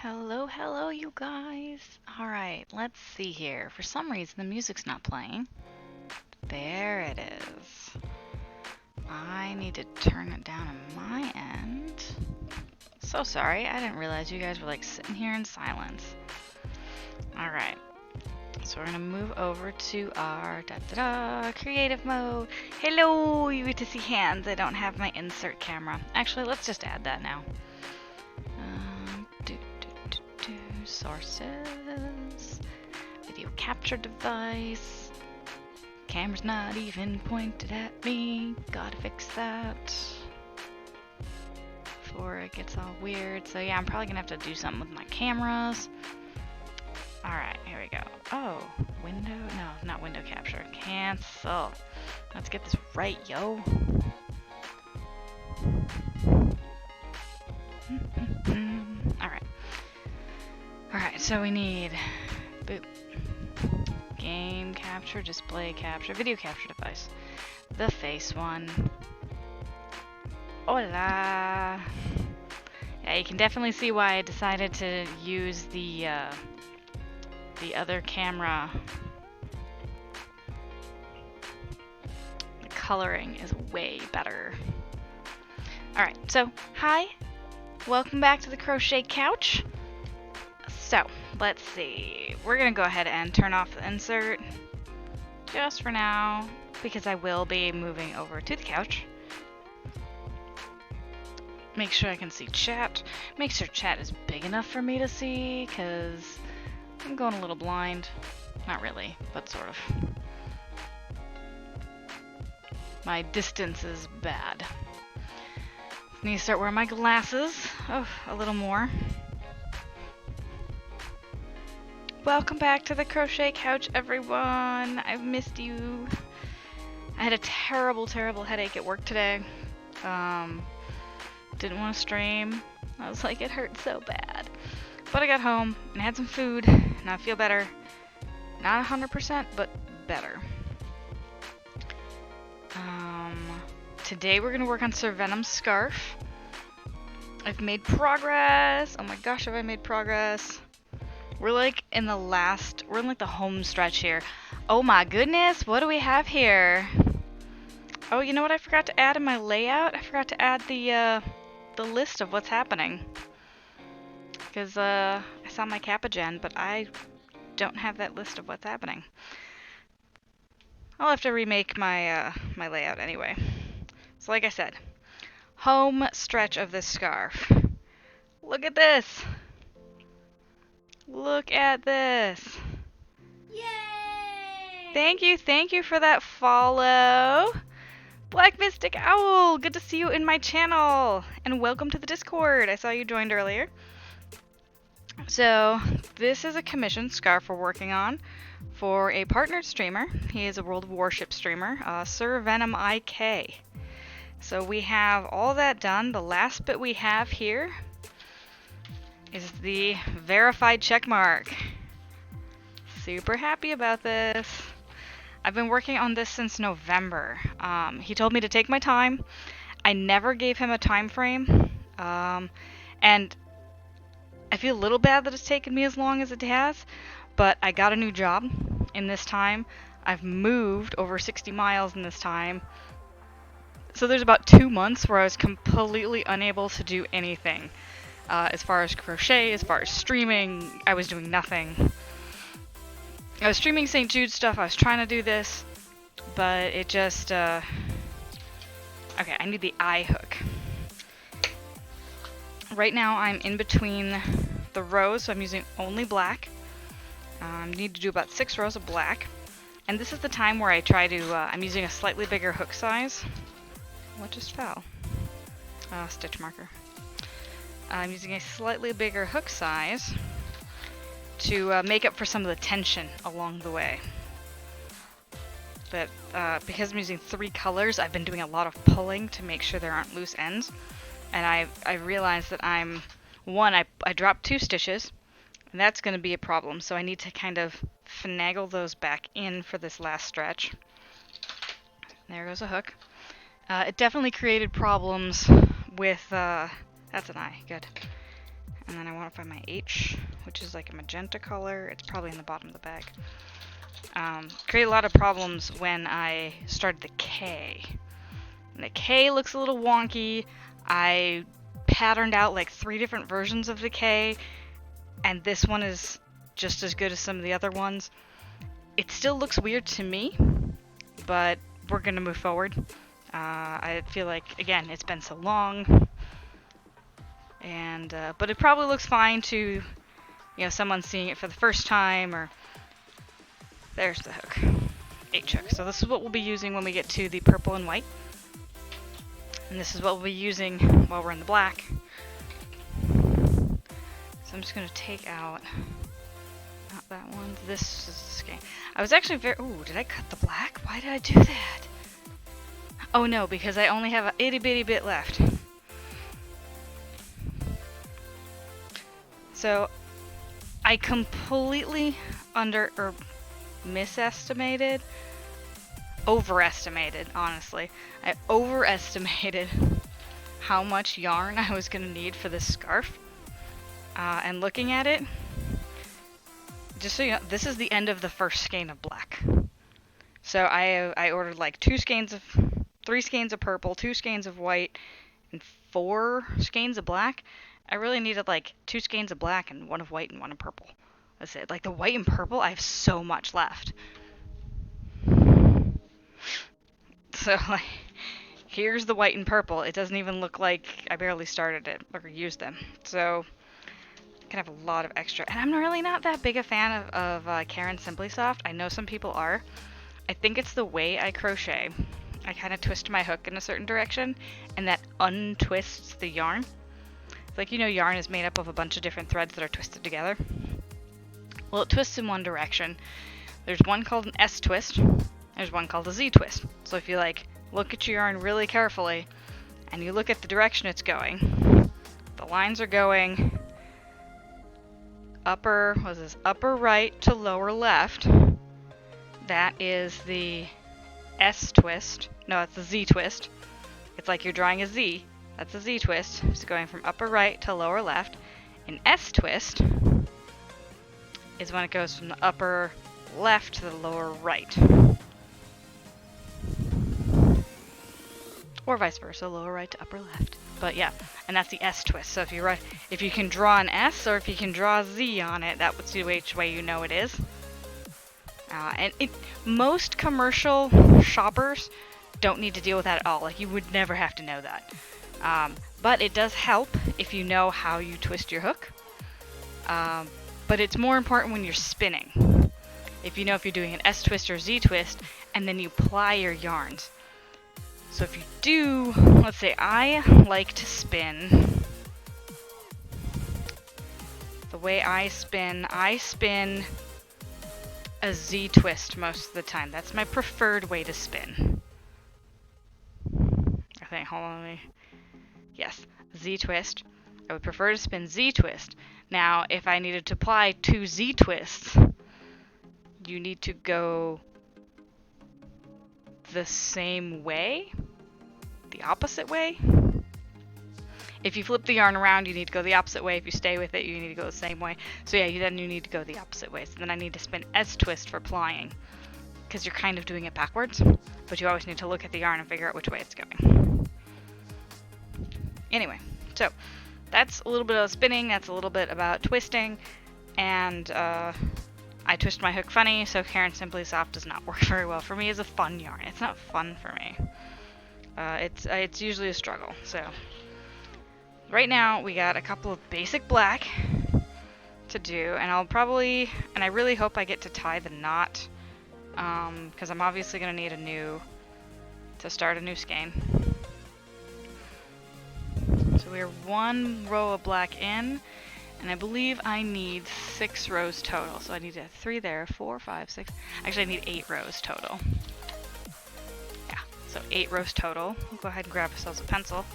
Hello, hello, you guys. Alright, let's see here. For some reason, the music's not playing. There it is. I need to turn it down on my end. So sorry, I didn't realize you guys were like sitting here in silence. Alright, so we're gonna move over to our creative mode. Hello, you get to see hands. I don't have my insert camera. Actually, let's just add that now. Sources, video capture device, camera's not even pointed at me, gotta fix that before it gets all weird. So yeah, I'm probably gonna have to do something with my cameras. Alright, here we go. Oh, window, no, not window capture, cancel. Let's get this right, yo. Alright. Alright, so we need boop, game capture, display capture, video capture device, the face one. Hola! Yeah, you can definitely see why I decided to use the other camera. The coloring is way better. Alright, so hi! Welcome back to the Crochet Couch. So, let's see. We're gonna go ahead and turn off the insert just for now because I will be moving over to the couch. Make sure I can see chat. Make sure chat is big enough for me to see because I'm going a little blind. Not really, but sort of. My distance is bad. Need to start wearing my glasses. Oh, a little more. Welcome back to the Crochet Couch, everyone. I've missed you. I had a terrible, terrible headache at work today. Didn't want to stream. I was like, it hurt so bad. But I got home and had some food, and I feel better. Not 100%, but better. Today we're going to work on Sir Venom's scarf. I've made progress. Oh my gosh, have I made progress? We're like in the home stretch here. Oh my goodness, what do we have here? Oh, you know what I forgot to add in my layout? I forgot to add the list of what's happening. Because I saw my Capagen, but I don't have that list of what's happening. I'll have to remake my my layout anyway. So like I said, home stretch of this scarf. Look at this! Look at this! Yay! Thank you for that follow! Black Mystic Owl! Good to see you in my channel! And welcome to the Discord! I saw you joined earlier. So, this is a commissioned scarf we're working on for a partnered streamer. He is a World of Warship streamer, Sir Venom IK. So we have all that done. The last bit we have here is the verified check mark. Super happy about this. I've been working on this since November. He told me to take my time. I never gave him a time frame. And I feel a little bad that it's taken me as long as it has, but I got a new job in this time. I've moved over 60 miles in this time. So there's about 2 months where I was completely unable to do anything. As far as crochet, as far as streaming, I was doing nothing. I was streaming St. Jude stuff, I was trying to do this, but it just, okay, I need the eye hook. Right now I'm in between the rows, so I'm using only black. Need to do about 6 rows of black. And this is the time where I try to, I'm using a slightly bigger hook size. What just fell? Stitch marker. I'm using a slightly bigger hook size to make up for some of the tension along the way. But because I'm using 3 colors, I've been doing a lot of pulling to make sure there aren't loose ends. And I realized that I dropped 2 stitches, and that's going to be a problem. So I need to kind of finagle those back in for this last stretch. There goes a hook. It definitely created problems with, that's an eye, good. And then I want to find my H, which is like a magenta color. It's probably in the bottom of the bag. Create a lot of problems when I started the K. And the K looks a little wonky. I patterned out like 3 different versions of the K, and this one is just as good as some of the other ones. It still looks weird to me, but we're gonna move forward. I feel like, again, it's been so long, and but it probably looks fine to, you know, someone seeing it for the first time. Or there's the hook, H hook. So this is what we'll be using when we get to the purple and white, and this is what we'll be using while we're in the black. So I'm just gonna take out, not that one, this is the skein. I was actually very, ooh, did I cut the black? Why did I do that? Oh no, because I only have an itty bitty bit left. So I completely overestimated, honestly. I overestimated how much yarn I was gonna need for this scarf. And looking at it, just so you know, this is the end of the first skein of black. So I ordered like 3 skeins of purple, 2 skeins of white, and 4 skeins of black. I really needed like 2 skeins of black and 1 of white and 1 of purple. That's it. Like the white and purple, I have so much left. So like, here's the white and purple. It doesn't even look like I barely started it or used them. So I can have a lot of extra. And I'm really not that big a fan of Karen Simply Soft. I know some people are. I think it's the way I crochet. I kind of twist my hook in a certain direction, and that untwists the yarn. It's like, you know, yarn is made up of a bunch of different threads that are twisted together. Well, it twists in one direction. There's one called an S twist. There's one called a Z twist. So if you like look at your yarn really carefully, and you look at the direction it's going, the lines are going upper right to lower left. That is the S twist. No, it's the Z twist. It's like you're drawing a Z. That's a Z twist. It's going from upper right to lower left. An S twist is when it goes from the upper left to the lower right. Or vice versa, lower right to upper left. But yeah, and that's the S twist. So if you can draw an S or if you can draw a Z on it, that would be which way you know it is. Most commercial shoppers don't need to deal with that at all. Like, you would never have to know that. But it does help if you know how you twist your hook. But it's more important when you're spinning. If you know if you're doing an S twist or Z twist, and then you ply your yarns. So if you do, let's say I like to spin. The way I spin a Z twist most of the time. That's my preferred way to spin. I think, hold on, yes, Z twist. I would prefer to spin Z twist. Now, if I needed to apply 2 Z twists, you need to go the same way, the opposite way. If you flip the yarn around, you need to go the opposite way. If you stay with it, you need to go the same way. So yeah, then you need to go the opposite way. So then I need to spin S twist for plying, because you're kind of doing it backwards, but you always need to look at the yarn and figure out which way it's going. Anyway, so that's a little bit of spinning, that's a little bit about twisting, and I twist my hook funny, so Karen Simply Soft does not work very well for me as a fun yarn. It's not fun for me. It's usually a struggle. So right now we got a couple of basic black to do, and I really hope I get to tie the knot, because I'm obviously going to need to start a new skein. So we're 1 row of black in, and I believe I need 6 rows total. So I need 3 there, 4, 5, 6. Actually, I need 8 rows total. Yeah, so 8 rows total. We'll go ahead and grab ourselves a pencil.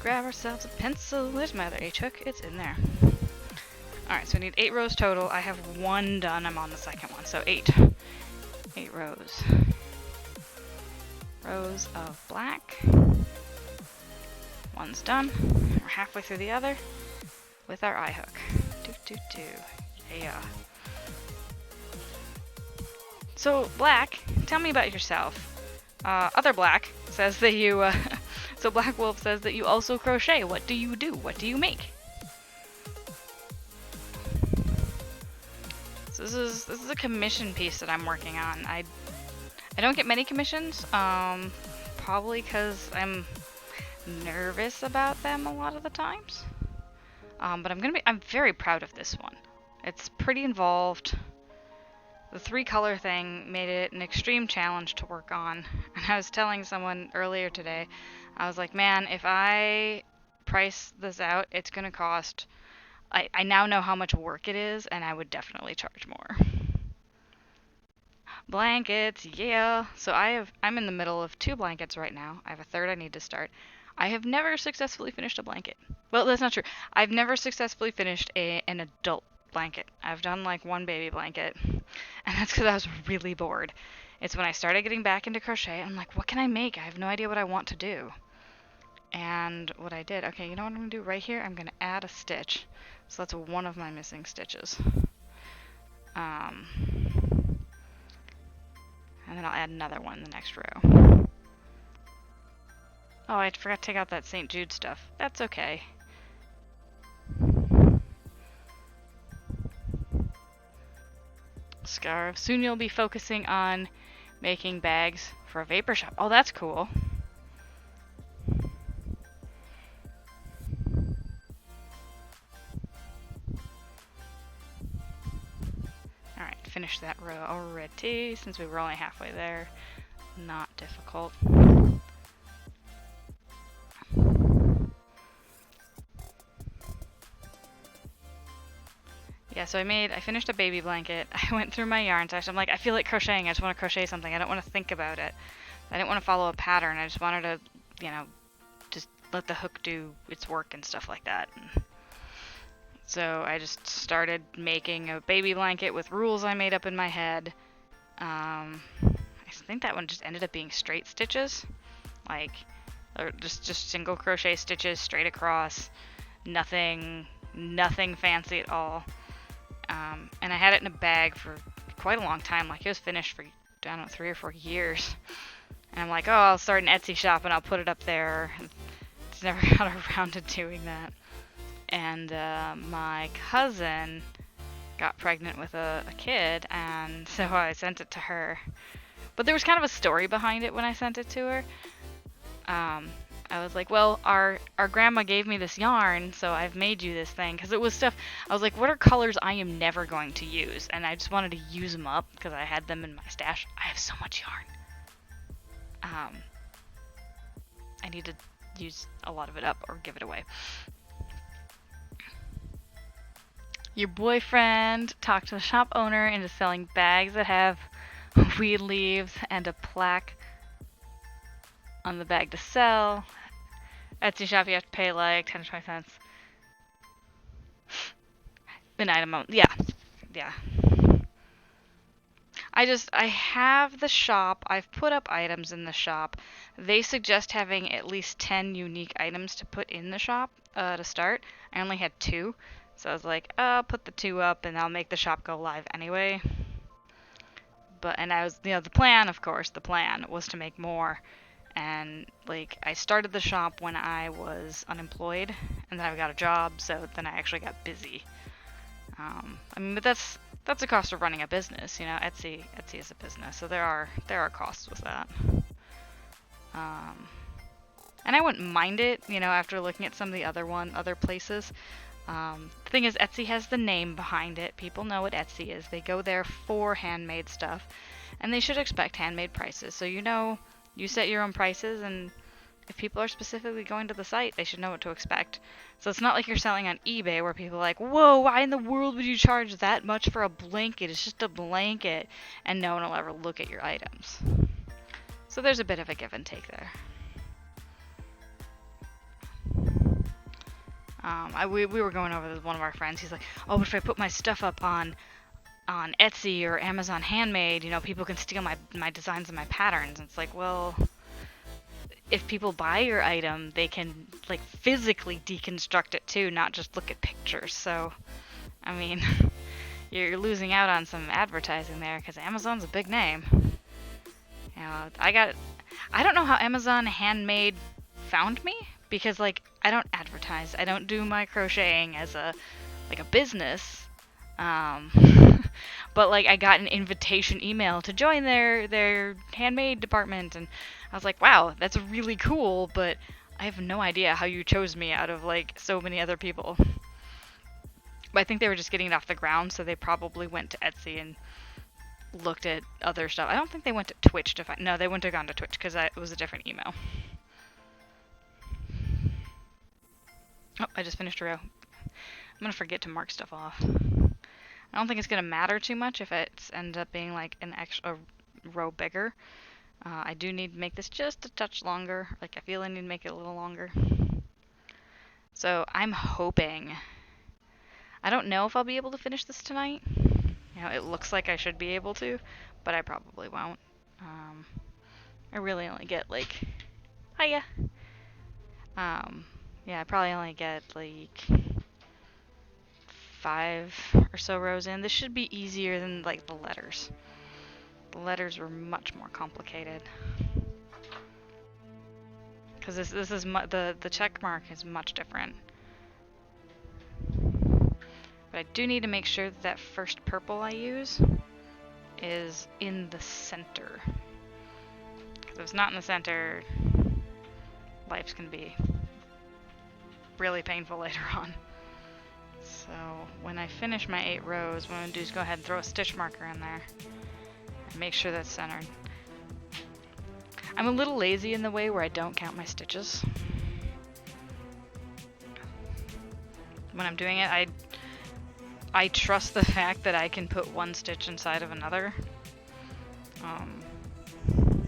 Grab ourselves a pencil. There's my other H hook. It's in there. Alright, so I need 8 rows total. I have 1 done. I'm on the second one. So 8 rows. Rows of black. 1's done. we're halfway through the other with our eye hook. Yeah. So, Black, tell me about yourself. Other Black says that you, so Black Wolf says that you also crochet. What do you do? What do you make? So this is a commission piece that I'm working on. I don't get many commissions, probably because I'm nervous about them a lot of the times. But I'm very proud of this one. It's pretty involved. The 3-color thing made it an extreme challenge to work on. And I was telling someone earlier today, I was like, man, if I price this out, it's gonna cost, I now know how much work it is, and I would definitely charge more. Blankets, yeah. So I'm in the middle of 2 blankets right now. I have a third I need to start. I have never successfully finished a blanket. Well, that's not true. I've never successfully finished an adult blanket. I've done like 1 baby blanket, and that's because I was really bored. It's when I started getting back into crochet, I'm like, what can I make? I have no idea what I want to do. And what I did, okay, you know what I'm going to do right here? I'm going to add a stitch. So that's one of my missing stitches. And then I'll add another one in the next row. Oh, I forgot to take out that St. Jude stuff. That's okay. Scarf. Soon you'll be focusing on making bags for a vapor shop. Oh, that's cool. Alright, finish that row already, since we were only halfway there. Not difficult. Yeah, so I finished a baby blanket. I went through my yarns. I'm like, I feel like crocheting. I just want to crochet something. I don't want to think about it. I didn't want to follow a pattern. I just wanted to, you know, just let the hook do its work and stuff like that. And so I just started making a baby blanket with rules I made up in my head. I think that one just ended up being straight stitches. Like, or just single crochet stitches straight across. Nothing fancy at all. And I had it in a bag for quite a long time. Like, it was finished for, I don't know, 3 or 4 years. And I'm like, oh, I'll start an Etsy shop and I'll put it up there. Just never got around to doing that. And my cousin got pregnant with a kid, and so I sent it to her. But there was kind of a story behind it when I sent it to her. I was like, well, our grandma gave me this yarn, so I've made you this thing. Because it was stuff, I was like, what are colors I am never going to use? And I just wanted to use them up, because I had them in my stash. I have so much yarn. I need to use a lot of it up, or give it away. Your boyfriend talked to the shop owner into selling bags that have weed leaves and a plaque on the bag to sell. Etsy shop, you have to pay like 10 to 20 cents. An item amount. Yeah. I have the shop. I've put up items in the shop. They suggest having at least 10 unique items to put in the shop to start. I only had 2. So I was like, I'll put the 2 up and I'll make the shop go live anyway. And I was, the plan was to make more. And, like, I started the shop when I was unemployed, and then I got a job, so then I actually got busy. But that's a cost of running a business, Etsy is a business, so there are costs with that. And I wouldn't mind it, after looking at some of the other places. The thing is, Etsy has the name behind it. People know what Etsy is. They go there for handmade stuff, and they should expect handmade prices. So you set your own prices, and if people are specifically going to the site, they should know what to expect. So it's not like you're selling on eBay where people are like, whoa, why in the world would you charge that much for a blanket? It's just a blanket, and no one will ever look at your items. So there's a bit of a give and take there. We were going over this with one of our friends. He's like, oh, but if I put my stuff up on Etsy or Amazon Handmade, people can steal my designs and my patterns. And it's like, well, if people buy your item, they can like physically deconstruct it too, not just look at pictures. So, I mean, you're losing out on some advertising there because Amazon's a big name. You know, I don't know how Amazon Handmade found me because like I don't advertise. I don't do my crocheting as a business. Um, but like I got an invitation email to join their handmade department, and I was like, wow, that's really cool, but I have no idea how you chose me out of like so many other people. But I think they were just getting it off the ground, so they probably went to Etsy and looked at other stuff. I don't think they went to Twitch to find. No, they wouldn't have gone to Twitch because it was a different email. Oh, I just finished a row. I'm gonna forget to mark stuff off. I don't think it's gonna matter too much if it ends up being like an extra row bigger. I do need to make this just a touch longer. Like I feel I need to make it a little longer. So I'm hoping. I don't know if I'll be able to finish this tonight. You know, it looks like I should be able to, but I probably won't. I really only get like, hiya. Yeah, I probably only get like 5 or so rows in. This should be easier than like the letters. The letters were much more complicated. Because this is the check mark is much different. But I do need to make sure that that first purple I use is in the center. Because if it's not in the center, life's gonna be really painful later on. So when I finish my 8 rows, what I'm gonna do is go ahead and throw a stitch marker in there and make sure that's centered. I'm a little lazy in the way where I don't count my stitches. When I'm doing it, I trust the fact that I can put one stitch inside of another. And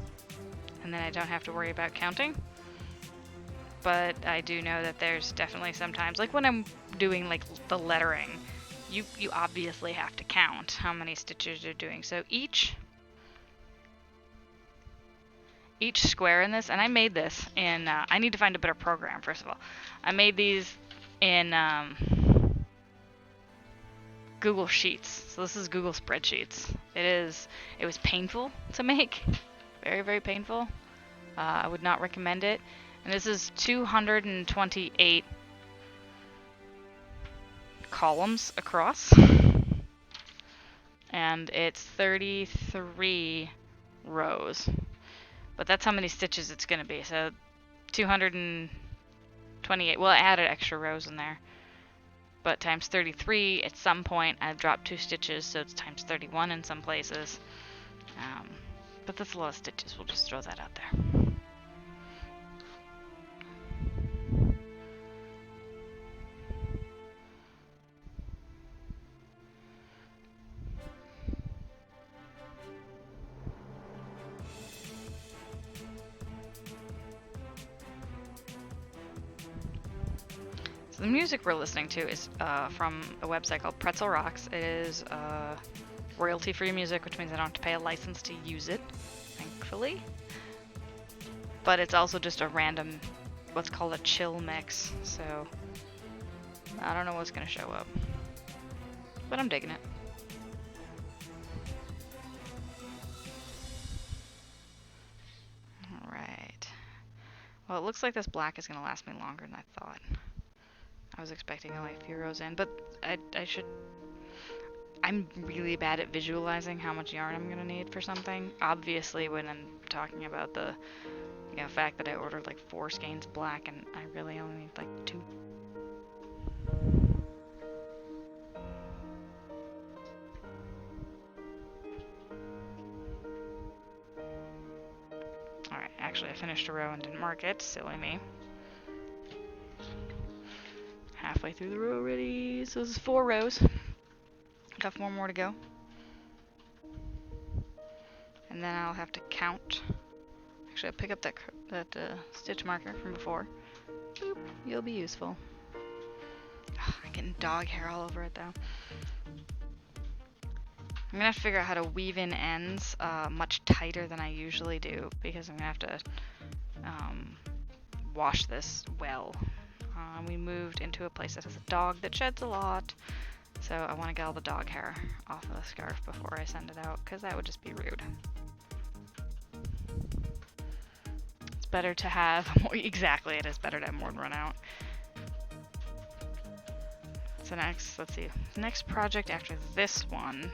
then I don't have to worry about counting. But I do know that there's definitely sometimes, like when I'm doing like the lettering, you obviously have to count how many stitches you're doing. So each square in this, and I made this in, I need to find a better program first of all. I made these in Google Sheets. So this is Google Spreadsheets. It was painful to make, very, very painful. I would not recommend it. And this is 228 columns across. And it's 33 rows. But that's how many stitches it's going to be. So 228. Well, I added extra rows in there. But times 33, at some point I've dropped 2 stitches, so it's times 31 in some places. But that's a lot of stitches. We'll just throw that out there. The music we're listening to is from a website called Pretzel Rocks. It is royalty-free music, which means I don't have to pay a license to use it, thankfully. But it's also just a random, what's called a chill mix, so I don't know what's going to show up. But I'm digging it. Alright. Well, it looks like this black is going to last me longer than I thought. I was expecting only a few rows in, but I'm really bad at visualizing how much yarn I'm going to need for something. Obviously, when I'm talking about the fact that I ordered like 4 skeins black and I really only need like 2. Alright, actually I finished a row and didn't mark it. Silly me. Halfway through the row already. So this is 4 rows. Got 4 more to go. And then I'll have to count. Actually, I'll pick up that stitch marker from before. Boop. You'll be useful. Ugh, I'm getting dog hair all over it though. I'm gonna have to figure out how to weave in ends much tighter than I usually do because I'm gonna have to wash this well. We moved into a place that has a dog that sheds a lot, so I want to get all the dog hair off of the scarf before I send it out, because that would just be rude. It's better to have more, exactly, it is better to have more than run out. So next, let's see, the next project after this one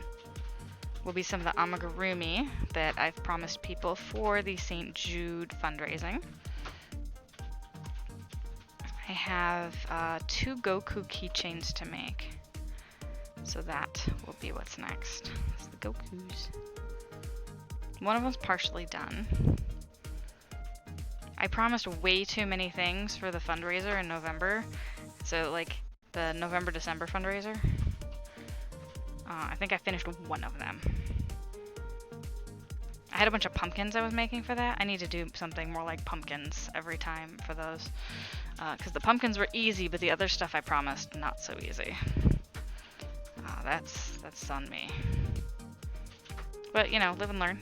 will be some of the amigurumi that I've promised people for the St. Jude fundraising. I have 2 Goku keychains to make, so that will be what's next. It's the Gokus. One of them's partially done. I promised way too many things for the fundraiser in November, so like the November-December fundraiser. I think I finished one of them. I had a bunch of pumpkins I was making for that. I need to do something more like pumpkins every time for those. Because the pumpkins were easy, but the other stuff I promised, not so easy. That's on me. But, you know, live and learn.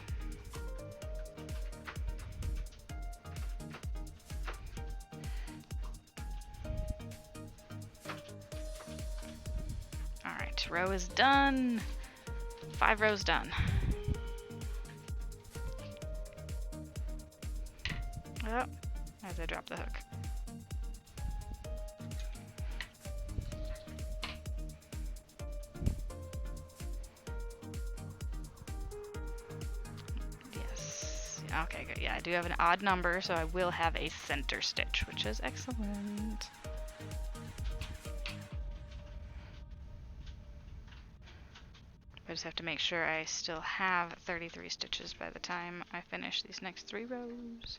Alright, row is done. 5 rows done. Oh, as I drop the hook. Yes. Okay, good. Yeah, I do have an odd number, so I will have a center stitch, which is excellent. I just have to make sure I still have 33 stitches by the time I finish these next 3 rows.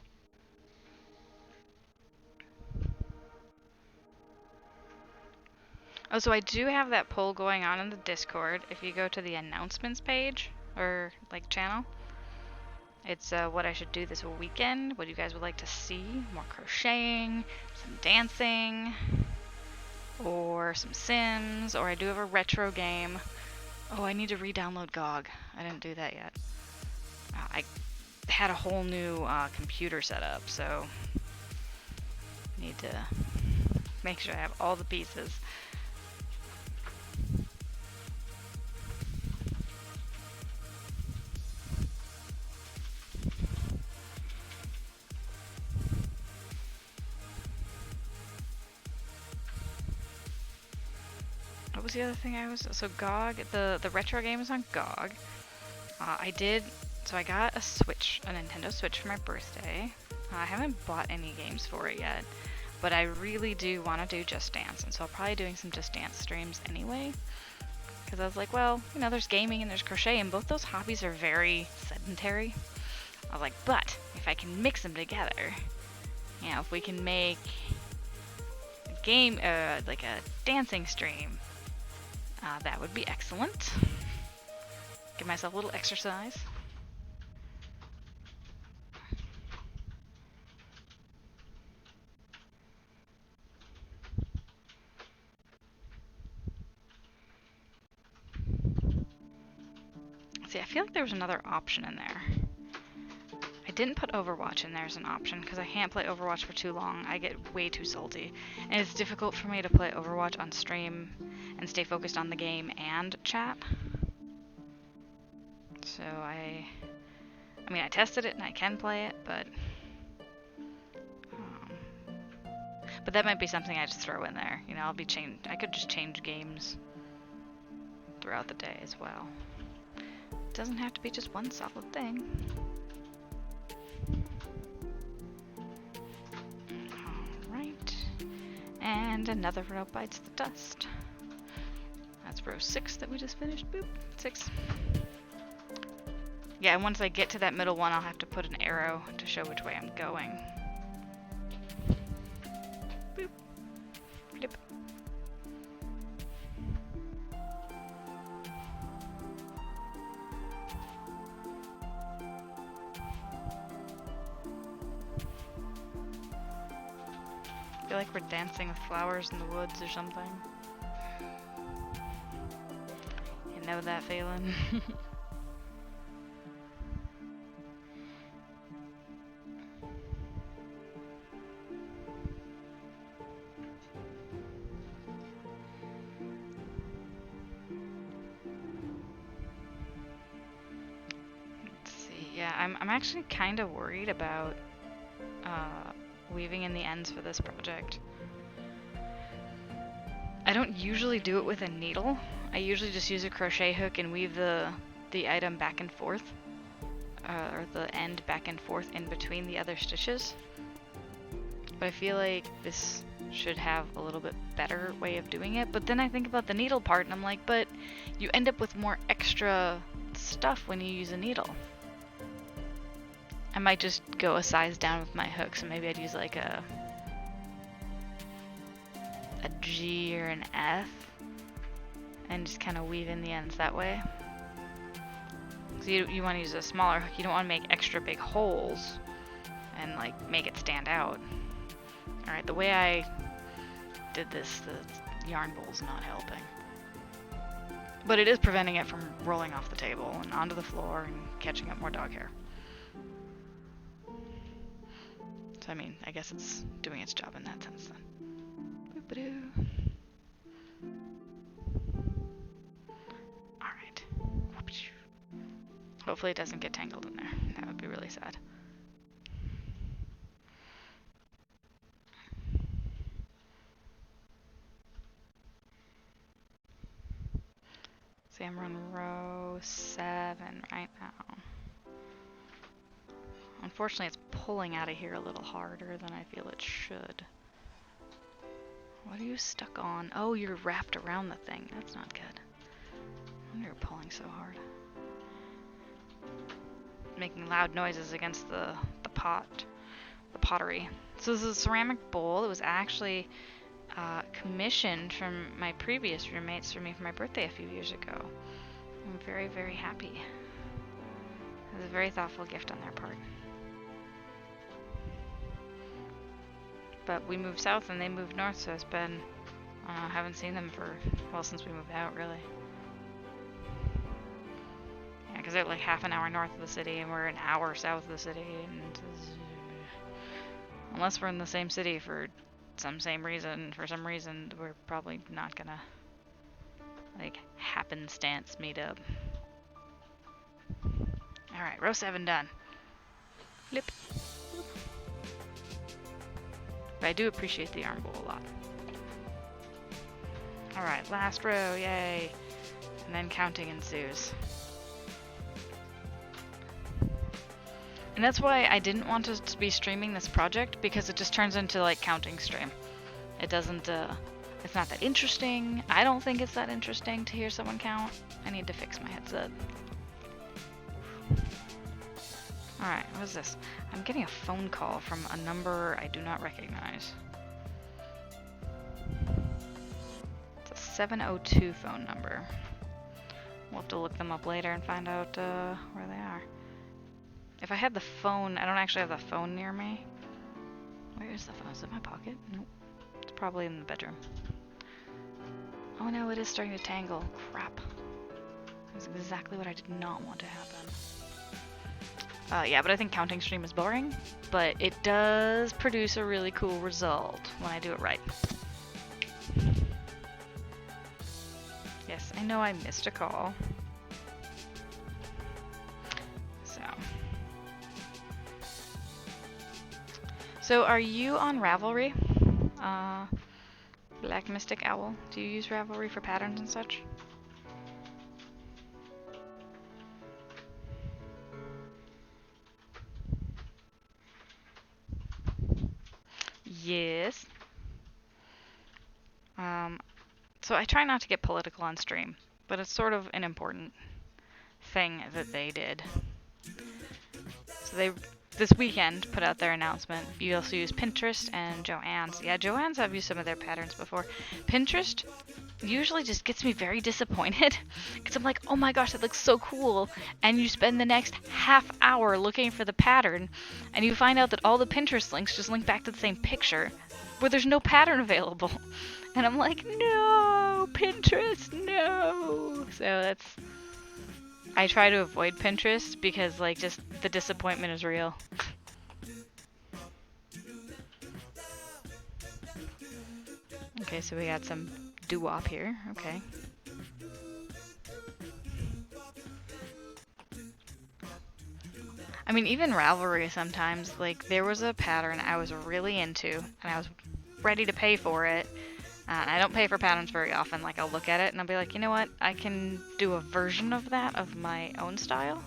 Oh, so I do have that poll going on in the Discord. If you go to the announcements page, or like channel, it's what I should do this weekend, what you guys would like to see. More crocheting, some dancing, or some Sims, or I do have a retro game. Oh, I need to re-download GOG. I didn't do that yet. I had a whole new computer set up, so need to make sure I have all the pieces. What was the other thing so GOG, the retro game is on GOG. So I got a Switch, a Nintendo Switch for my birthday. I haven't bought any games for it yet, but I really do want to do Just Dance, and so I'll probably doing some Just Dance streams anyway. Because I was like, well, you know, there's gaming and there's crochet, and both those hobbies are very sedentary. I was like, but if I can mix them together, you know, if we can make a game, like a dancing stream, that would be excellent. Give myself a little exercise. See, I feel like there was another option in there. I didn't put Overwatch in there as an option because I can't play Overwatch for too long. I get way too salty. And it's difficult for me to play Overwatch on stream and stay focused on the game and chat. So I mean, I tested it and I can play it, but that might be something I just throw in there. You know, I could just change games throughout the day as well. It doesn't have to be just one solid thing. Alright. And another row bites the dust. That's row 6 that we just finished. Boop. 6. Yeah, and once I get to that middle one, I'll have to put an arrow to show which way I'm going. Boop. Flip. I feel like we're dancing with flowers in the woods or something. You know that feeling? I'm actually kind of worried about weaving in the ends for this project. I don't usually do it with a needle. I usually just use a crochet hook and weave the item back and forth, or the end back and forth in between the other stitches. But I feel like this should have a little bit better way of doing it. But then I think about the needle part and I'm like, but you end up with more extra stuff when you use a needle. I might just go a size down with my hook, so maybe I'd use like a G or an F and just kind of weave in the ends that way. So you want to use a smaller hook, you don't want to make extra big holes and like make it stand out. Alright, the way I did this, the yarn bowl's not helping. But it is preventing it from rolling off the table and onto the floor and catching up more dog hair. So I mean, I guess it's doing its job in that sense then. Boop-a-doo. Alright. Hopefully it doesn't get tangled in there. That would be really sad. See, I'm on row 7 right now. Unfortunately, it's pulling out of here a little harder than I feel it should. What are you stuck on? Oh, you're wrapped around the thing. That's not good. I wonder you're pulling so hard. Making loud noises against the pottery. So this is a ceramic bowl. It was actually commissioned from my previous roommates for me for my birthday a few years ago. I'm very, very happy. It was a very thoughtful gift on their part. But we moved south and they moved north, so it's been, I haven't seen them for, well, since we moved out, really. Yeah, because they're like half an hour north of the city and we're an hour south of the city, and unless we're in the same city for some reason, we're probably not gonna, like, happenstance meet up. Alright, row 7 done. Flip. But I do appreciate the yarn bowl a lot. Alright, last row, yay! And then counting ensues. And that's why I didn't want to be streaming this project, because it just turns into like counting stream. It doesn't, it's not that interesting. I don't think it's that interesting to hear someone count. I need to fix my headset. Alright, what is this? I'm getting a phone call from a number I do not recognize. It's a 702 phone number. We'll have to look them up later and find out where they are. If I had the phone, I don't actually have the phone near me. Where is the phone? Is it in my pocket? Nope. It's probably in the bedroom. Oh no, it is starting to tangle. Crap. That's exactly what I did not want to happen. Yeah, but I think counting stream is boring, but it does produce a really cool result when I do it right. Yes, I know I missed a call. So are you on Ravelry? Black Mystic Owl. Do you use Ravelry for patterns and such? Yes. So I try not to get political on stream, but it's sort of an important thing that they did. So they, this weekend, put out their announcement. You also use Pinterest and Joann's. Yeah, Joann's, I've used some of their patterns before. Pinterest usually just gets me very disappointed because I'm like, oh my gosh, that looks so cool. And you spend the next half hour looking for the pattern and you find out that all the Pinterest links just link back to the same picture where there's no pattern available. And I'm like, no, Pinterest, no. So that's, I try to avoid Pinterest because like just the disappointment is real. Okay, so we got some doo-wop here. Okay. I mean, even Ravelry sometimes, like, there was a pattern I was really into, and I was ready to pay for it. And I don't pay for patterns very often. Like, I'll look at it and I'll be like, you know what? I can do a version of that of my own style.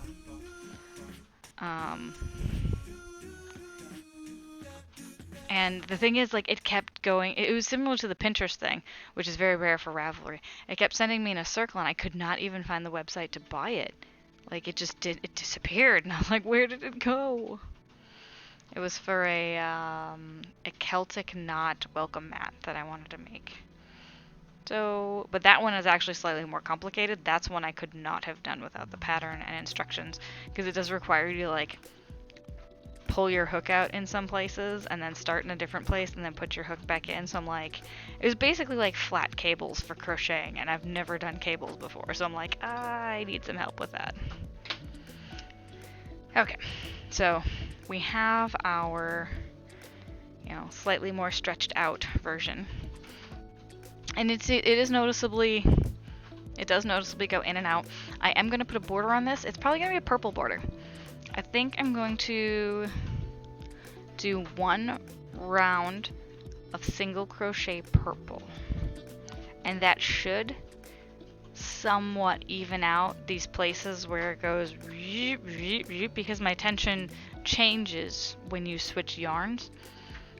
And the thing is, like, it kept going. It was similar to the Pinterest thing, which is very rare for Ravelry. It kept sending me in a circle, and I could not even find the website to buy it. Like, it just it disappeared, and I was like, where did it go? It was for a Celtic knot welcome mat that I wanted to make. So, but that one is actually slightly more complicated. That's one I could not have done without the pattern and instructions, because it does require you to, like, pull your hook out in some places and then start in a different place and then put your hook back in. So I'm like, it was basically like flat cables for crocheting, and I've never done cables before, so I'm like, I need some help with that. Okay, so we have our, you know, slightly more stretched out version, and it does noticeably go in and out. I am going to put a border on this. It's probably going to be a purple border. I think I'm going to do one round of single crochet purple, and that should somewhat even out these places where it goes because my tension changes when you switch yarns.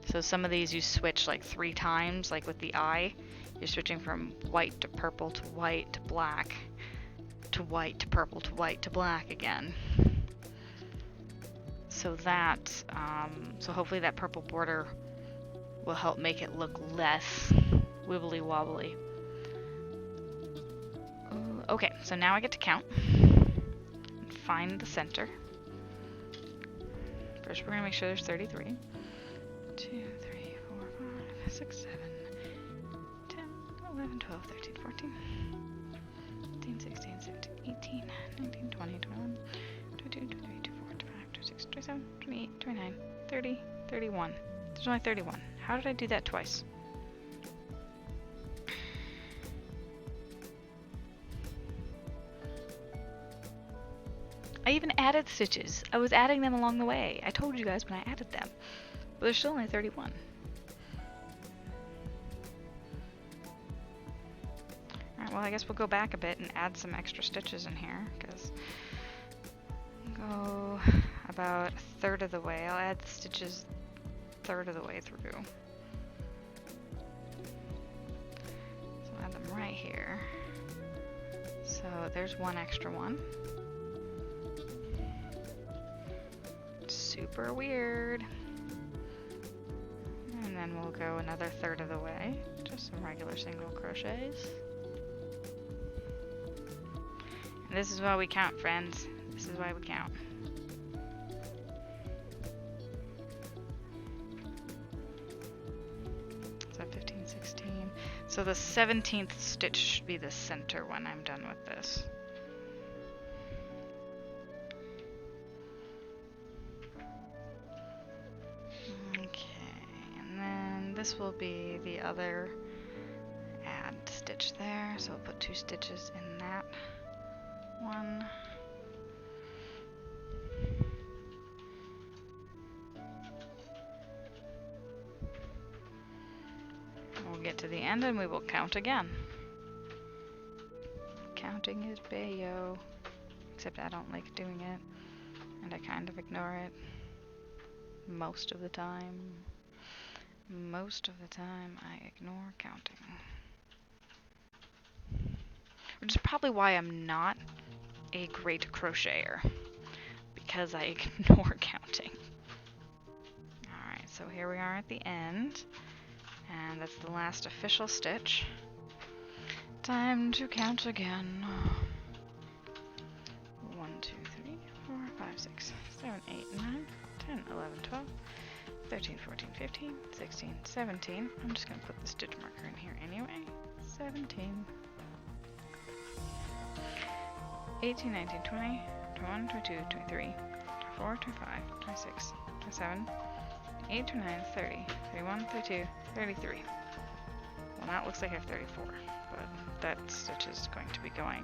So some of these you switch like 3 times, like with the eye, you're switching from white to purple to white to black to white to purple to white to black again. So that, so hopefully that purple border will help make it look less wibbly wobbly. Okay, so now I get to count and find the center. First we're going to make sure there's 33. 2, 3, 4, 5, 6, 7, 10, 11, 12, 13, 14, 15, 16, 17, 18, 19, 20, 21, 22, 23, 24, 25, 26, 27, 28, 29, 30, 31. There's only 31. How did I do that twice? I even added stitches. I was adding them along the way. I told you guys when I added them. But there's still only 31. Alright, well I guess we'll go back a bit and add some extra stitches in here, because go about a third of the way. I'll add stitches a third of the way through. So I'll add them right here. So there's one extra one. Super weird. And then we'll go another third of the way, just some regular single crochets. And this is why we count, friends. This is why we count. So 15, 16. So the 17th stitch should be the center when I'm done with this. This will be the other add stitch there, so I'll put 2 stitches in that one. We'll get to the end and we will count again. Counting is bayo, except I don't like doing it, and I kind of ignore it most of the time. Most of the time, I ignore counting. Which is probably why I'm not a great crocheter, because I ignore counting. Alright, so here we are at the end, and that's the last official stitch. Time to count again. 1, 2, 3, 4, 5, 6, 7, 8, 9, 10, 11, 12. 13, 14, 15, 16, 17. I'm just going to put the stitch marker in here anyway. 17. 18, 19, 20, 21, 22, 23, 24, 25, 26, 27, 28, 29, 30, 31, 32, 33. Well, now it looks like I have 34, but that stitch is going to be going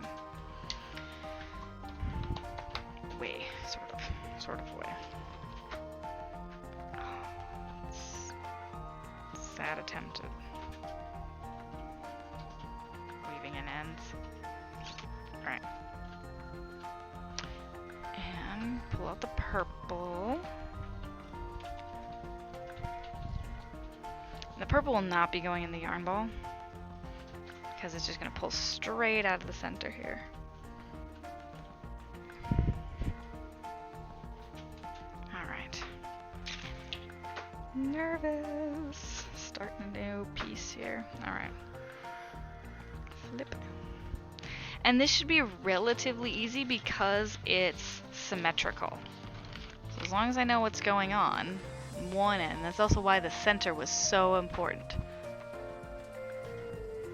away, sort of. sort of way. Sad attempt at weaving in ends. Alright. And pull out the purple. The purple will not be going in the yarn ball because it's just going to pull straight out of the center here. Alright. Nervous. Starting a new piece here. Alright. Flip. And this should be relatively easy because it's symmetrical. So as long as I know what's going on, one end. That's also why the center was so important.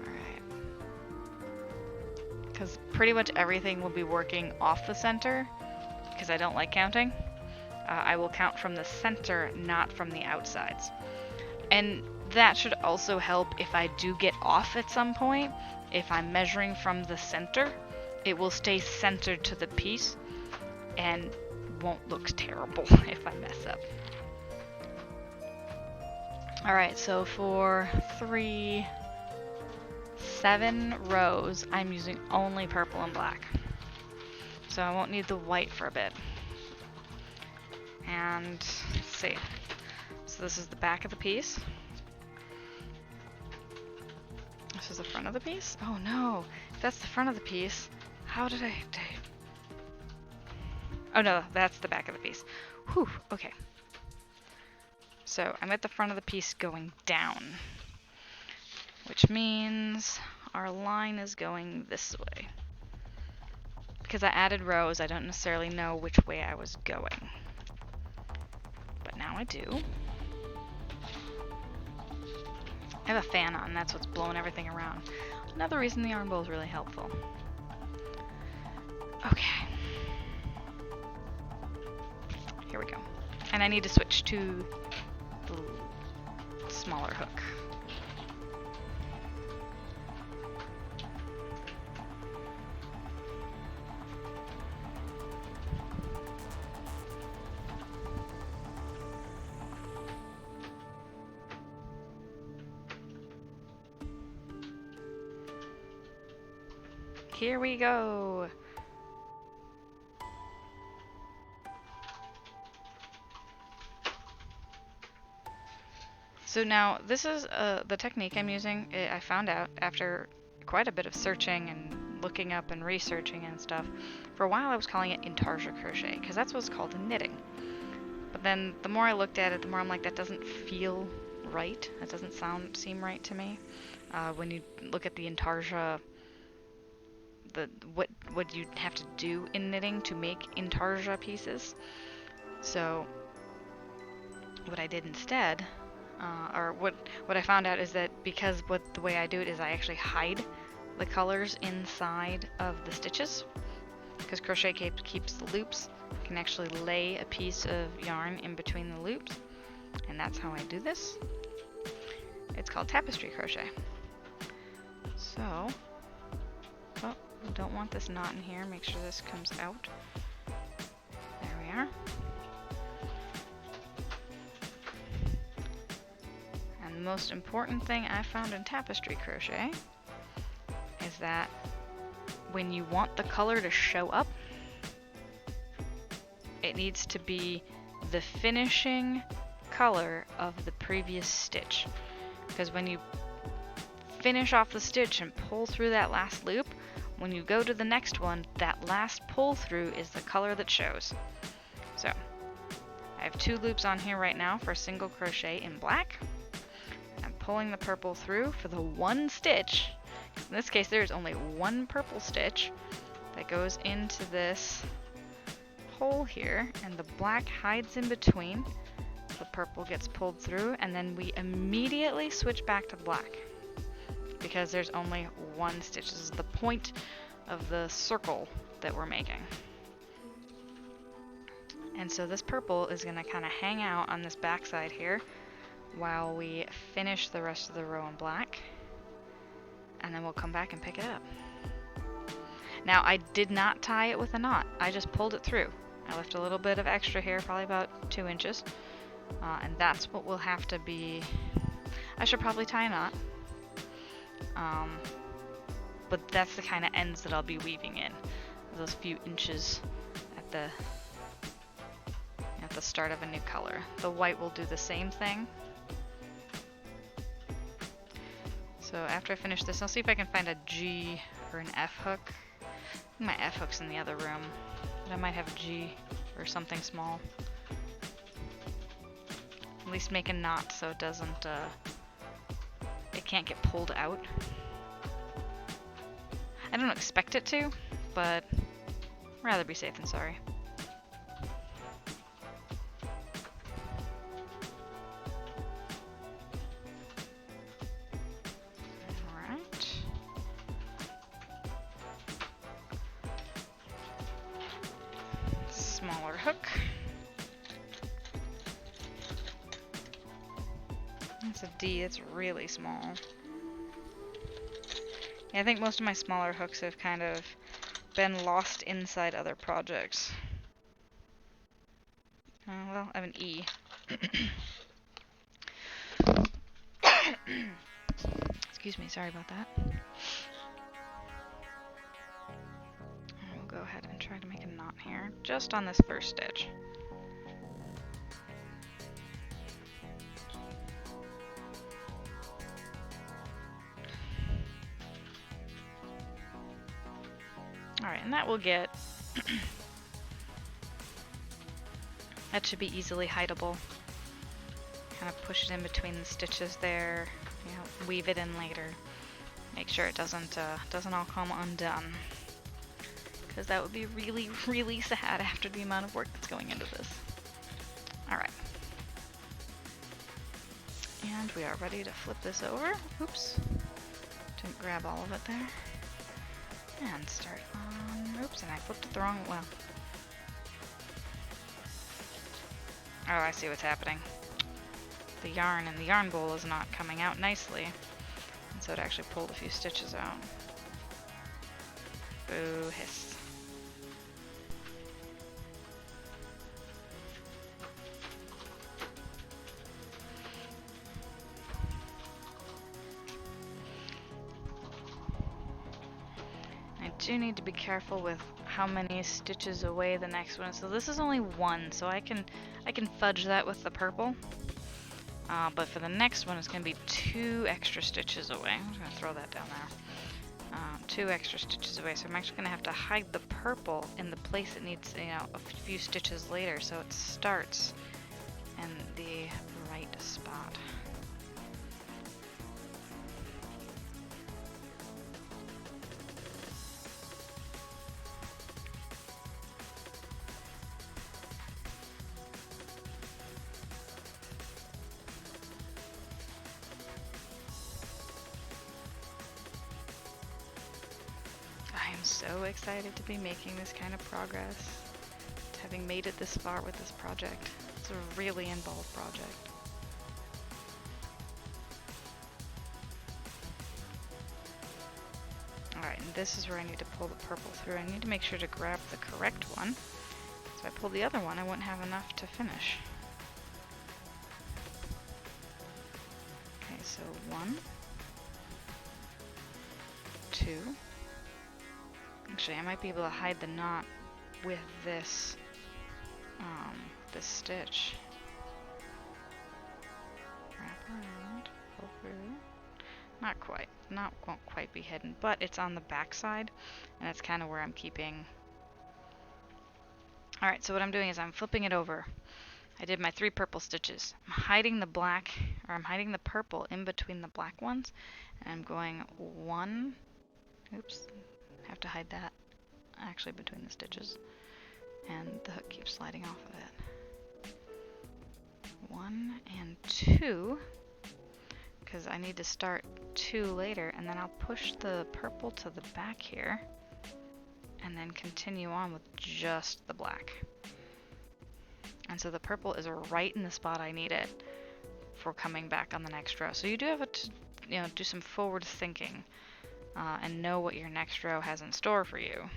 Alright. Because pretty much everything will be working off the center, because I don't like counting. I will count from the center, not from the outsides. And that should also help if I do get off at some point. If I'm measuring from the center, it will stay centered to the piece and won't look terrible if I mess up. Alright, so for 7 rows, I'm using only purple and black. So I won't need the white for a bit. And let's see. So this is the back of the piece. This is the front of the piece? Oh no, if that's the front of the piece, how did I... Oh no, that's the back of the piece. Whew, okay. So I'm at the front of the piece going down, which means our line is going this way. Because I added rows, I don't necessarily know which way I was going. But now I do. I have a fan on, that's what's blowing everything around. Another reason the yarn bowl is really helpful. Okay. Here we go. And I need to switch to the smaller hook. Here we go. So now this is the technique I'm using. I found out after quite a bit of searching and looking up and researching and stuff. For a while I was calling it intarsia crochet because that's what's called in knitting. But then the more I looked at it, the more I'm like, that doesn't feel right. That doesn't seem right to me. When you look at the intarsia, what you have to do in knitting to make intarsia pieces. So what I did instead, or what I found out is that because the way I do it is I actually hide the colors inside of the stitches, because crochet keeps the loops. You can actually lay a piece of yarn in between the loops, and that's how I do this. It's called tapestry crochet. So, oh, I don't want this knot in here. Make sure this comes out. There we are. And the most important thing I found in tapestry crochet is that when you want the color to show up, it needs to be the finishing color of the previous stitch. Because when you finish off the stitch and pull through that last loop, when you go to the next one, that last pull through is the color that shows. So I have 2 loops on here right now for single crochet in black. I'm pulling the purple through for the one stitch. In this case, there's only one purple stitch that goes into this hole here, and the black hides in between. The purple gets pulled through, and then we immediately switch back to black because there's only one stitch. This is the point of the circle that we're making. And so this purple is going to kind of hang out on this backside here while we finish the rest of the row in black, and then we'll come back and pick it up. Now, I did not tie it with a knot. I just pulled it through. I left a little bit of extra here, probably about 2 inches. And that's what will have to be... I should probably tie a knot. But that's the kind of ends that I'll be weaving in. Those few inches at the start of a new color. The white will do the same thing. So after I finish this, I'll see if I can find a G or an F hook. I think my F hook's in the other room, but I might have a G or something small. At least make a knot so it doesn't, it can't get pulled out. I don't expect it to, but rather be safe than sorry. Smaller hook. That's a D, it's really small. Yeah, I think most of my smaller hooks have kind of been lost inside other projects. Well, I have an E. Excuse me, sorry about that. We'll go ahead and try to make a knot here, just on this first stitch. Alright, and that will get... that should be easily hideable. Kind of push it in between the stitches there, you know, weave it in later. Make sure it doesn't all come undone. Because that would be really, really sad after the amount of work that's going into this. Alright. And we are ready to flip this over. Oops. Didn't grab all of it there. And start on... Oops, and I flipped it the wrong... well. Oh, I see what's happening. The yarn in the yarn bowl is not coming out nicely. And so it actually pulled a few stitches out. Boo hiss. I do need to be careful with how many stitches away the next one is. So this is only 1, so I can fudge that with the purple. But for the next one, it's going to be 2 extra stitches away. I'm just going to throw that down there. 2 extra stitches away, so I'm actually going to have to hide the purple in the place it needs, you know, a few stitches later, so it starts in the right spot. So excited to be making this kind of progress, having made it this far with this project. It's a really involved project. Alright, and this is where I need to pull the purple through. I need to make sure to grab the correct one. So if I pulled the other one, I wouldn't have enough to finish. Okay, so 1, 2. Actually, I might be able to hide the knot with this, this stitch. Wrap around, pull through. Not quite. Won't quite be hidden, but it's on the back side, and that's kind of where I'm keeping. Alright, so what I'm doing is I'm flipping it over. I did my 3 purple stitches. I'm hiding the black, or I'm hiding the purple in between the black ones, and I'm going 1, oops, have to hide that actually between the stitches, and the hook keeps sliding off of it. 1 and 2, because I need to start 2 later, and then I'll push the purple to the back here and then continue on with just the black. And so the purple is right in the spot I need it for coming back on the next row. So you do have to, you know, do some forward thinking and know what your next row has in store for you.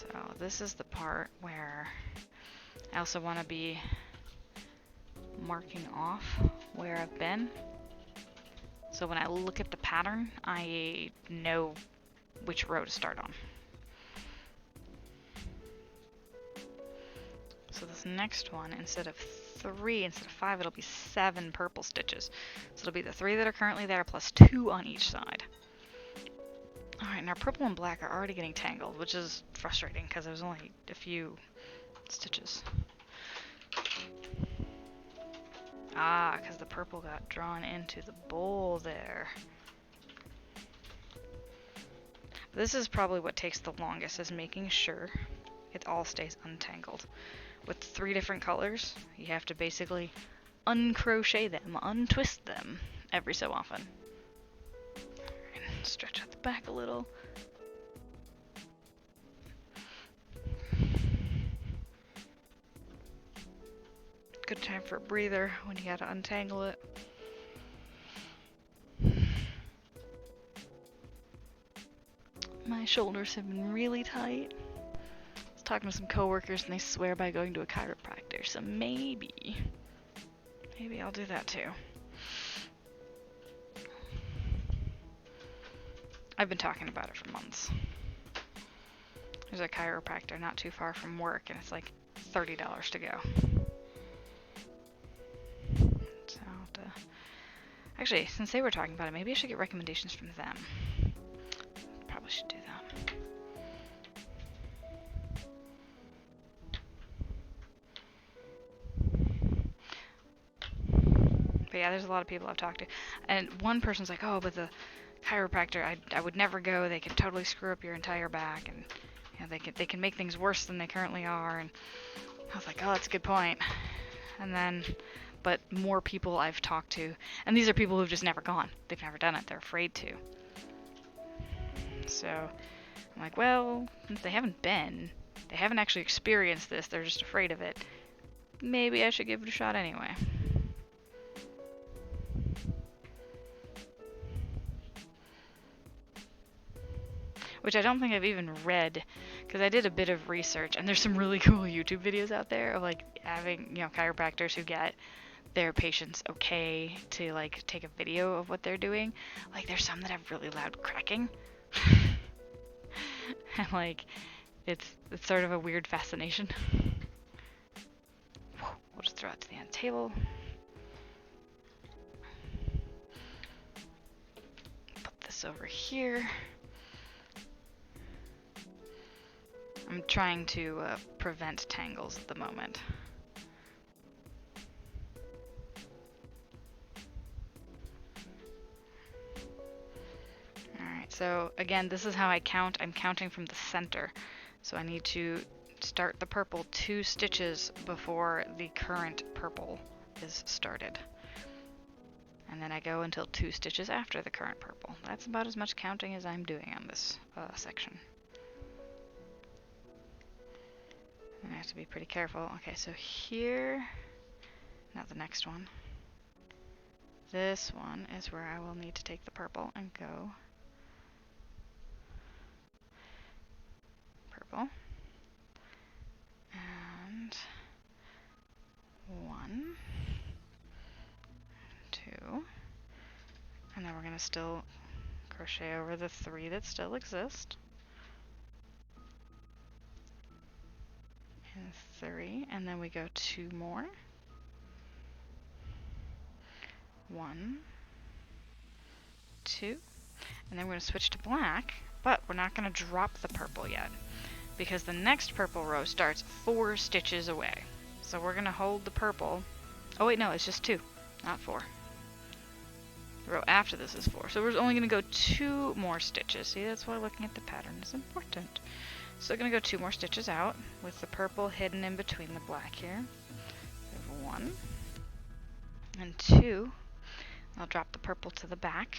So this is the part where I also want to be marking off where I've been. So when I look at the pattern, I know which row to start on. So this next one, instead of 5, it'll be 7 purple stitches. So it'll be the 3 that are currently there plus 2 on each side. Alright, now purple and black are already getting tangled, which is frustrating because there's only a few stitches. Ah, because the purple got drawn into the bowl there. This is probably what takes the longest, is making sure it all stays untangled. With 3 different colors, you have to basically uncrochet them, untwist them every so often. And stretch out the back a little. Good time for a breather when you gotta untangle it. My shoulders have been really tight. I was talking to some coworkers and they swear by going to a chiropractor, so maybe I'll do that too. I've been talking about it for months. There's a chiropractor not too far from work and it's like $30 to go. So actually, since they were talking about it, maybe I should get recommendations from them. Probably should do that. But yeah, there's a lot of people I've talked to. And one person's like, oh, but the chiropractor, I would never go. They can totally screw up your entire back. And you know, they can make things worse than they currently are. And I was like, oh, that's a good point. And then, but more people I've talked to, and these are people who've just never gone. They've never done it. They're afraid to. So I'm like, well, since they haven't been, they haven't actually experienced this, they're just afraid of it. Maybe I should give it a shot anyway. Which I don't think I've even read, because I did a bit of research, and there's some really cool YouTube videos out there of like having, you know, chiropractors who get their patients okay to like take a video of what they're doing. Like there's some that have really loud cracking. And like it's sort of a weird fascination. We'll just throw it to the end of the table. Put this over here. I'm trying to prevent tangles at the moment. Alright, so again, this is how I count. I'm counting from the center. So I need to start the purple 2 stitches before the current purple is started. And then I go until 2 stitches after the current purple. That's about as much counting as I'm doing on this section. I have to be pretty careful. Okay, so here, now the next one. This one is where I will need to take the purple and go purple. And 1, 2, and then we're going to still crochet over the 3 that still exist. And 3, and then we go 2 more. 1, 2, and then we're going to switch to black, but we're not going to drop the purple yet because the next purple row starts 4 stitches away. So we're going to hold the purple. Oh wait, no, it's just 2, not 4. The row after this is 4. So we're only going to go 2 more stitches. See, that's why looking at the pattern is important. So we're going to go 2 more stitches out with the purple hidden in between the black here. We have 1 and 2. I'll drop the purple to the back.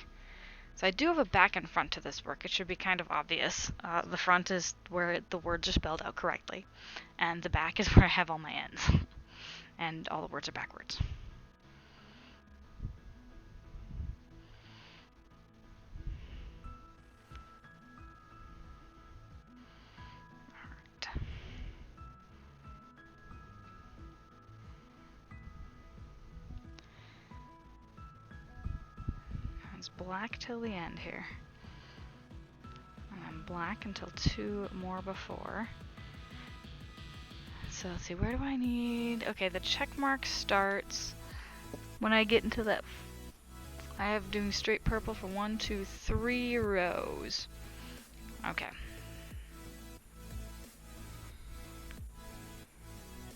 So I do have a back and front to this work. It should be kind of obvious. The front is where the words are spelled out correctly, and the back is where I have all my ends. And all the words are backwards. black till the end here. And then black until 2 more before. So let's see, where do I need... Okay, the check mark starts when I get into that... I have doing straight purple for 1, 2, 3 rows. Okay.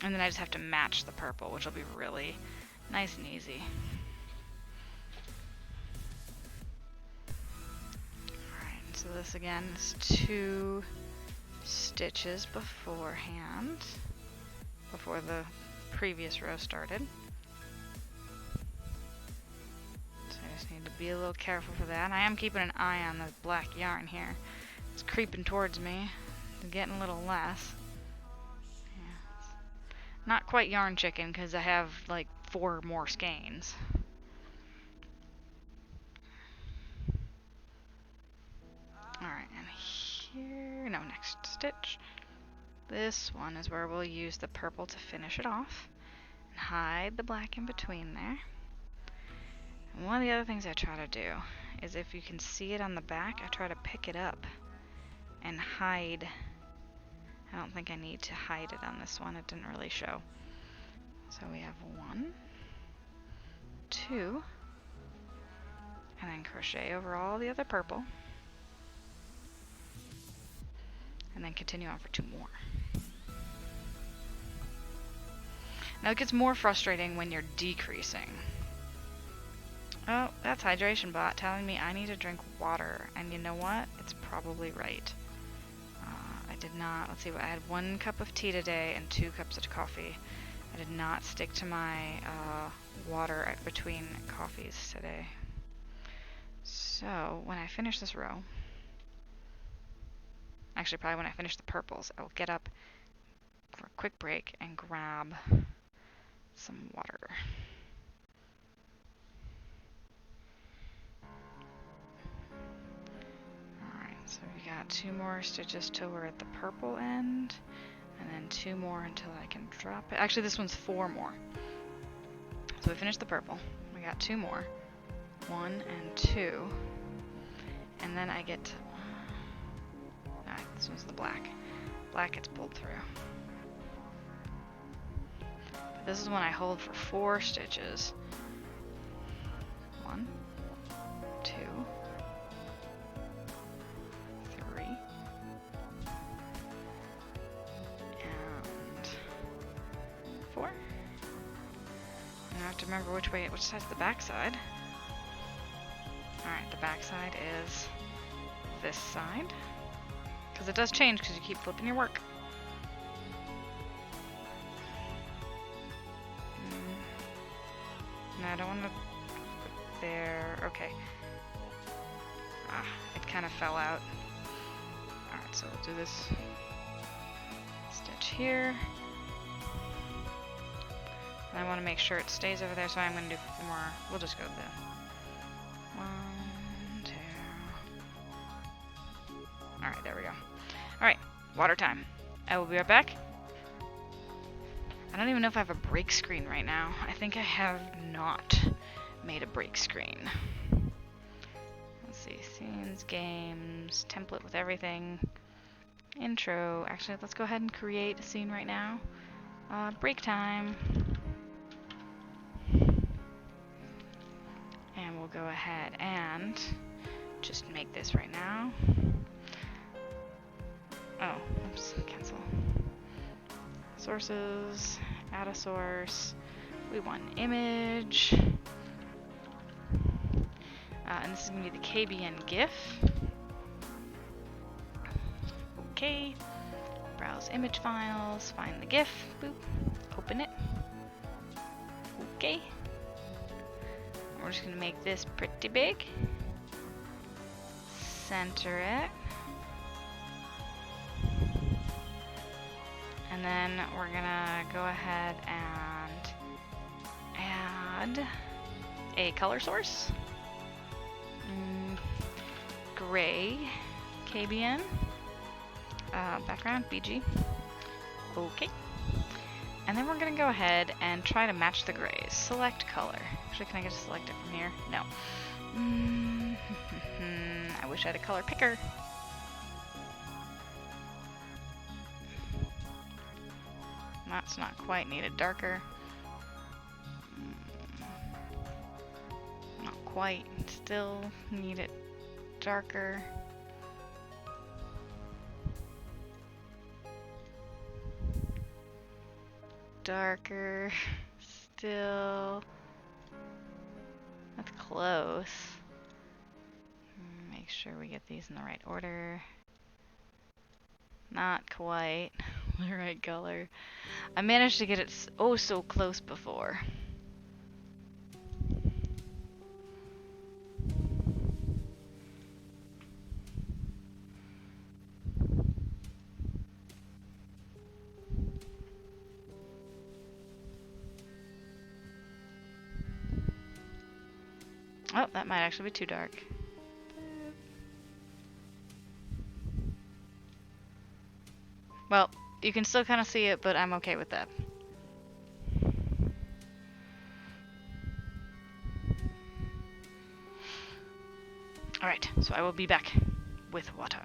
And then I just have to match the purple, which will be really nice and easy. Alright, so this again is 2 stitches beforehand, before the previous row started. So I just need to be a little careful for that. I am keeping an eye on the black yarn here. It's creeping towards me. It's getting a little less. Not quite yarn chicken because I have like 4 more skeins. Alright, and here, no, next stitch. This one is where we'll use the purple to finish it off and hide the black in between there. And one of the other things I try to do is, if you can see it on the back, I try to pick it up and hide. I don't think I need to hide it on this one, it didn't really show. So we have 1, 2, and then crochet over all the other purple, and then continue on for 2 more. Now it gets more frustrating when you're decreasing. Oh, that's Hydration Bot telling me I need to drink water, and you know what? It's probably right. I did not, let's see, I had 1 cup of tea today and 2 cups of coffee. I did not stick to my water between coffees today. So when I finish this row, actually probably when I finish the purples, I will get up for a quick break and grab some water. Alright, so we got 2 more stitches till we're at the purple end, and then 2 more until I can drop it. Actually, this one's 4 more. So we finished the purple. We got 2 more. 1 and 2. And then I get... this one's the black. Black gets pulled through. But this is when I hold for 4 stitches. 1, 2, 3, and 4. And I have to remember which side's the back side. Alright, the back side is this side. Because it does change because you keep flipping your work. No, I don't want to put there. Okay. It kind of fell out. Alright, so we'll do this stitch here. And I want to make sure it stays over there, so I'm going to do more. We'll just go the 1, 2. Alright, there we go. Alright, water time. I will be right back. I don't even know if I have a break screen right now. I think I have not made a break screen. Let's see, scenes, games, template with everything, intro. Actually, let's go ahead and create a scene right now. Break time. And we'll go ahead and just make this right now. Oh, oops, cancel. Sources, add a source. We want an image. And this is going to be the KBN GIF. Okay. Browse image files, find the GIF. Boop. Open it. Okay. We're just going to make this pretty big. Center it. And then we're gonna go ahead and add a color source. Gray, KBN, background, BG. Okay. And then we're gonna go ahead and try to match the grays. Select color. Actually, can I just select it from here? No. I wish I had a color picker. That's not quite needed. Darker. Not quite. Still need it darker. Darker. Still. That's close. Make sure we get these in the right order. Not quite the right color. I managed to get it oh so close before. Oh, that might actually be too dark. Well, you can still kind of see it, but I'm okay with that. Alright, so I will be back with water.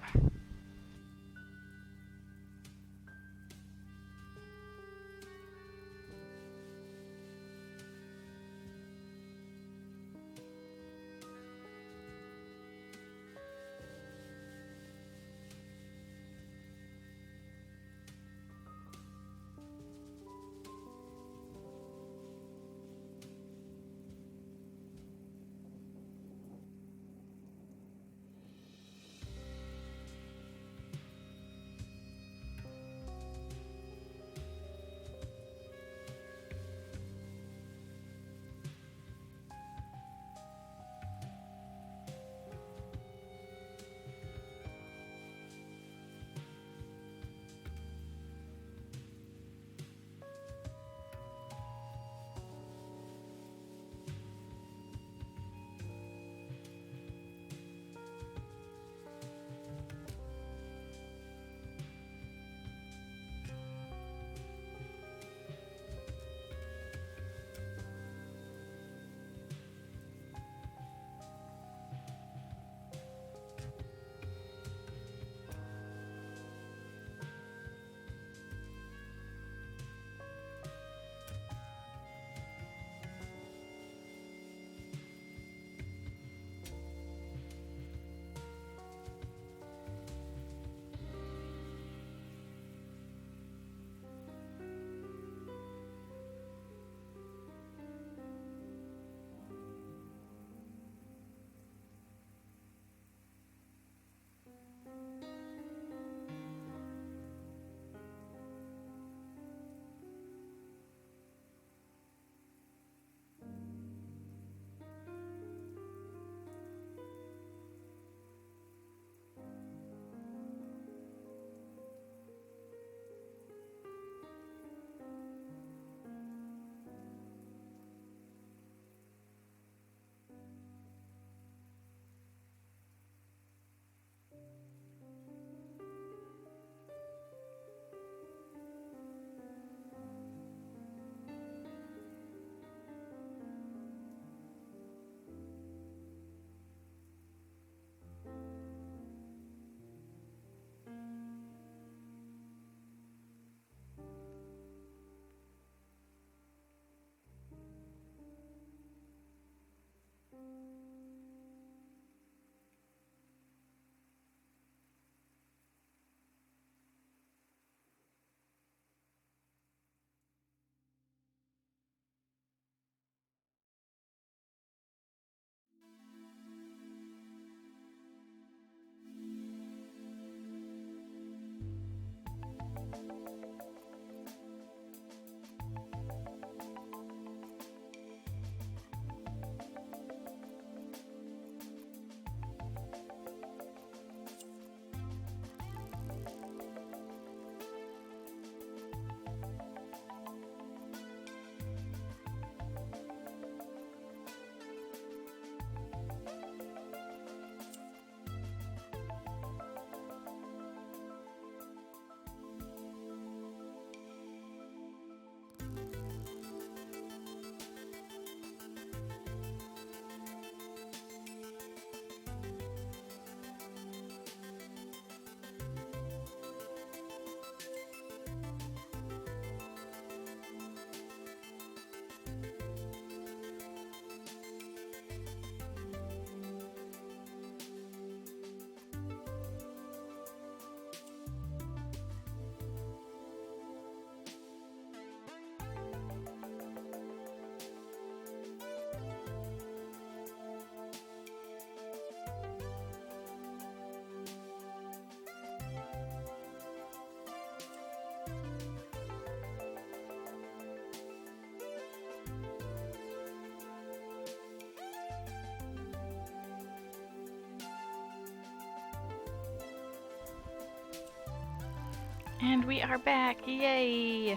And we are back, yay!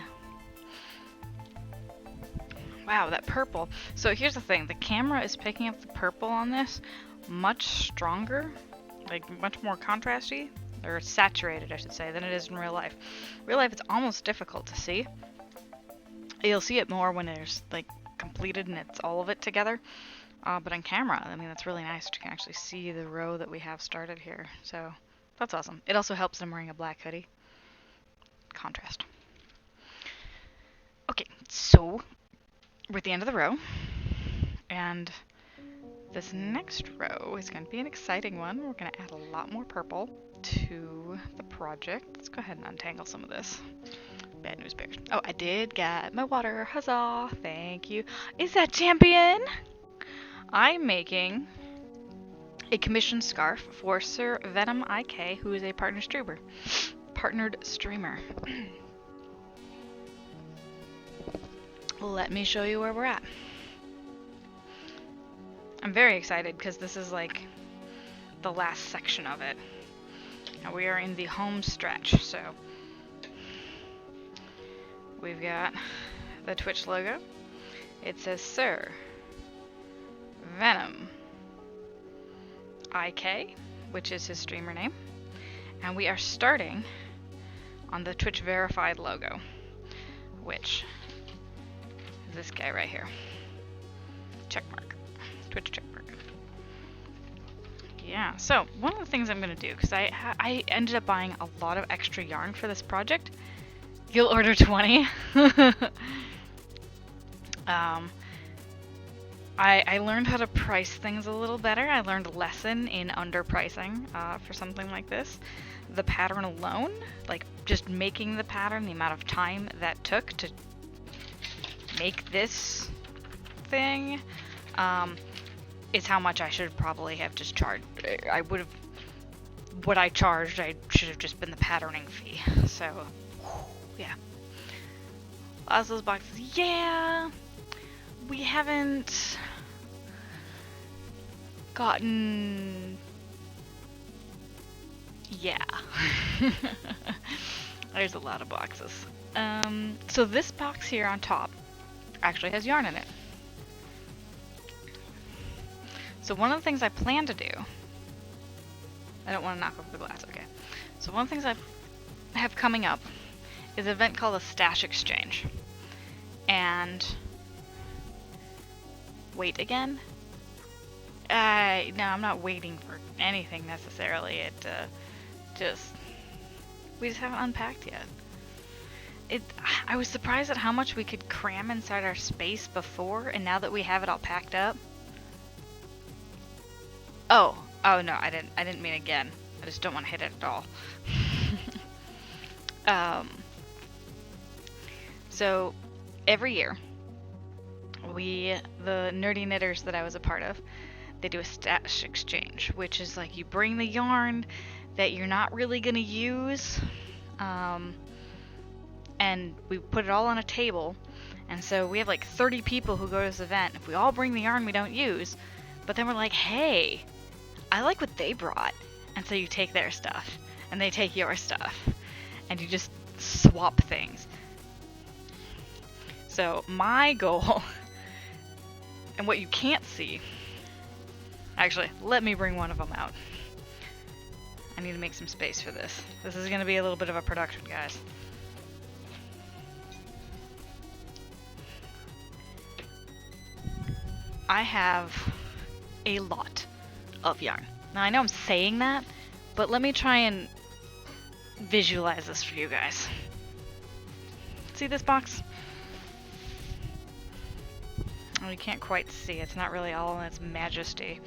Wow, that purple. So here's the thing, the camera is picking up the purple on this much stronger, like much more contrasty, or saturated I should say, than it is in real life. Real life it's almost difficult to see. You'll see it more when there's like completed and it's all of it together. But on camera, I mean, that's really nice. You can actually see the row that we have started here. So that's awesome. It also helps I'm wearing a black hoodie. Contrast. Okay, so we're at the end of the row. And this next row is going to be an exciting one. We're going to add a lot more purple to the project. Let's go ahead and untangle some of this. Bad news bears. Oh, I did get my water. Huzzah! Thank you. Is that champion? I'm making a commissioned scarf for Sir Venom IK, who is a partnered streamer. Let me show you where we're at. I'm very excited because this is like the last section of it. Now we are in the home stretch, so we've got the Twitch logo. It says Sir Venom IK, which is his streamer name, and we are starting on the Twitch verified logo, which is this guy right here. Checkmark. Twitch checkmark. Yeah, so one of the things I'm going to do, because I ended up buying a lot of extra yarn for this project. You'll order 20. I learned how to price things a little better. I learned a lesson in underpricing for something like this. The pattern alone, like just making the pattern, the amount of time that took to make this thing, is how much I should probably have just charged. I would have, what I charged, I should have just been the patterning fee. So, yeah. Lots of those boxes. Yeah! We haven't gotten... Yeah. There's a lot of boxes. So this box here on top actually has yarn in it. So one of the things I plan to do... I don't want to knock over the glass, okay. So one of the things I have coming up is an event called a Stash Exchange. And... Wait again? No, I'm not waiting for anything necessarily. We just haven't unpacked yet. I was surprised at how much we could cram inside our space before, and now that we have it all packed up. Oh no, I didn't mean again. I just don't want to hit it at all. So every year, the nerdy knitters that I was a part of, they do a stash exchange, which is like you bring the yarn that you're not really gonna use, and we put it all on a table, and so we have like 30 people who go to this event. If we all bring the yarn we don't use, but then we're like, hey, I like what they brought, and so you take their stuff, and they take your stuff, and you just swap things. So my goal, and what you can't see, actually, let me bring one of them out. I need to make some space for this. This is going to be a little bit of a production, guys. I have a lot of yarn. Now I know I'm saying that, but let me try and visualize this for you guys. See this box? Oh, you can't quite see. It's not really all in its majesty.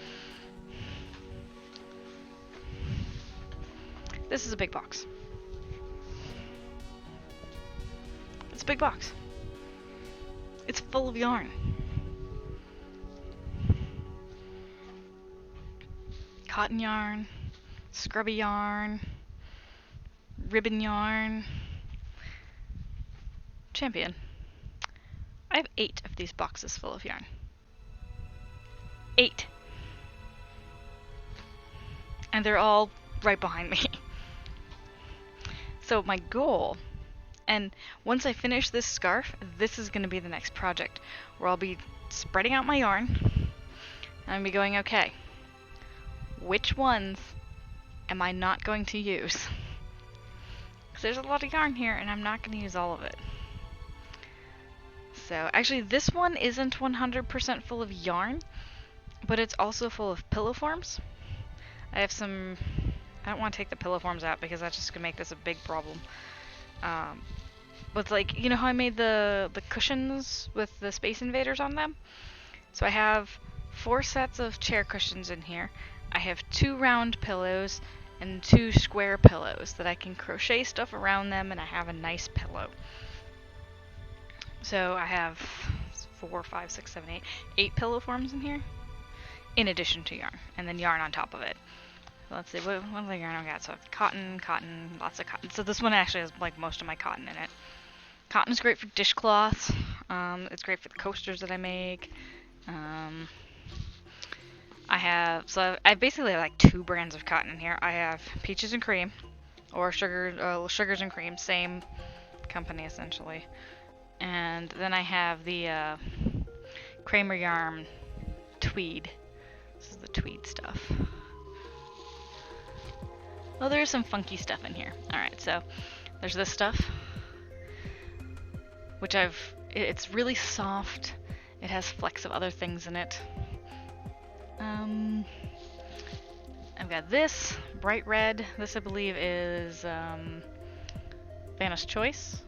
This is a big box. It's a big box. It's full of yarn. Cotton yarn, scrubby yarn, ribbon yarn. Champion. I have 8 of these boxes full of yarn. 8. And they're all right behind me. So my goal, and once I finish this scarf, this is going to be the next project where I'll be spreading out my yarn and I'll be going, okay, which ones am I not going to use? Because there's a lot of yarn here and I'm not going to use all of it. So actually this one isn't 100% full of yarn, but it's also full of pillow forms. I have some, I don't want to take the pillow forms out because that's just going to make this a big problem. But like, you know how I made the cushions with the Space Invaders on them? So I have 4 sets of chair cushions in here. I have 2 round pillows and 2 square pillows that I can crochet stuff around them, and I have a nice pillow. So I have 4, 5, 6, 7, 8 pillow forms in here, in addition to yarn, and then yarn on top of it. So let's see, what other yarn I got? So cotton, lots of cotton. So this one actually has like most of my cotton in it. Cotton is great for dishcloths. It's great for the coasters that I make. I basically have like 2 brands of cotton in here. I have Peaches and Cream, or Sugars and Cream, same company essentially. And then I have the Kramer Yarn Tweed. This is the tweed stuff. Well, there's some funky stuff in here. Alright, so there's this stuff, which it's really soft. It has flecks of other things in it. I've got this, bright red. This I believe is Vanna's Choice.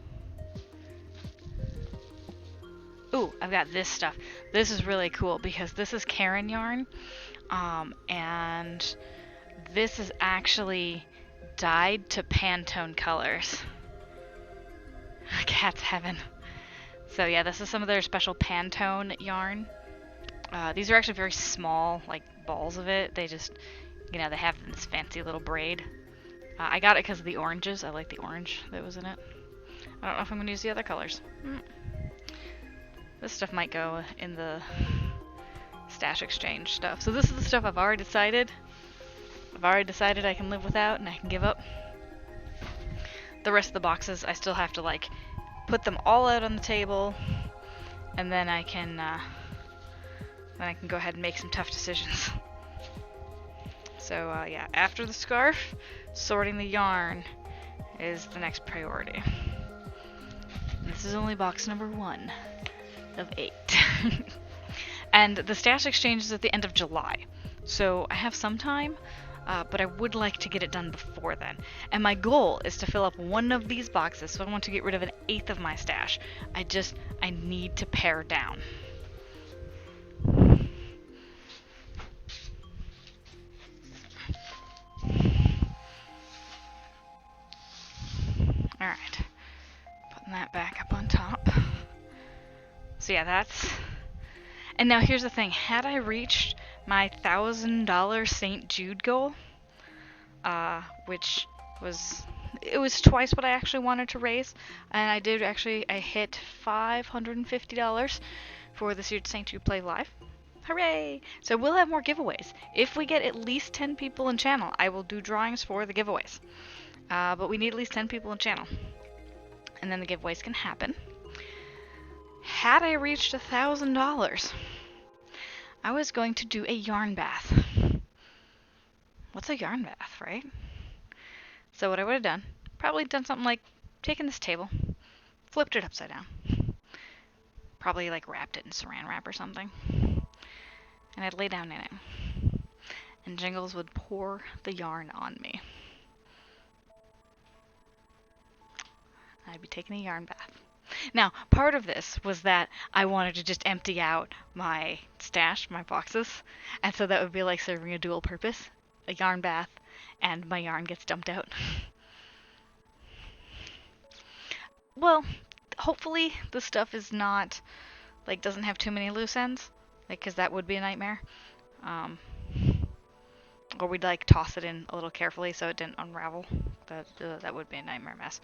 Ooh, I've got this stuff. This is really cool because this is Karen yarn, and this is actually dyed to Pantone colors. Cat's heaven. So yeah, this is some of their special Pantone yarn. These are actually very small, like balls of it. They just, they have this fancy little braid. I got it because of the oranges. I like the orange that was in it. I don't know if I'm going to use the other colors. This stuff might go in the stash exchange stuff. So this is the stuff I've already decided. I can live without and I can give up. The rest of the boxes, I still have to like put them all out on the table, and then I can go ahead and make some tough decisions. So yeah, after the scarf, sorting the yarn is the next priority. This is only box number 1 of 8. And the stash exchange is at the end of July. So I have some time, but I would like to get it done before then. And my goal is to fill up 1 of these boxes, so I want to get rid of 1/8 of my stash. I need to pare down. Alright, putting that back up on top. So yeah, that's... And now here's the thing, had I reached my $1,000 St. Jude goal, which was... It was twice what I actually wanted to raise, and I hit $550 for this year's St. Jude Play Live. Hooray! So we'll have more giveaways. If we get at least 10 people in channel, I will do drawings for the giveaways. But we need at least 10 people in channel, and then the giveaways can happen. Had I reached $1,000, I was going to do a yarn bath. What's a yarn bath, right? So what I would have done, probably done something like taken this table, flipped it upside down, probably like wrapped it in saran wrap or something, and I'd lay down in it, and Jingles would pour the yarn on me. I'd be taking a yarn bath. Now, part of this was that I wanted to just empty out my stash, my boxes, and so that would be like serving a dual purpose, a yarn bath, and my yarn gets dumped out. Well, hopefully the stuff is not, like, doesn't have too many loose ends, like, because that would be a nightmare. Or we'd, like, toss it in a little carefully so it didn't unravel. That would be a nightmare mess.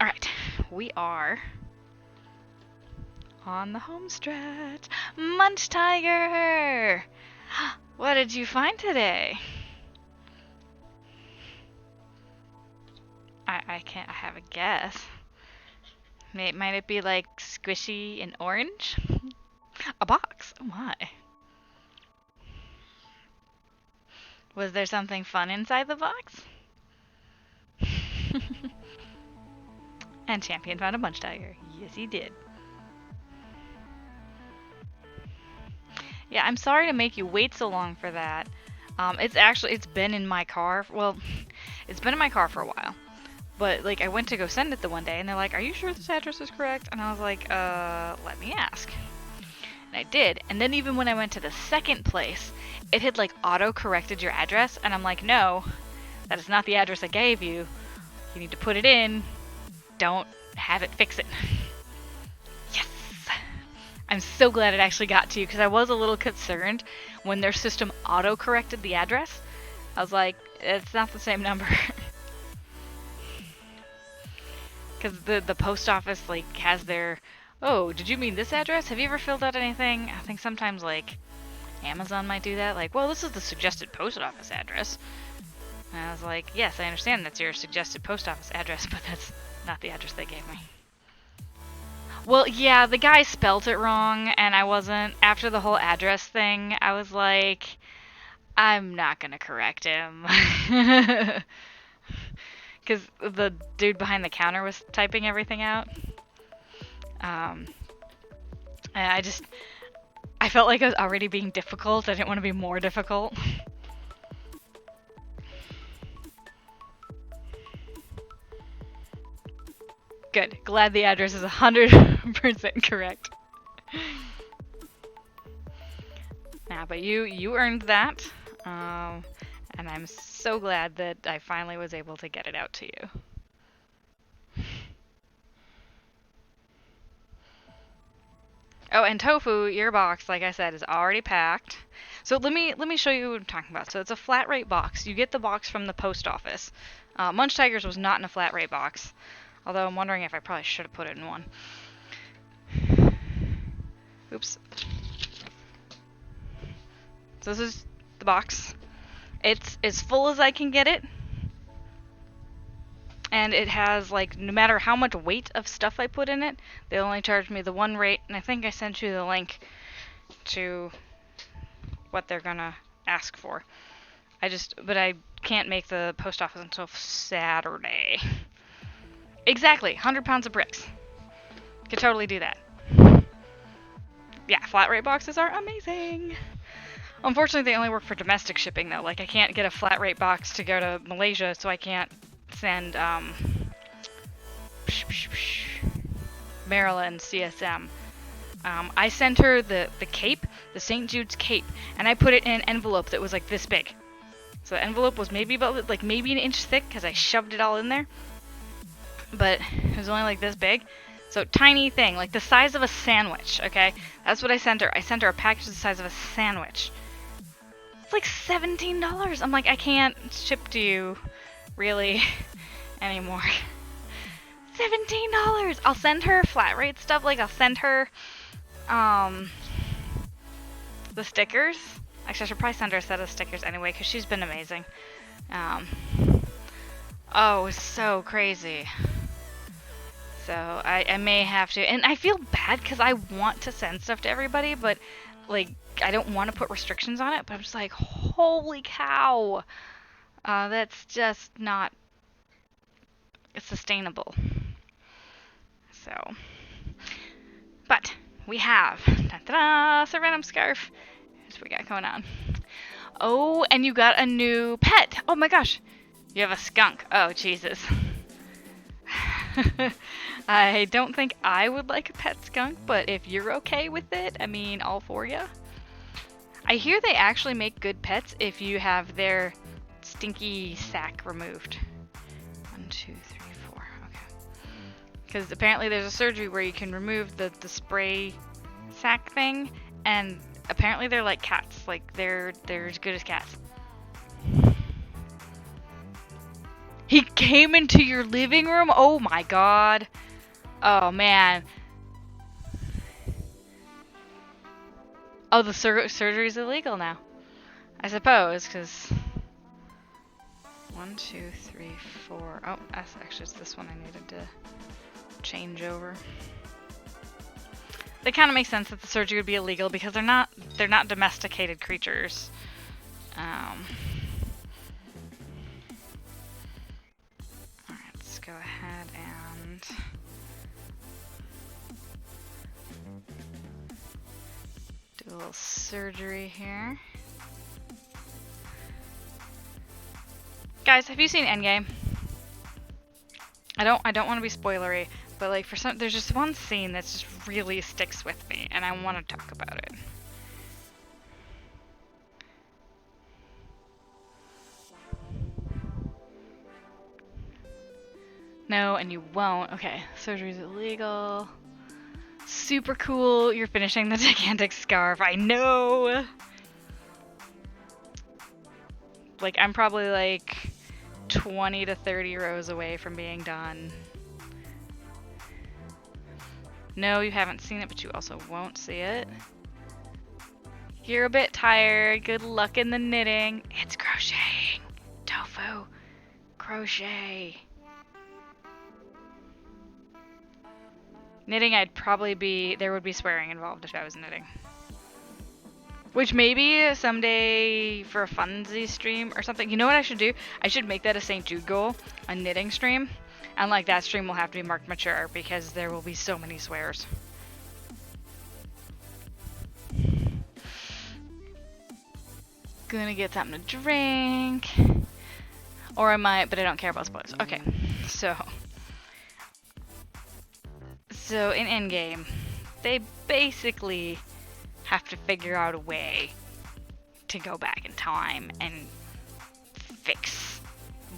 Alright, we are on the home stretch. Munch Tiger! What did you find today? I have a guess. Might it be like squishy and orange? A box. Oh my. Was there something fun inside the box? And Champion found a munch tiger. Yes, he did. Yeah, I'm sorry to make you wait so long for that. It's been in my car. Well, it's been in my car for a while. But like I went to go send it the one day and they're like, "Are you sure this address is correct?" And I was like, let me ask." And I did. And then even when I went to the second place, it had like auto-corrected your address and I'm like, "No, that is not the address I gave you. You need to put it in. Don't have it fix it." Yes! I'm so glad it actually got to you because I was a little concerned when their system auto-corrected the address. I was like, it's not the same number. Because the post office like has their, "Oh, did you mean this address? Have you ever filled out anything?" I think sometimes like Amazon might do that. Like, "Well, this is the suggested post office address." And I was like, "Yes, I understand that's your suggested post office address, but that's not the address they gave me." Well, yeah, the guy spelt it wrong, and I wasn't. After the whole address thing, I was like, I'm not gonna correct him. Because the dude behind the counter was typing everything out. And I felt like I was already being difficult. I didn't want to be more difficult. Good. Glad the address is 100% correct. Nah, but you earned that. And I'm so glad that I finally was able to get it out to you. Oh, and tofu, your box, like I said, is already packed. So let me show you what I'm talking about. So it's a flat rate box. You get the box from the post office. Munch Tigers was not in a flat rate box. Although I'm wondering if I probably should have put it in one. Oops. So this is the box. It's as full as I can get it. And it has, like, no matter how much weight of stuff I put in it, they only charge me the one rate. And I think I sent you the link to what they're gonna ask for. But I can't make the post office until Saturday. Exactly, 100 pounds of bricks. Could totally do that. Yeah, flat rate boxes are amazing. Unfortunately, they only work for domestic shipping, though. Like, I can't get a flat rate box to go to Malaysia, so I can't send, Maryland CSM. I sent her the cape, the St. Jude's cape, and I put it in an envelope that was, like, this big. So the envelope was maybe about, like, maybe an inch thick, because I shoved it all in there. But it was only, like, this big. So tiny thing, like the size of a sandwich, okay? That's what I sent her. I sent her a package the size of a sandwich. It's like $17. I'm like, I can't ship to you, really, anymore. $17! I'll send her flat rate stuff, like I'll send her, the stickers. Actually, I should probably send her a set of stickers anyway, because she's been amazing. Oh, it was so crazy. So I may have to, and I feel bad because I want to send stuff to everybody, but like I don't want to put restrictions on it. But I'm just like, holy cow, that's just not sustainable. So, but we have Sir Venom scarf. Here's what we got going on. Oh, and you got a new pet. Oh my gosh, you have a skunk. Oh Jesus. I don't think I would like a pet skunk, but if you're okay with it, I mean, all for you. I hear they actually make good pets if you have their stinky sack removed. 1, 2, 3, 4. Okay. Because apparently there's a surgery where you can remove the spray sack thing, and apparently they're like cats. Like, they're as good as cats. He came into your living room? Oh my god. Oh man. Oh, the surgery's illegal now. I suppose, because 1, 2, 3, 4. Oh, that's actually it's this one I needed to change over. It kind of makes sense that the surgery would be illegal because they're not domesticated creatures. Alright, let's go ahead and do a little surgery here. Guys, have you seen Endgame? I don't want to be spoilery, but like there's just one scene that just really sticks with me, and I want to talk about it. No, and you won't. Okay, surgery's illegal. Super cool. You're finishing the gigantic scarf. I know. Like, I'm probably like 20 to 30 rows away from being done. No, you haven't seen it, but you also won't see it. You're a bit tired. Good luck in the knitting. It's crocheting. Tofu. Crochet. Knitting, there would be swearing involved if I was knitting. Which maybe someday for a funsies stream or something. You know what I should do? I should make that a St. Jude goal, a knitting stream. And like that stream will have to be marked mature because there will be so many swears. Gonna get something to drink. Or I might, but I don't care about spoilers. Okay, so in Endgame, they basically have to figure out a way to go back in time and fix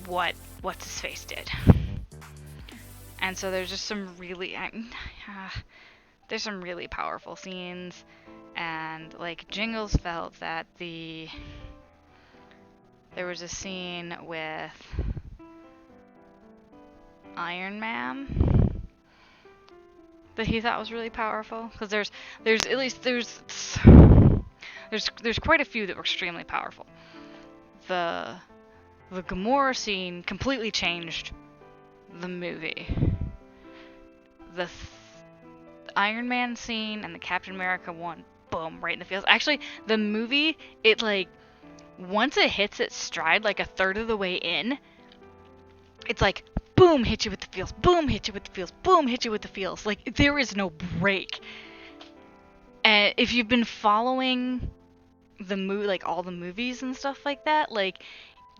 what's his face did. And so there's just some really there's some really powerful scenes, and like Jingles felt that there was a scene with Iron Man that he thought was really powerful, because there's quite a few that were extremely powerful. The Gamora scene completely changed the movie. The Iron Man scene and the Captain America one, boom, right in the feels. Actually, the movie, it like once it hits its stride, like a third of the way in, it's like boom, hit you with the feels, boom, hit you with the feels, boom, hit you with the feels. Like, there is no break. And if you've been following like all the movies and stuff like that, like,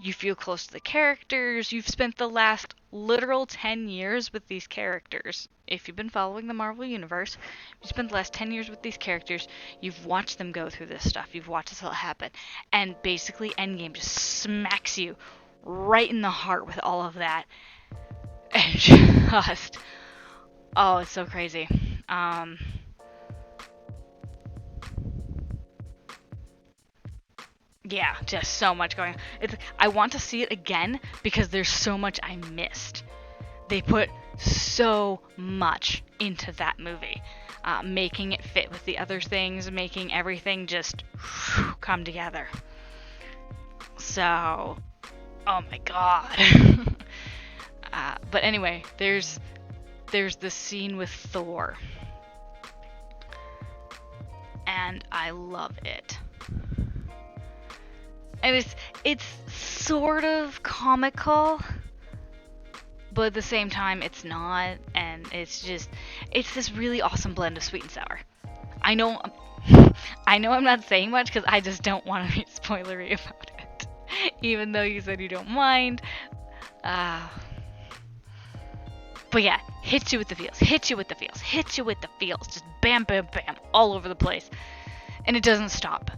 you feel close to the characters. You've spent the last literal 10 years with these characters. If you've been following the Marvel Universe, you've spent the last 10 years with these characters. You've watched them go through this stuff. You've watched this all happen. And basically, Endgame just smacks you right in the heart with all of that. And just, oh, it's so crazy. Yeah, just so much going on. I want to see it again because there's so much I missed. They put so much into that movie, making it fit with the other things, making everything just come together. So, oh my god. But anyway, there's the scene with Thor, and I love it. And it's sort of comical, but at the same time it's not, and it's this really awesome blend of sweet and sour. I know I'm not saying much because I just don't want to be spoilery about it, even though you said you don't mind. But yeah, hits you with the feels, hits you with the feels, hits you with the feels, just bam, bam, bam, all over the place, and it doesn't stop.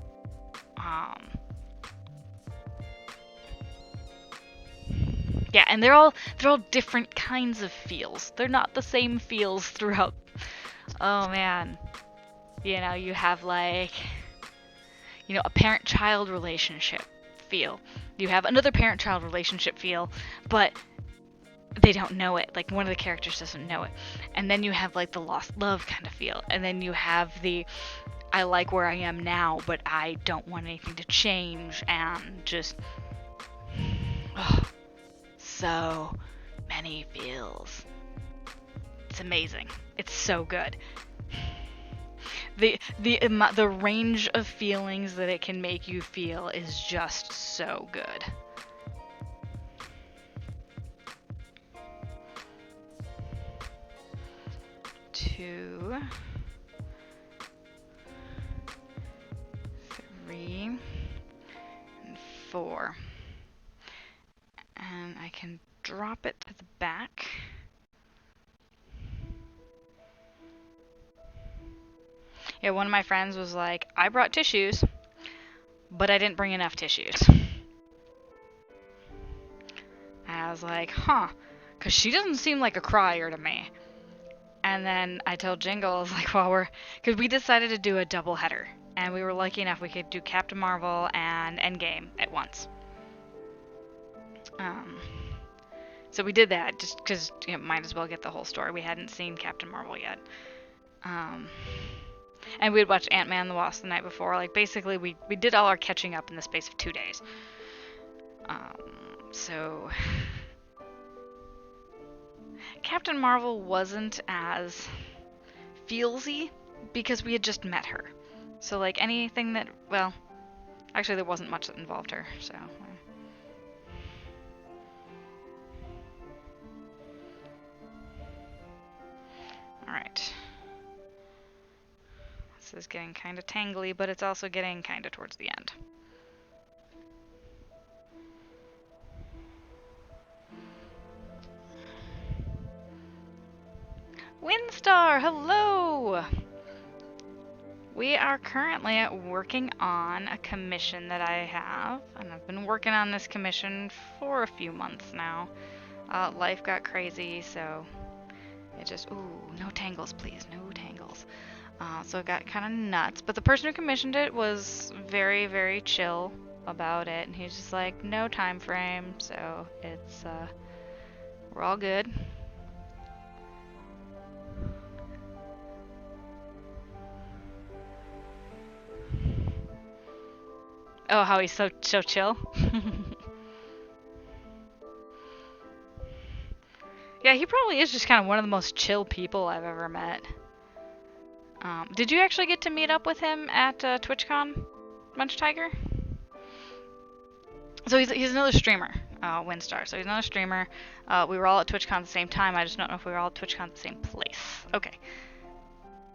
Yeah, and they're all different kinds of feels. They're not the same feels throughout. Oh man, you know, you have like, you know, a parent-child relationship feel. You have another parent-child relationship feel, but they don't know it. Like, one of the characters doesn't know it. And then you have like the lost love kind of feel. And then you have the I like where I am now, but I don't want anything to change, and just so many feels. It's amazing. It's so good. The range of feelings that it can make you feel is just so good. Two, three, and four. And I can drop it to the back. Yeah, one of my friends was like, I brought tissues, but I didn't bring enough tissues. And I was like, huh, because she doesn't seem like a crier to me. And then I told Jingle, I was like, well, because we decided to do a double header. And we were lucky enough we could do Captain Marvel and Endgame at once. So we did that just because might as well get the whole story. We hadn't seen Captain Marvel yet. And we had watched Ant-Man and the Wasp the night before. Like, basically, we did all our catching up in the space of 2 days. So... Captain Marvel wasn't as feelsy because we had just met her. So, like, anything that... Well, actually, there wasn't much that involved her, so... Alright. This is getting kind of tangly, but it's also getting kind of towards the end. Windstar, hello! We are currently working on a commission that I have, and I've been working on this commission for a few months now. Life got crazy, so it just... Ooh, no tangles, please, no tangles. So it got kind of nuts, but the person who commissioned it was very, very chill about it, and he's just like, no time frame, so it's, we're all good. Oh, how he's so chill. Yeah, he probably is just kind of one of the most chill people I've ever met. Did you actually get to meet up with him at TwitchCon, Munch Tiger? So he's another streamer, Windstar. So he's another streamer. We were all at TwitchCon at the same time. I just don't know if we were all at TwitchCon at the same place. Okay.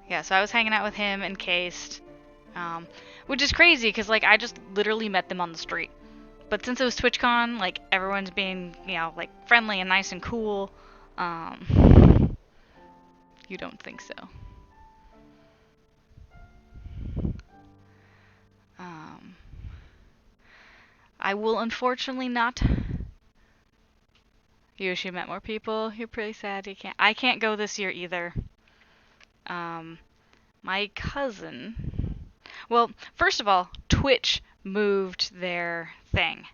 Yeah, so I was hanging out with him and Cased, which is crazy because like I just literally met them on the street. But since it was TwitchCon, like everyone's being like friendly and nice and cool. You don't think so? I will unfortunately not. You wish you met more people. You're pretty sad you can't. I can't go this year either. My cousin... Well, first of all, Twitch moved their thing.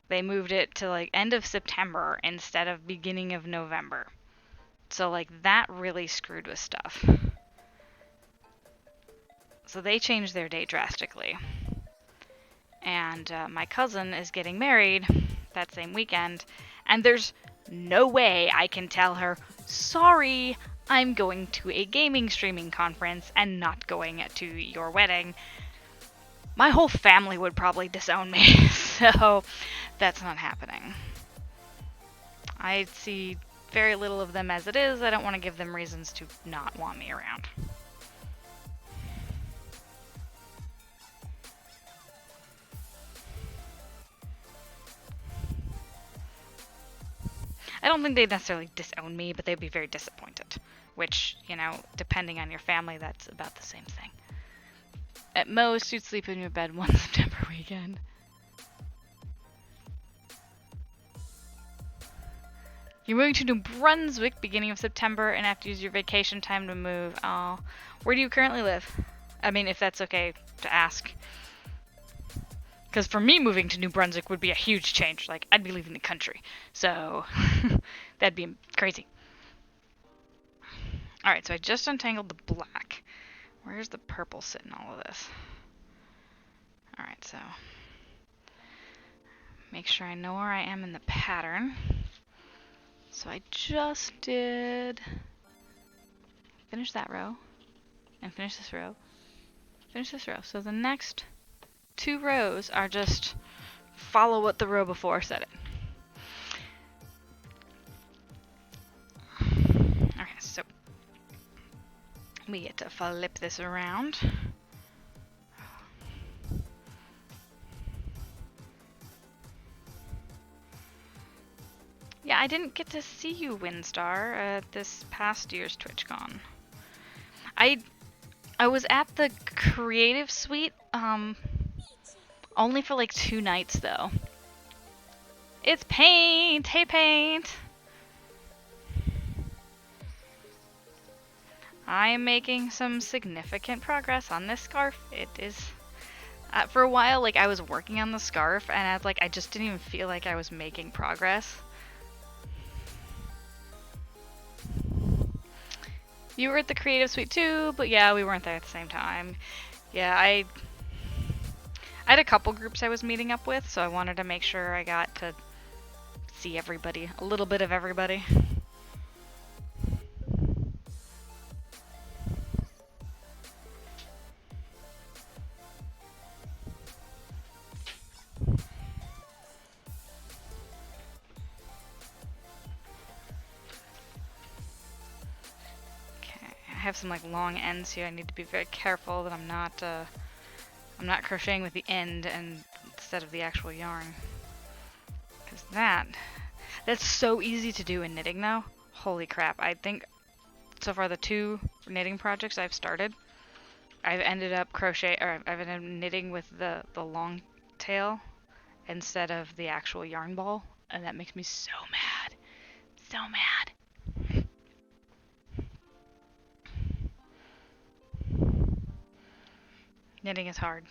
They moved it to like end of September instead of beginning of November. So like that really screwed with stuff. So they changed their date drastically. And my cousin is getting married that same weekend, and there's no way I can tell her, sorry, I'm going to a gaming streaming conference and not going to your wedding. My whole family would probably disown me, so that's not happening. I see very little of them as it is. I don't want to give them reasons to not want me around. I don't think they'd necessarily disown me, but they'd be very disappointed. Which, depending on your family, that's about the same thing. At most, you'd sleep in your bed one September weekend. You're moving to New Brunswick beginning of September and have to use your vacation time to move. Oh, where do you currently live? I mean, if that's okay to ask. Because for me, moving to New Brunswick would be a huge change. Like, I'd be leaving the country. So, that'd be crazy. Alright, so I just untangled the black. Where's the purple sit in all of this? Alright, so... make sure I know where I am in the pattern. So I just did finish that row and finish this row, finish this row. So the next 2 rows are just follow what the row before said it. Okay, so we get to flip this around. Yeah, I didn't get to see you, Windstar, at this past year's TwitchCon. I was at the Creative Suite, only for like 2 nights though. It's Paint! Hey, Paint! I am making some significant progress on this scarf. It is... for a while, like, I was working on the scarf, and I was like, I just didn't even feel like I was making progress. You were at the Creative Suite too, but yeah, we weren't there at the same time. Yeah, I had a couple groups I was meeting up with, so I wanted to make sure I got to see everybody, a little bit of everybody. I have some like long ends here. I need to be very careful that I'm not crocheting with the end and instead of the actual yarn, because that's so easy to do in knitting though. Holy crap! I think so far the 2 knitting projects I've started, I've ended up I've ended up knitting with the long tail instead of the actual yarn ball, and that makes me so mad, so mad. Knitting is hard.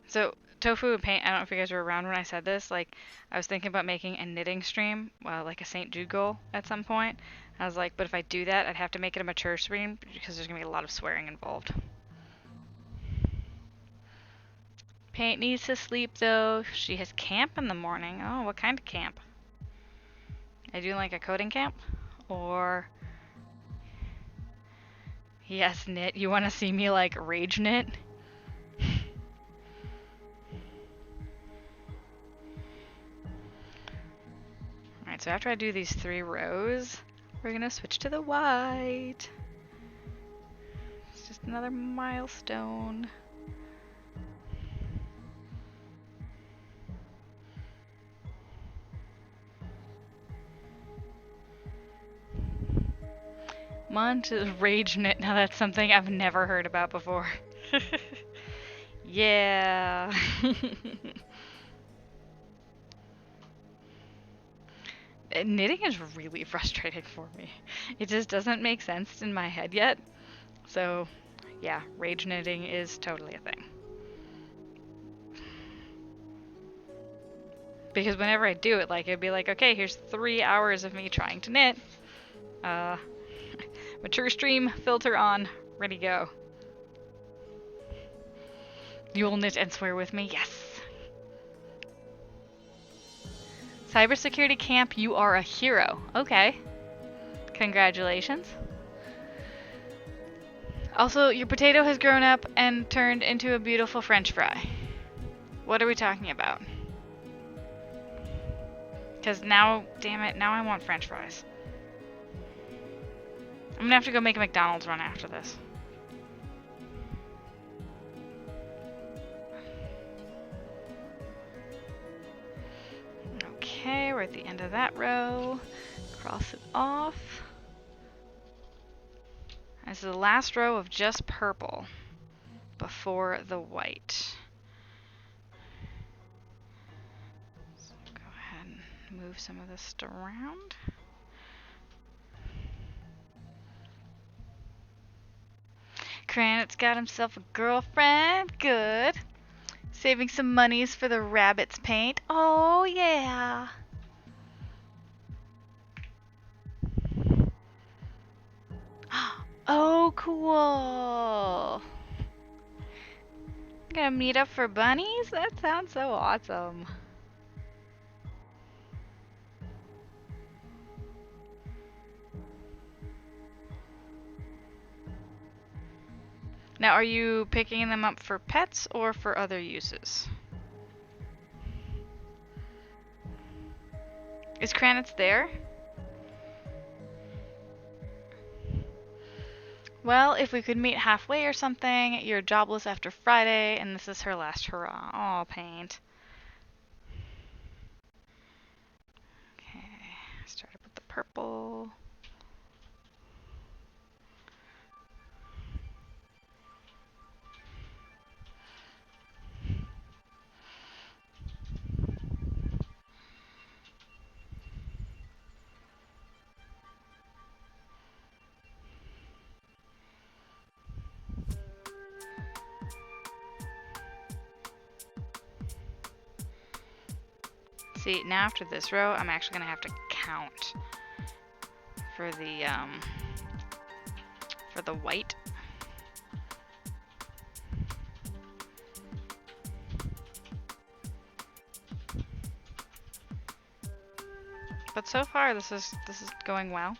So, Tofu and Paint, I don't know if you guys were around when I said this, like, I was thinking about making a knitting stream, like a St. Jude goal at some point. I was like, but if I do that, I'd have to make it a mature stream, because there's going to be a lot of swearing involved. Paint needs to sleep, though. She has camp in the morning. Oh, what kind of camp? Are you doing, like, a coding camp? Or... Yes, knit. You want to see me, like, rage knit? Alright, so after I do these 3 rows, we're gonna switch to the white. It's just another milestone. Monte rage knit. Now that's something I've never heard about before. Yeah. Knitting is really frustrating for me. It just doesn't make sense in my head yet. So, yeah, rage knitting is totally a thing. Because whenever I do it, like, it'd be like, okay, here's 3 hours of me trying to knit. Mature stream, filter on, ready go. You'll knit and swear with me? Yes! Cybersecurity camp, you are a hero. Okay. Congratulations. Also, your potato has grown up and turned into a beautiful French fry. What are we talking about? Because now, damn it, now I want French fries. I'm gonna have to go make a McDonald's run after this. Okay, we're at the end of that row. Cross it off. This is the last row of just purple before the white. So go ahead and move some of this around. Cranit's got himself a girlfriend. Good. Saving some monies for the rabbit's paint. Oh, yeah. Oh, cool. Gonna meet up for bunnies? That sounds so awesome. Now, are you picking them up for pets or for other uses? Is Kranitz there? Well, if we could meet halfway or something, you're jobless after Friday, and this is her last hurrah. Aw, Paint. Okay, started with the purple. See, now after this row, I'm actually gonna have to count for the white. But so far, this is going well.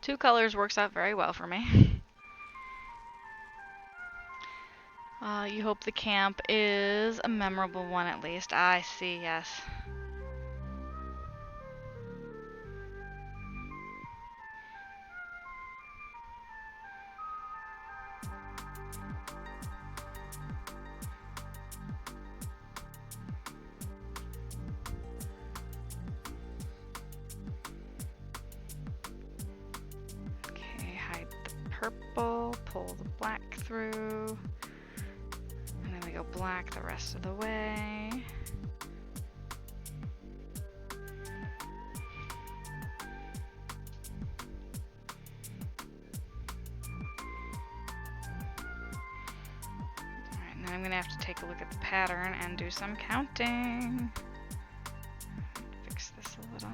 2 colors works out very well for me. You hope the camp is a memorable one at least. I see, yes. Okay, hide the purple, pull the black through. And then we go black the rest of the way. Alright, now I'm gonna have to take a look at the pattern and do some counting. Fix this a little.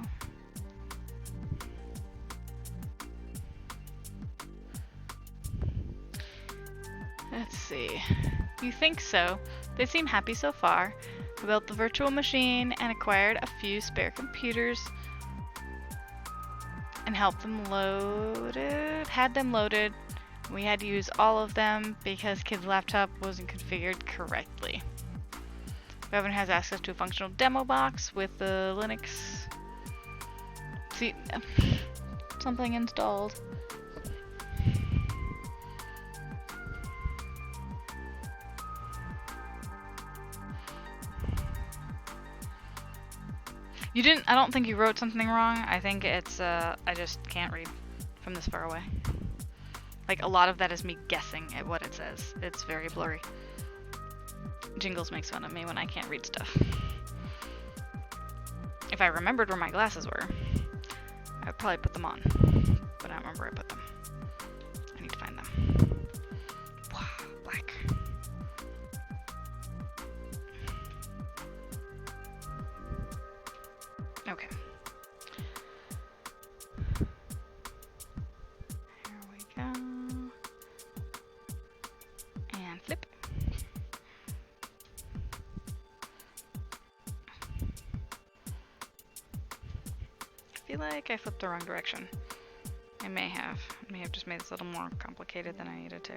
Let's see. You think so? They seem happy so far. I built the virtual machine and acquired a few spare computers and helped them had them loaded. We had to use all of them because kid's laptop wasn't configured correctly. Bevan has access to a functional demo box with the Linux. See, something installed. You didn't, I don't think you wrote something wrong. I think it's, I just can't read from this far away. Like, a lot of that is me guessing at what it says. It's very blurry. Jingles makes fun of me when I can't read stuff. If I remembered where my glasses were, I would probably put them on. But I don't remember where I put them. I need to find them. Black. Okay. Here we go. And flip. I feel like I flipped the wrong direction. I may have. I may have just made this a little more complicated than I needed to.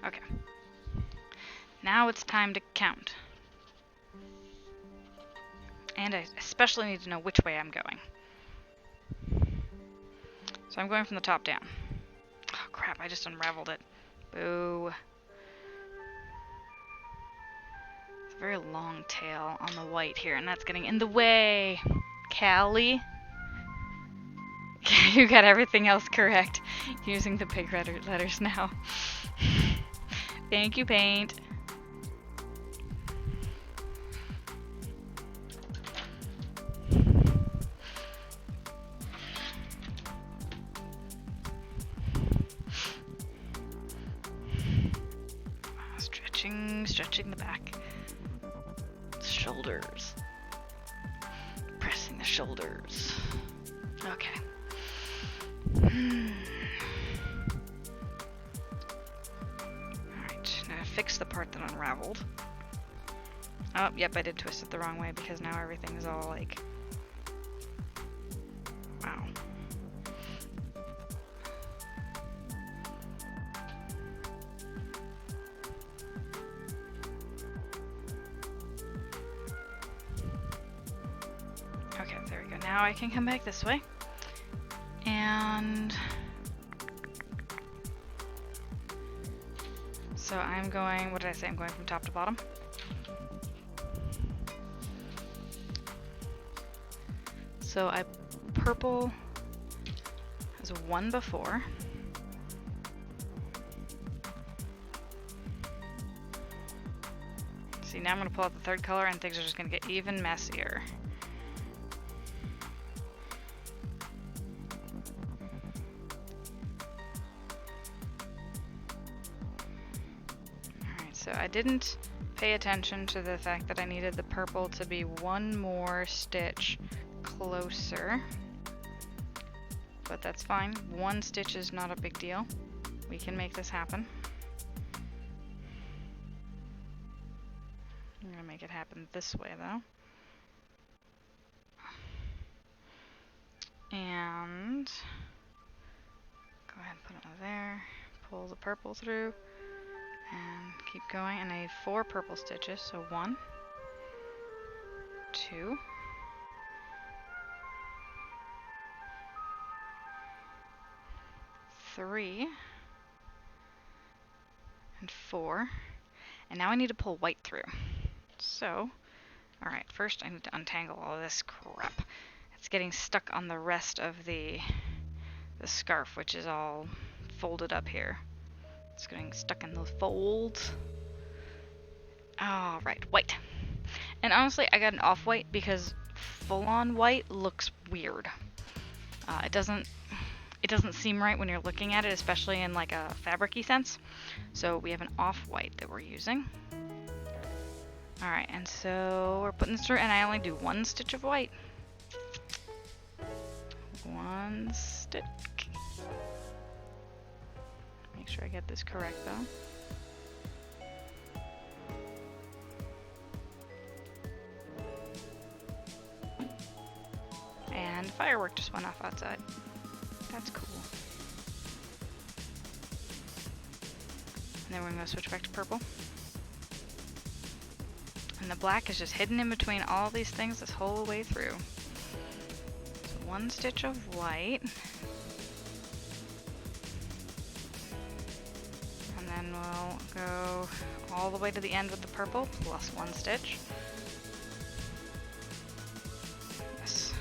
Okay. Now it's time to count. And I especially need to know which way I'm going. So I'm going from the top down. Oh crap, I just unraveled it. Boo. It's a very long tail on the white here, and that's getting in the way. Callie. You got everything else correct. Using the big letters now. Thank you, Paint. Stretching the back. Shoulders. Pressing the shoulders. Okay. Alright, now fix the part that unraveled. Oh, yep, I did twist it the wrong way because now everything is all like... Wow. now I can come back this way. And so I'm going, what did I say? I'm going from top to bottom. So purple has one before. See, now I'm going to pull out the third color and things are just going to get even messier. Alright, so I didn't pay attention to the fact that I needed the purple to be one more stitch closer. But that's fine. One stitch is not a big deal. We can make this happen. I'm going to make it happen this way though. And go ahead and put it over there. Pull the purple through and keep going. And I need 4 purple stitches. So 1, 2, 3, and 4. And now I need to pull white through. So, alright, first I need to untangle all this crap. It's getting stuck on the rest of the scarf, which is all folded up here. It's getting stuck in those folds. Alright, white. And honestly, I got an off-white because full-on white looks weird. It doesn't seem right when you're looking at it, especially in like a fabric-y sense. So we have an off-white that we're using. Alright, and so we're putting this through, and I only do 1 stitch of white. 1 stitch. Make sure I get this correct though. And firework just went off outside. That's cool. And then we're going to switch back to purple. And the black is just hidden in between all these things this whole way through. So 1 stitch of white. And then we'll go all the way to the end with the purple, plus 1 stitch. Yes.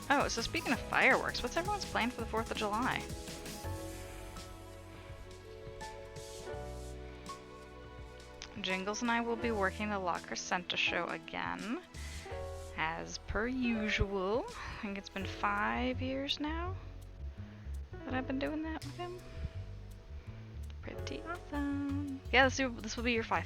Oh, so speaking of fireworks, what's everyone's plan for the 4th of July? Jingles and I will be working the La Crescenta show again, as per usual. I think it's been 5 years now that I've been doing that with him. Pretty awesome. Yeah, this will be year 5.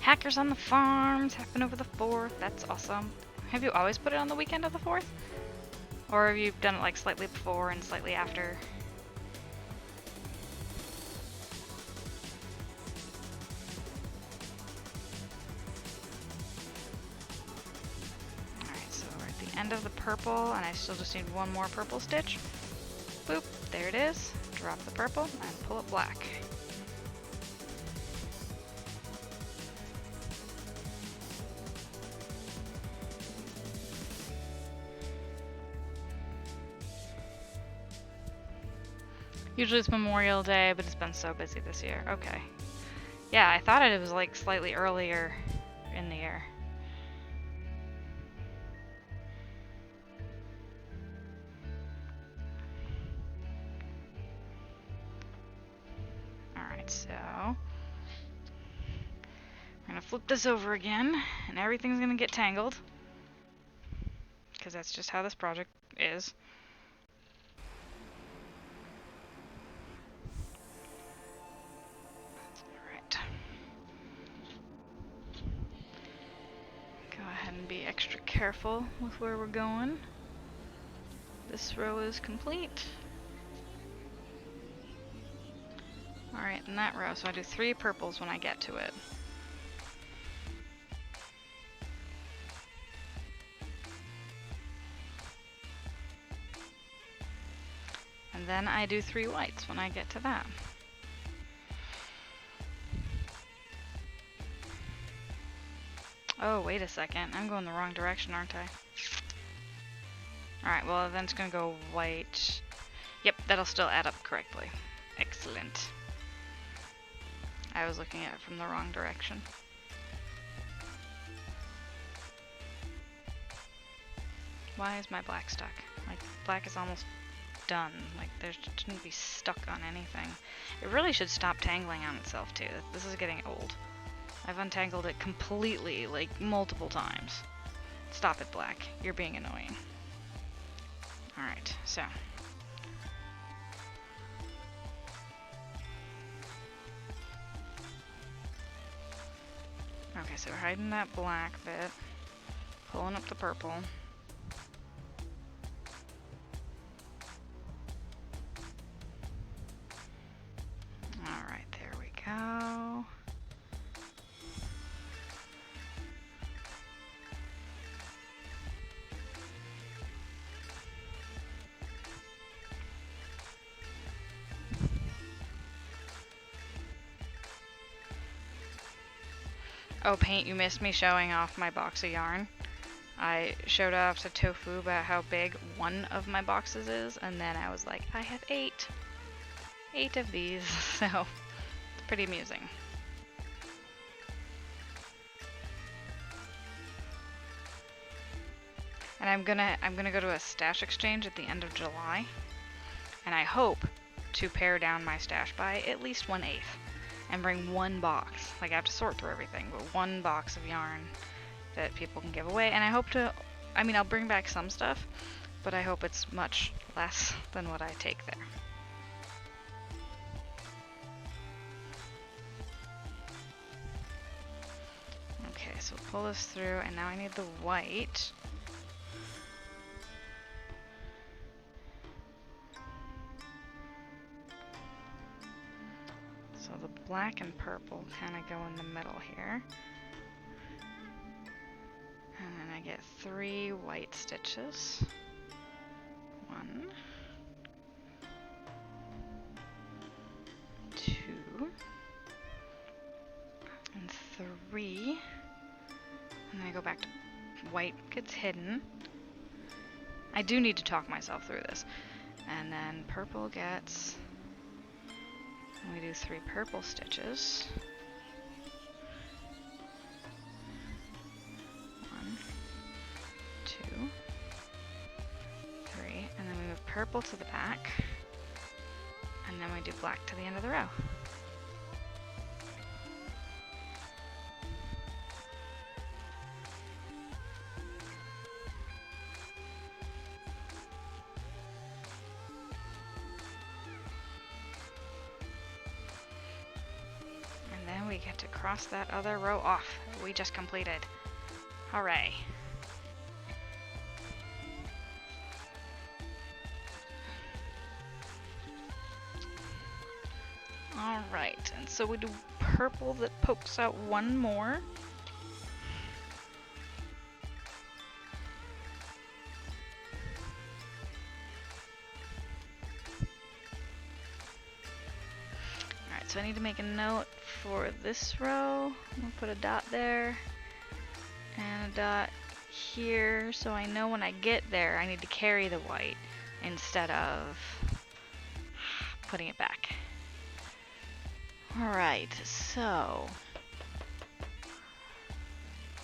Hackers on the Farms happen over the 4th. That's awesome. Have you always put it on the weekend of the 4th? Or have you done it like slightly before and slightly after? Alright, so we're at the end of the purple, and I still just need 1 more purple stitch. Boop, there it is. Drop the purple and pull it black. Usually it's Memorial Day, but it's been so busy this year. Okay. Yeah, I thought it was like slightly earlier in the year. Alright, so I'm gonna flip this over again, and everything's gonna get tangled, because that's just how this project is. Be extra careful with where we're going. This row is complete. Alright, in that row, so I do 3 purples when I get to it. then I do 3 whites when I get to that. Oh, wait a second. I'm going the wrong direction, aren't I? Alright, well then it's gonna go white. Yep, that'll still add up correctly. Excellent. I was looking at it from the wrong direction. Why is my black stuck? Like, black is almost done. Like, there shouldn't be stuck on anything. It really should stop tangling on itself, too. This is getting old. I've untangled it completely, like, multiple times. Stop it, black. You're being annoying. Alright, so. Okay, so we're hiding that black bit. Pulling up the purple. Alright, there we go. Oh, Paint, you missed me showing off my box of yarn. I showed off to Tofu about how big one of my boxes is, and then I was like, I have 8. 8 of these, so it's pretty amusing. And I'm gonna go to a stash exchange at the end of July, and I hope to pare down my stash by at least 1/8 and bring 1 box. Like, I have to sort through everything, but 1 box of yarn that people can give away. And I hope to, I mean, I'll bring back some stuff, but I hope it's much less than what I take there. Okay, so we'll pull this through, and now I need the white. So the black and purple kind of go in the middle here. And then I get 3 white stitches. 1, 2, and 3. And then I go back to white gets hidden. I do need to talk myself through this. And then purple gets, and we do 3 purple stitches. 1, 2, 3, and then we move purple to the back, and then we do black to the end of the row. We get to cross that other row off we just completed. Hooray. Alright, and so we do purple that pokes out 1 more. So I need to make a note for this row. I'm gonna put a dot there and a dot here, so I know when I get there I need to carry the white instead of putting it back. Alright, so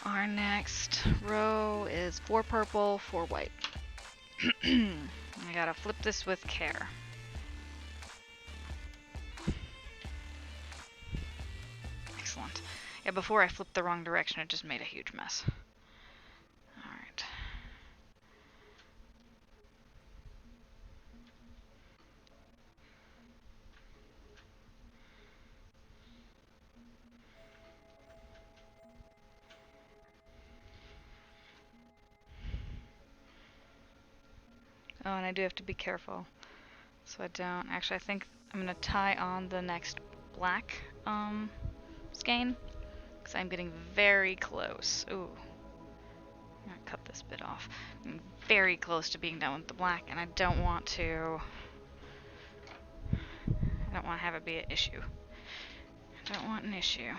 our next row is 4 purple, 4 white. I gotta flip this with care. Excellent. Yeah, before I flipped the wrong direction, it just made a huge mess. Alright. Oh, and I do have to be careful. So I don't... Actually, I think I'm going to tie on the next black skein, because I'm getting very close. Ooh. I'm going to cut this bit off. I'm very close to being done with the black, and I don't want to I don't want to have it be an issue. I don't want an issue.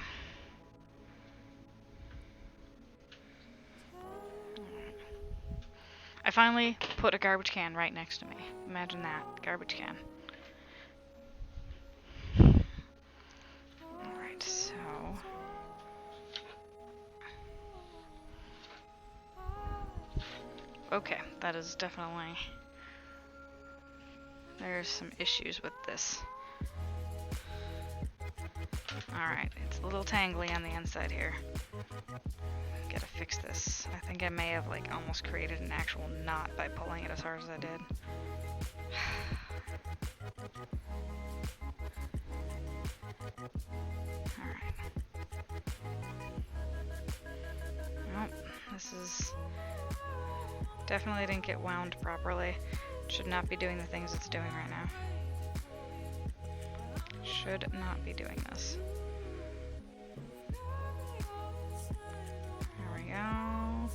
I finally put a garbage can right next to me. Imagine that. Garbage can. Alright, so... Okay, that is definitely... There's some issues with this. Alright, it's a little tangly on the inside here. Gotta fix this. I think I may have like almost created an actual knot by pulling it as hard as I did. Alright. Nope, this is... Definitely didn't get wound properly. Should not be doing the things it's doing right now. Should not be doing this. There we go.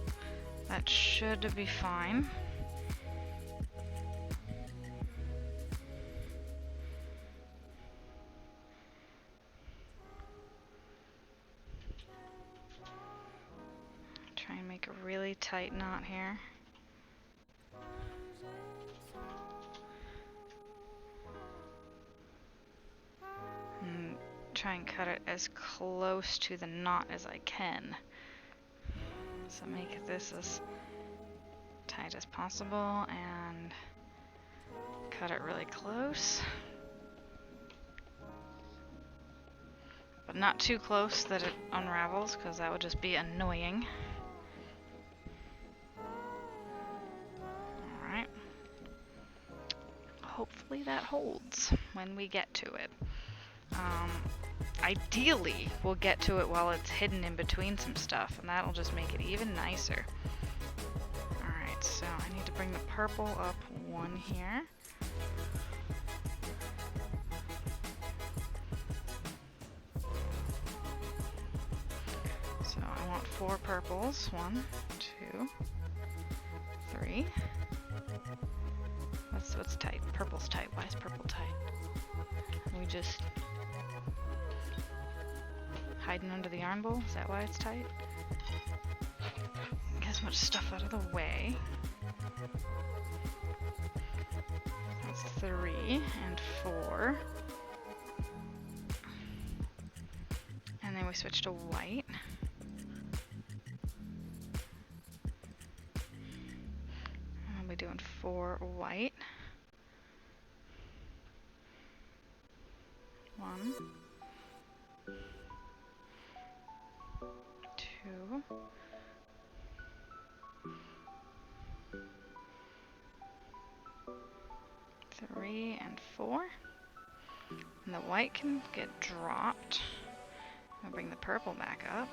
That should be fine. Try and make a really tight knot here. Try and cut it as close to the knot as I can. So make this as tight as possible and cut it really close. But not too close that it unravels, because that would just be annoying. Alright. Hopefully that holds when we get to it. Ideally, we'll get to it while it's hidden in between some stuff, and that'll just make it even nicer. Alright, so I need to bring the purple up one here. So I want 4 purples. 1, 2, 3. What's tight? Purple's tight. Why is purple tight? We just... hiding under the yarn bowl? Is that why it's tight? Get as much stuff out of the way. That's 3 and 4. And then we switch to white. And I'll be doing 4 white. 1, 2, 3 and 4. And the white can get dropped. I'll bring the purple back up.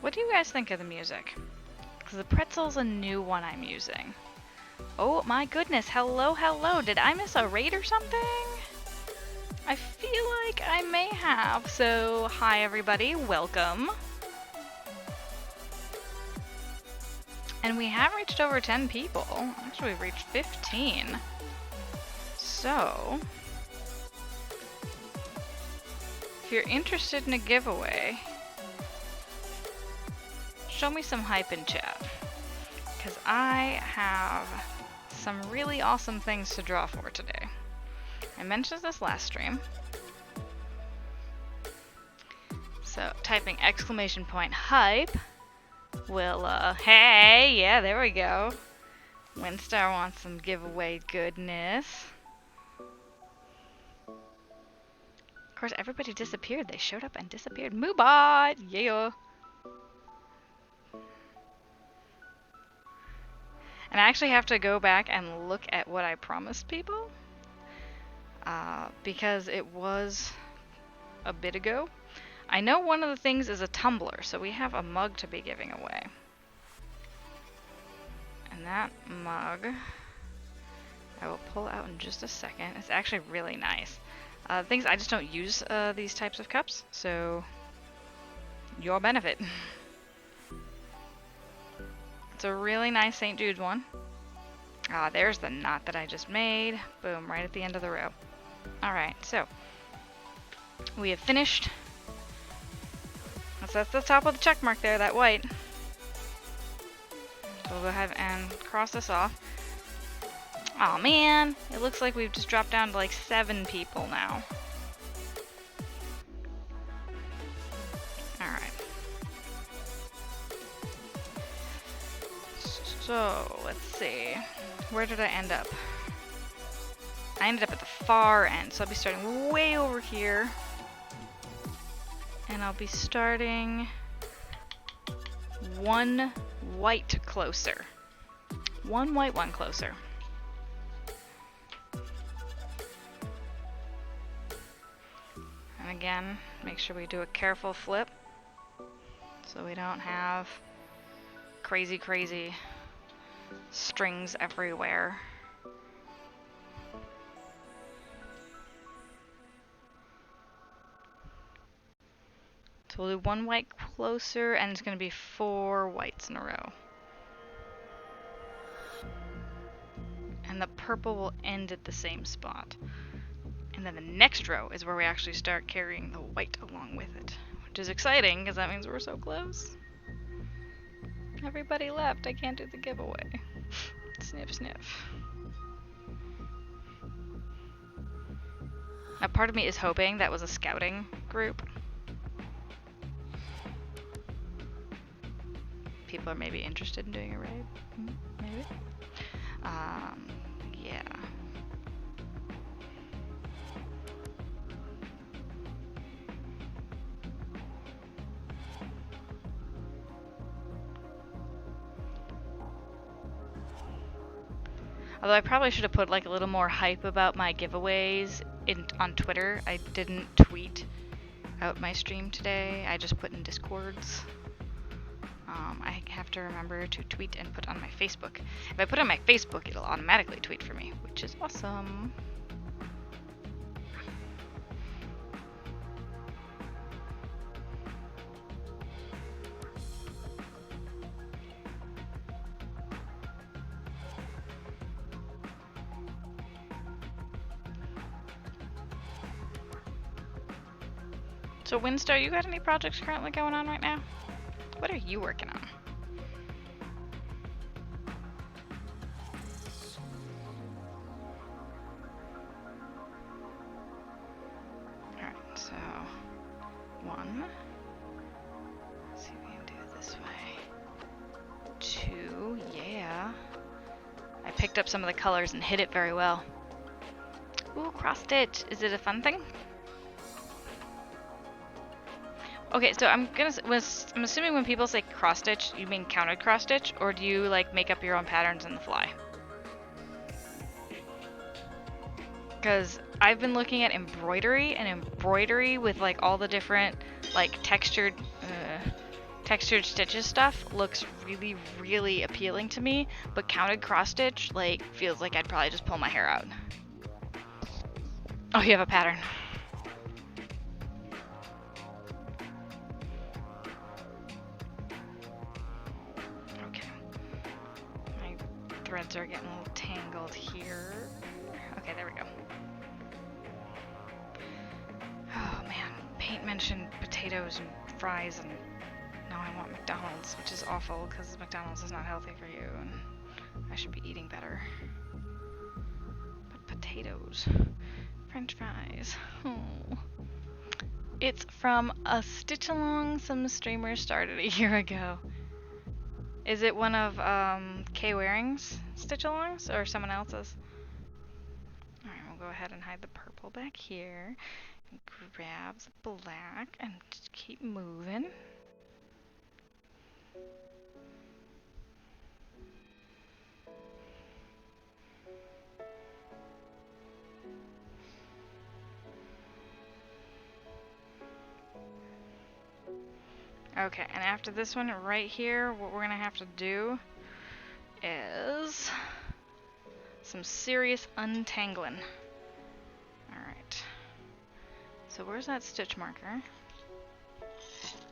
What do you guys think of the music? Because the pretzel's a new one I'm using. Oh my goodness, hello, hello. Did I miss a raid or something? I feel like I may have. So, hi everybody, welcome. And we have reached over 10 people. Actually, we've reached 15. So, if you're interested in a giveaway, show me some hype in chat, because I have some really awesome things to draw for today. I mentioned this last stream. So typing exclamation point hype will, hey, yeah, there we go. Winstar wants some giveaway goodness. Of course, everybody disappeared. They showed up and disappeared. Moobot! Yeah! And I actually have to go back and look at what I promised people, because it was a bit ago. I know one of the things is a tumbler, so we have a mug to be giving away. And that mug, I will pull out in just a second. It's actually really nice. Things I just don't use these types of cups, so your benefit. It's a really nice St. Jude's one. Ah, there's the knot that I just made. Boom, right at the end of the row. Alright, so we have finished. That's the top of the check mark there, that white. So we'll go ahead and cross this off. Aw, man, it looks like we've just dropped down to like 7 people now. Alright. So, let's see. Where did I end up? I ended up at the far end, so I'll be starting way over here. And I'll be starting 1 white closer. 1 white, 1 closer. And again, make sure we do a careful flip so we don't have crazy strings everywhere. So we'll do 1 white closer, and it's going to be 4 whites in a row. And the purple will end at the same spot. And then the next row is where we actually start carrying the white along with it, which is exciting because that means we're so close. Everybody left. I can't do the giveaway. Sniff, sniff. Now, part of me is hoping that was a scouting group. People are maybe interested in doing a raid. Maybe. Yeah. Although I probably should have put like a little more hype about my giveaways on Twitter. I didn't tweet out my stream today. I just put in Discords. I have to remember to tweet and put on my Facebook. If I put on my Facebook, it'll automatically tweet for me, which is awesome. So Windstar, you got any projects currently going on right now? What are you working on? Alright, so 1. Let's see if we can do it this way. 2, yeah. I picked up some of the colors and hit it very well. Ooh, cross stitch. Is it a fun thing? Okay, so I'm assuming when people say cross stitch, you mean counted cross stitch, or do you like make up your own patterns on the fly? Because I've been looking at embroidery, and embroidery with like all the different like textured stitches stuff looks really appealing to me, but counted cross stitch like feels like I'd probably just pull my hair out. Oh, you have a pattern. Threads are getting a little tangled here. Okay, there we go. Oh man, Paint mentioned potatoes and fries, and now I want McDonald's, which is awful because McDonald's is not healthy for you, and I should be eating better. But potatoes, French fries. Oh. It's from a stitch along some streamers started a year ago. Is it one of Kay Waring's stitch-alongs or someone else's? Alright, we'll go ahead and hide the purple back here. And grab the black and just keep moving. Okay, and after this one right here, what we're gonna have to do is some serious untangling. Alright. so where's that stitch marker?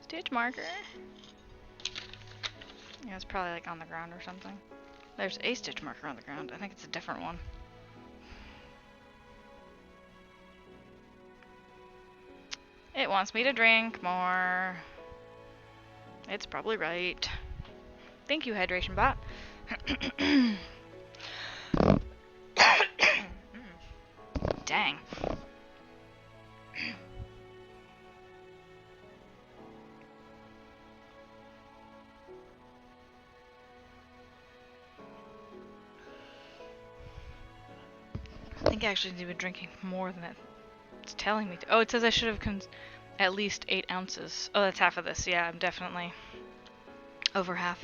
Stitch marker? Yeah, it's probably like on the ground or something. There's a stitch marker on the ground. I think it's a different one. It wants me to drink more. It's probably right. Thank you, Hydration Bot. Dang. I think I actually need to be drinking more than it's telling me to. Oh, it says I should have at least 8 ounces. Oh, that's half of this. Yeah, I'm definitely over half.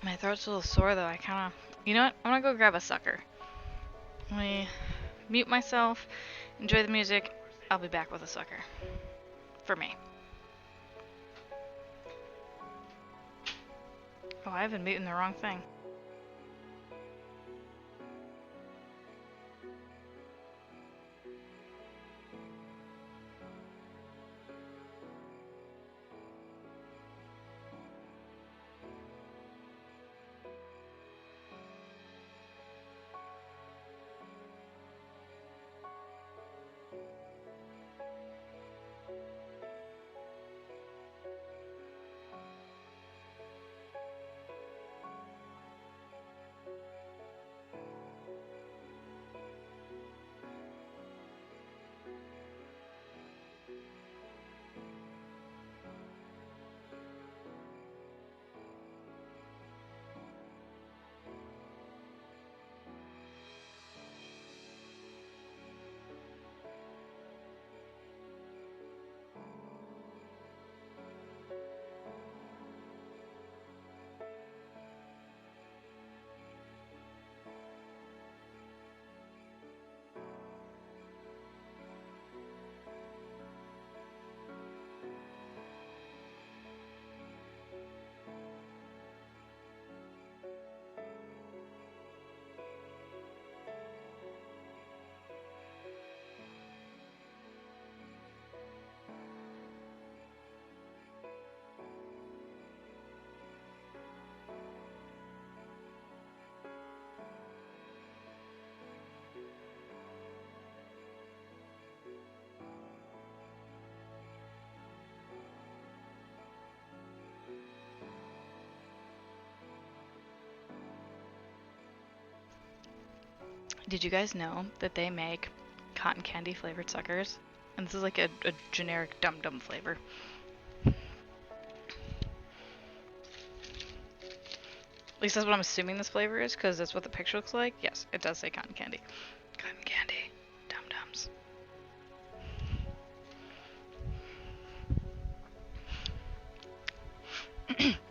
My throat's a little sore though. I kind of... You know what? I'm gonna go grab a sucker. Let me mute myself, enjoy the music. I'll be back with a sucker. For me. Oh, I've been muting the wrong thing. Did you guys know that they make cotton candy flavored suckers? And this is like a generic Dum Dum flavor. At least that's what I'm assuming this flavor is, because that's what the picture looks like. Yes, it does say cotton candy. Cotton candy. Dum Dums.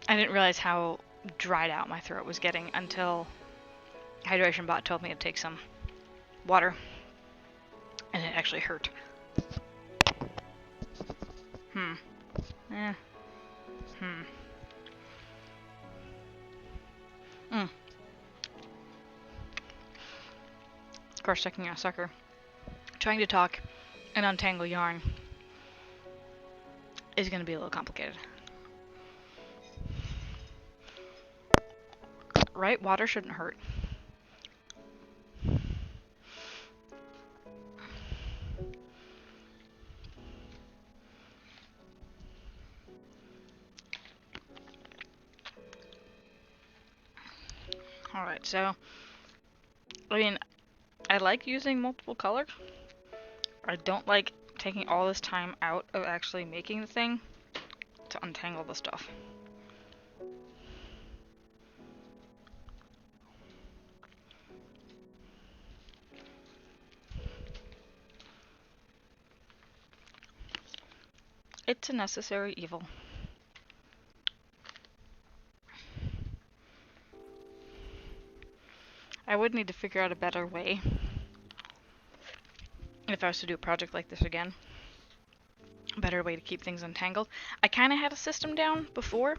I didn't realize how dried out my throat was getting until Hydration Bot told me to take some water. And it actually hurt. Of course, checking out a sucker. Trying to talk and untangle yarn is going to be a little complicated. Right? Water shouldn't hurt. Alright, so, I mean, I like using multiple colors. I don't like taking all this time out of actually making the thing to untangle the stuff. It's a necessary evil. I would need to figure out a better way if I was to do a project like this again. A better way to keep things untangled. I kind of had a system down before,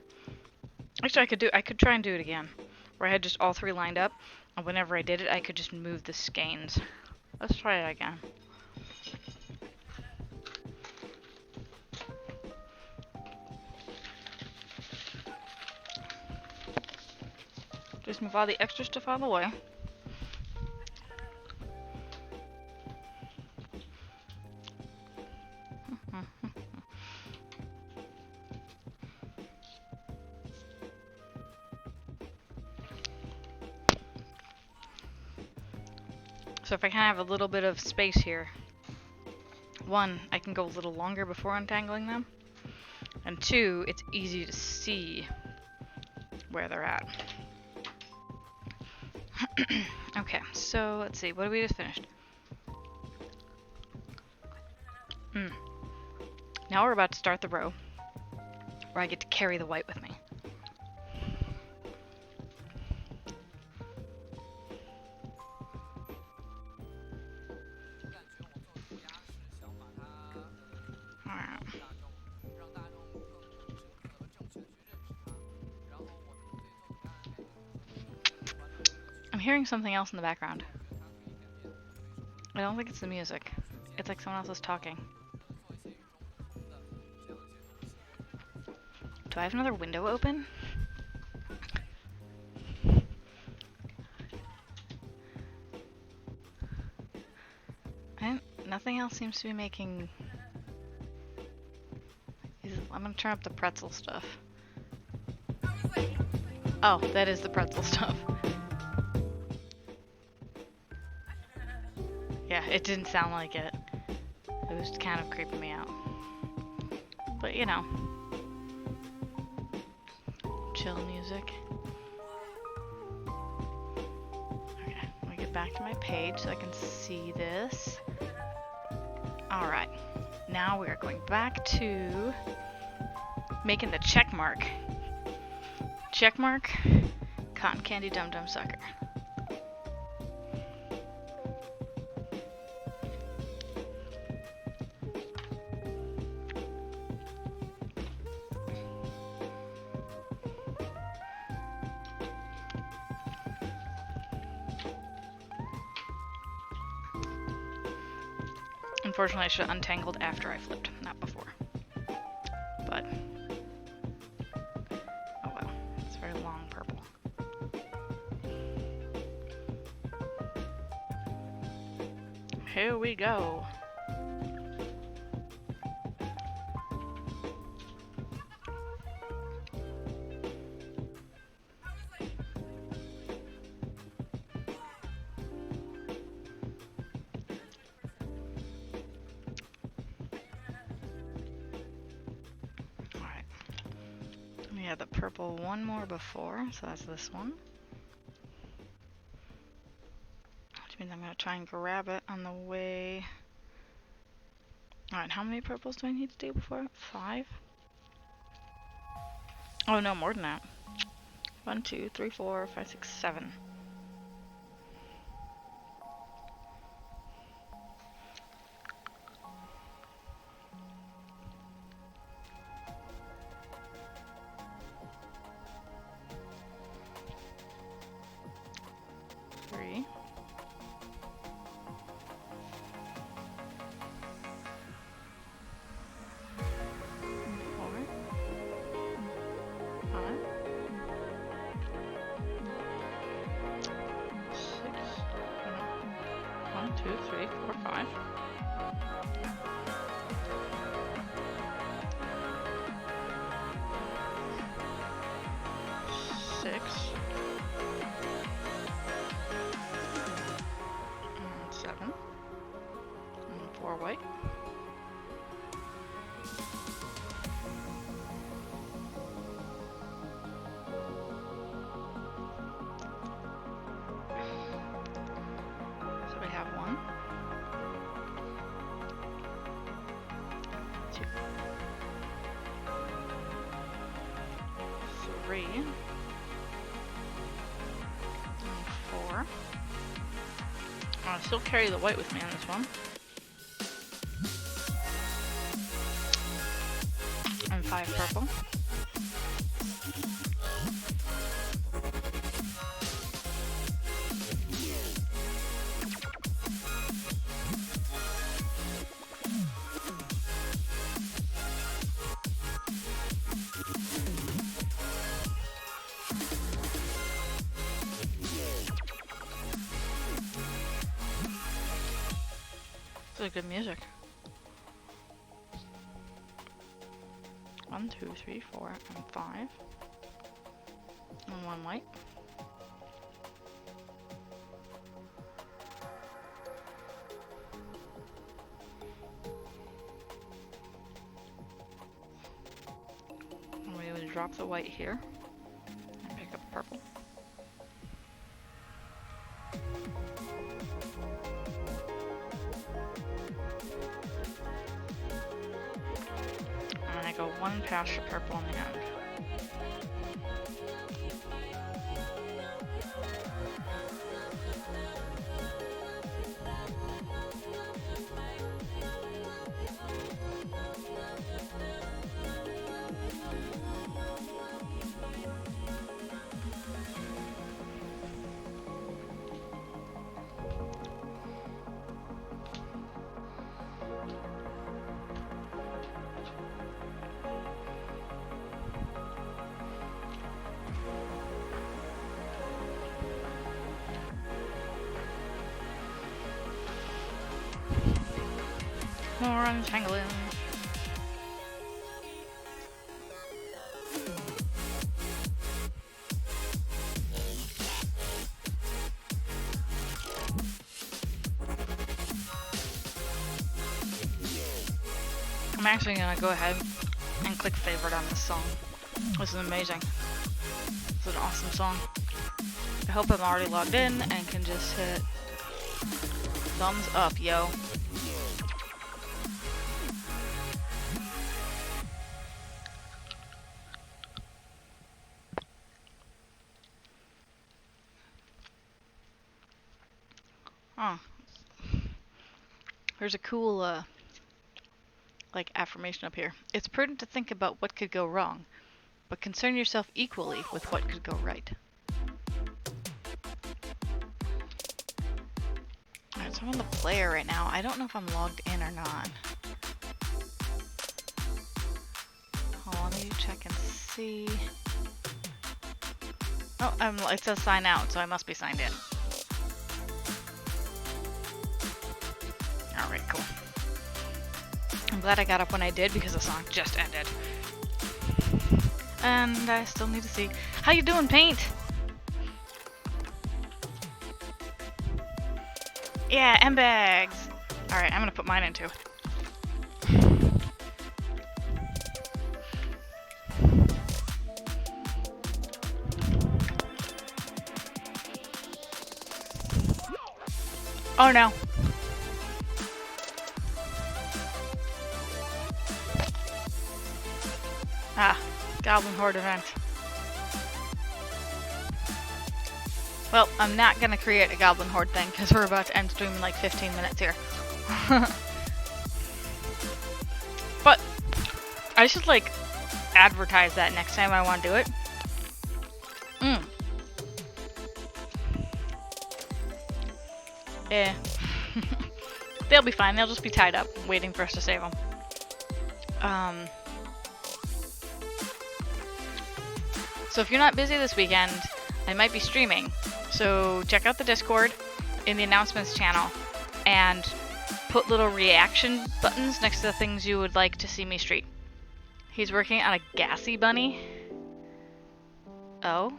Actually, I could try and do it again, where I had just all three lined up, and whenever I did it, I could just move the skeins. Let's try it again. Just move all the extra stuff out of the way. So if I kind of have a little bit of space here, one, I can go a little longer before untangling them, and two, it's easy to see where they're at. Okay, so let's see, what have we just finished? Now we're about to start the row where I get to carry the white with me. I'm hearing something else in the background. I don't think it's the music. It's like someone else is talking. Do I have another window open? Nothing else seems to be making... I'm gonna turn up the pretzel stuff. Oh, that is the pretzel stuff. Yeah, it didn't sound like it. It was kind of creeping me out. But you know. Chill music. Okay, let me get back to my page so I can see this. Alright, now we are going back to making the check mark. Check mark, cotton candy dum dum sucker. Unfortunately, I should have untangled after I flipped, not before. But, oh well, it's a very long purple. Here we go. We had the purple one more before, so that's this one. Which means I'm going to try and grab it on the way. Alright, how many purples do I need to do before? 5? Oh no, more than that. 1, 2, 3, 4, 5, 6, 7. White. So we have 1, 2, 3, and 4. I'll still carry the white with me on this one. And 5 purple. actually good music. 1, 2, 3, 4, and 5. And 1 white. And we would drop the white here and pick up the purple. And I go 1 past the purple on the end. More untangling. I'm actually gonna go ahead and click favorite on this song. This is amazing. It's an awesome song. I hope I'm already logged in and can just hit thumbs up, yo. Oh. There's a cool, like, affirmation up here. It's prudent to think about what could go wrong, but concern yourself equally with what could go right. Alright, so I'm on the player right now. I don't know if I'm logged in or not. Hold on, let me check and see. Oh, it says sign out, so I must be signed in. Alright, cool. I'm glad I got up when I did because the song just ended. And I still need to see. How you doing, Paint? Yeah, M-bags! Alright, I'm gonna put mine in too. Oh no. Ah, Goblin Horde event. Well, I'm not gonna create a Goblin Horde thing because we're about to end stream in like 15 minutes here. But I should like advertise that next time I want to do it. Yeah. They'll be fine. They'll just be tied up, waiting for us to save them. So if you're not busy this weekend, I might be streaming. So check out the Discord in the announcements channel and put little reaction buttons next to the things you would like to see me stream. He's working on a gassy bunny. Oh.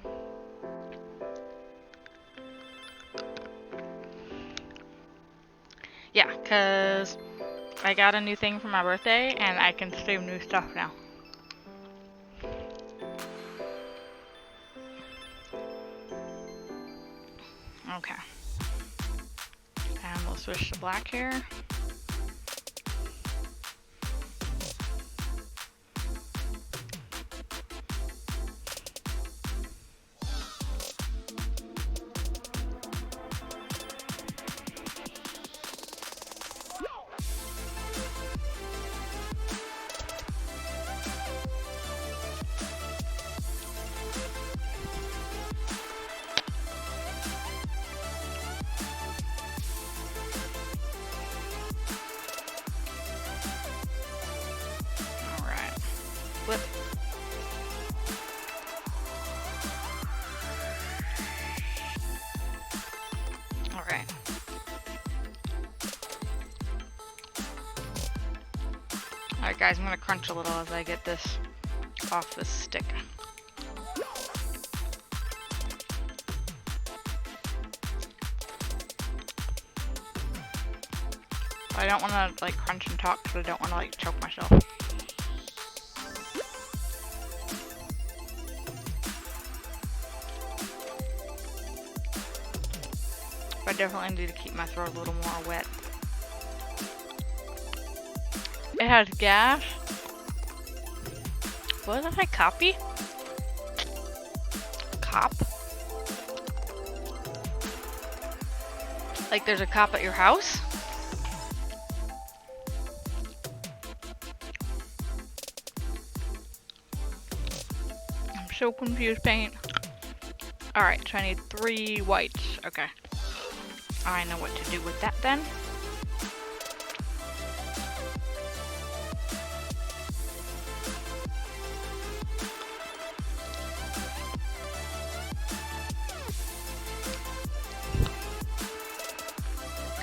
Yeah, because I got a new thing for my birthday and I can stream new stuff now. Okay. And we'll switch to black here. Alright guys, I'm gonna crunch a little as I get this off the stick. I don't want to like crunch and talk because I don't want to like choke myself. I definitely need to keep my throat a little more wet. It has gas. What did I copy? Cop? Like there's a cop at your house? I'm so confused, Paint. Alright, so I need 3 whites. Okay. I know what to do with that then.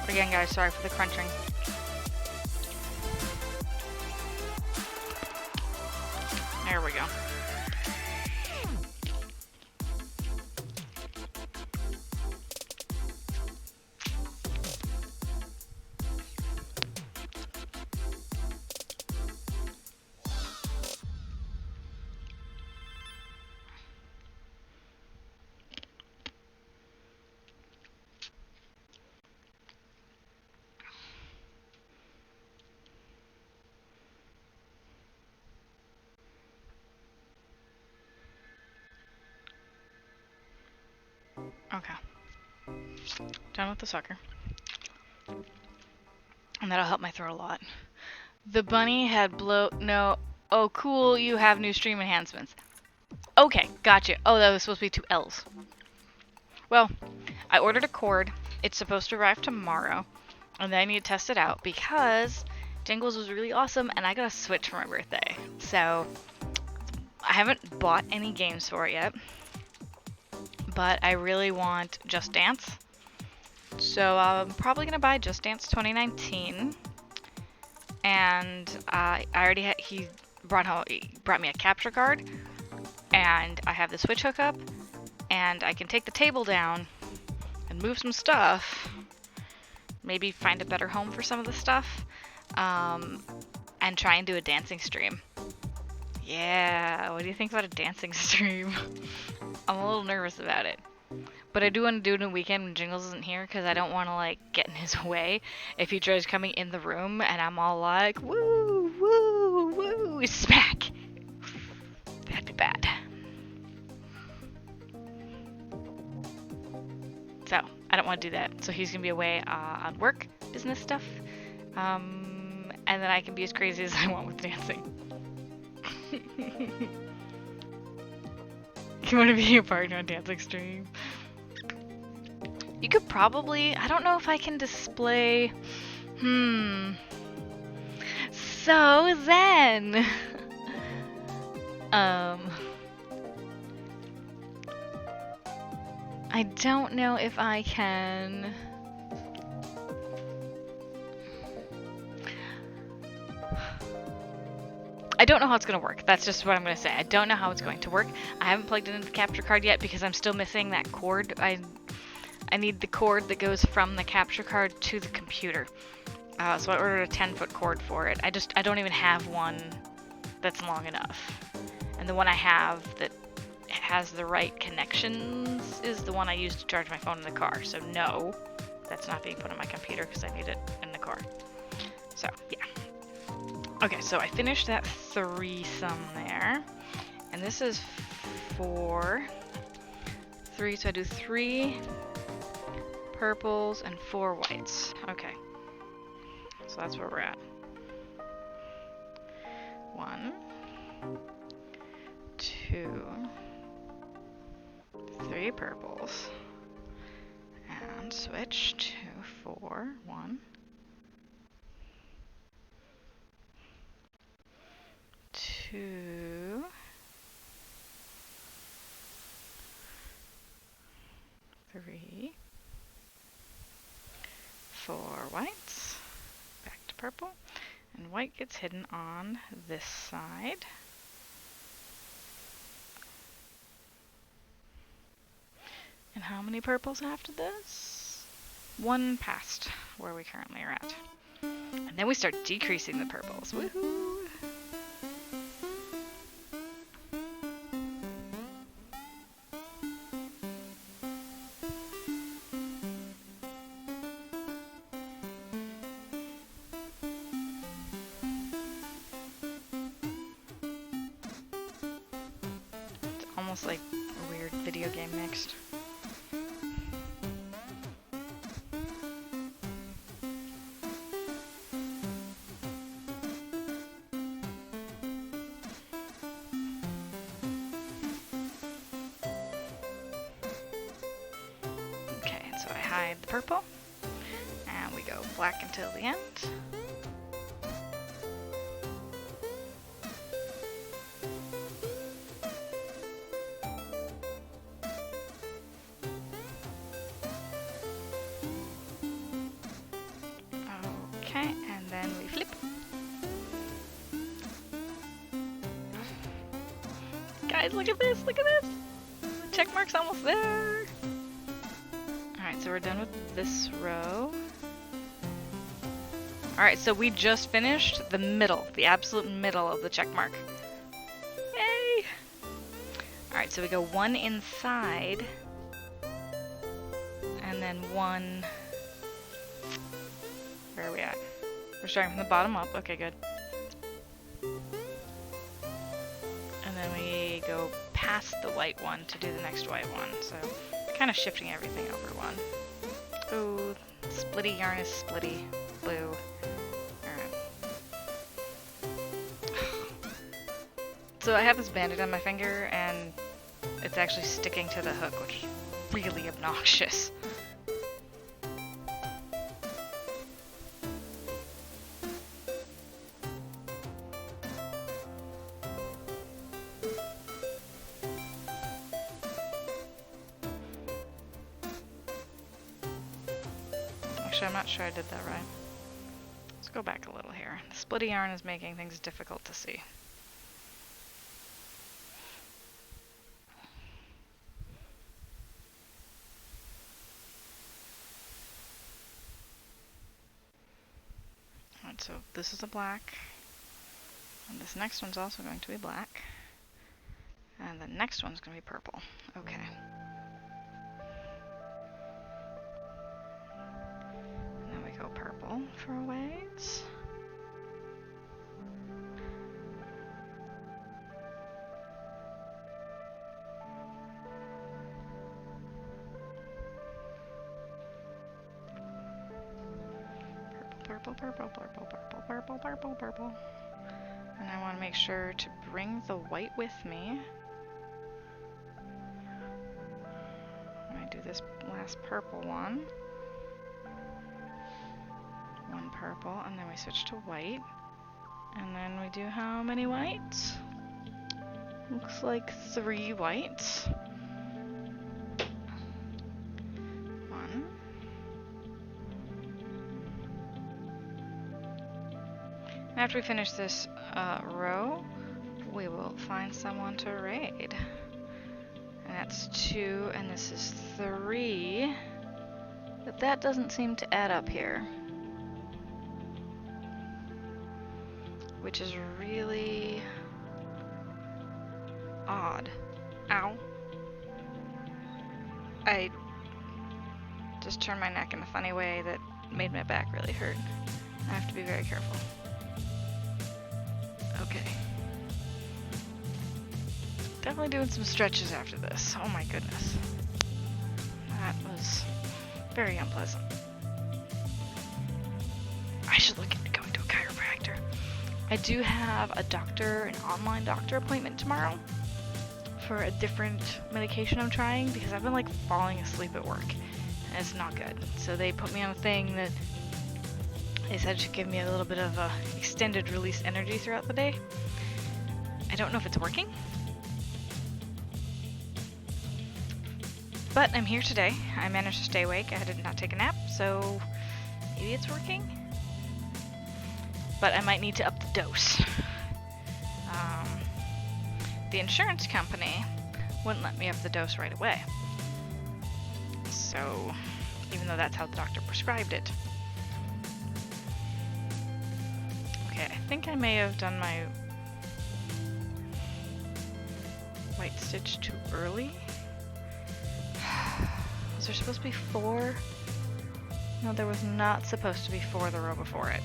Again, guys, sorry for the crunching. There we go. Okay. Done with the sucker. And that'll help my throat a lot. The bunny had no. Oh, cool, you have new stream enhancements. Okay, gotcha. Oh, that was supposed to be 2 L's. Well, I ordered a cord. It's supposed to arrive tomorrow. And then I need to test it out because Jingles was really awesome and I got a Switch for my birthday. So, I haven't bought any games for it yet. But I really want Just Dance. So I'm probably going to buy Just Dance 2019. And I already had, he brought me a capture card. And I have the Switch hookup. And I can take the table down and move some stuff. Maybe find a better home for some of the stuff. And try and do a dancing stream. Yeah, what do you think about a dancing stream? I'm a little nervous about it. But I do want to do it in a weekend when Jingles isn't here because I don't want to like get in his way if he tries coming in the room and I'm all like, woo, woo, woo, smack. That'd be bad. So, I don't want to do that. So he's going to be away on work, business stuff. And then I can be as crazy as I want with dancing. You want to be a partner on dancing stream? You could probably, I don't know if I can display, So then, I don't know if I can. I don't know how it's going to work. That's just what I'm going to say. I don't know how it's going to work. I haven't plugged it into the capture card yet because I'm still missing that cord. I need the cord that goes from the capture card to the computer. So I ordered a 10-foot cord for it. I don't even have one that's long enough. And the one I have that has the right connections is the one I use to charge my phone in the car. So no, that's not being put on my computer because I need it in the car. So yeah. Okay, so I finished that threesome there. And this is 4, 3, so I do 3 purples and 4 whites. Okay. So that's where we're at. 1, 2, 3 purples. And switch to 4, 1, 2, 3, 4 whites, back to purple, And white gets hidden on this side. And how many purples after this? One past where we currently are at. And then we start decreasing the purples. Woohoo! It's almost like a weird video game mixed. Hide the purple, and we go black until the end. Okay, and then we flip. Guys, look at this, look at this! The check mark's almost there! Alright, so we're done with this row. Alright, so we just finished the middle, the absolute middle of the check mark. Yay! Alright, so we go one inside, and then one... Where are we at? We're starting from the bottom up. Okay, good. And then we go past the white one to do the next white one, so... kind of shifting everything over one. Oh, splitty yarn is splitty. Blue. Alright. So I have this bandit on my finger and it's actually sticking to the hook, which is really obnoxious. Actually, I'm not sure I did that right. Let's go back a little here. The splitty yarn is making things difficult to see. Alright, so this is a black. And this next one's also going to be black. And the next one's going to be purple. Okay. Go purple for weights. Purple, purple, purple, purple, purple, purple, purple. And I want to make sure to bring the white with me. When I do this last purple one. One purple, and then we switch to white. And then we do how many whites? Looks like 3 whites. 1. After we finish this row, we will find someone to raid. And that's 2, and this is 3. But that doesn't seem to add up here. Which is really odd. Ow. I just turned my neck in a funny way that made my back really hurt. I have to be very careful. Okay. Definitely doing some stretches after this. Oh my goodness. That was very unpleasant. I should look into going to a chiropractor. I do have an online doctor appointment tomorrow for a different medication I'm trying because I've been like falling asleep at work and it's not good. So they put me on a thing that they said should give me a little bit of extended release energy throughout the day. I don't know if it's working, but I'm here today. I managed to stay awake. I did not take a nap, so maybe it's working. but I might need to up the dose. The insurance company wouldn't let me up the dose right away. So, even though that's how the doctor prescribed it. Okay, I think I may have done my white stitch too early. Was there supposed to be 4? No, there was not supposed to be 4 the row before it.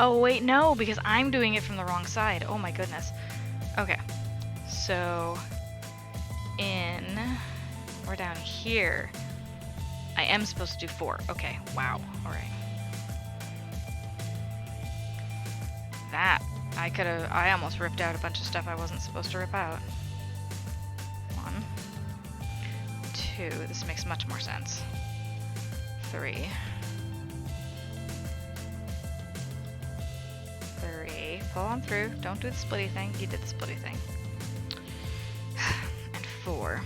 Oh wait, no, because I'm doing it from the wrong side. Oh my goodness. Okay, so we're down here. I am supposed to do 4. Okay, wow, alright. That, I almost ripped out a bunch of stuff I wasn't supposed to rip out. 1, 2, this makes much more sense. 3. Pull on through. Don't do the splitty thing. You did the splitty thing. And 4.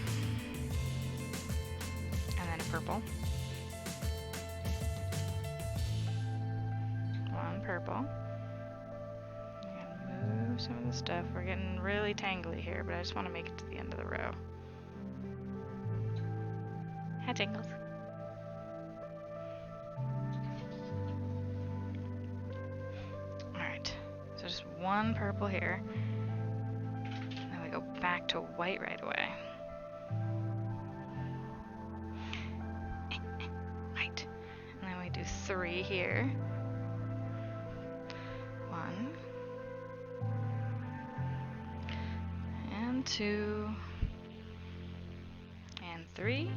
And then a purple. 1 purple. I'm gonna move some of the stuff. We're getting really tangly here, but I just want to make it to the end of the row. Hi, Tingles. Just 1 purple here. And then we go back to white right away. White. And then we do 3 here. 1. And 2. And 3.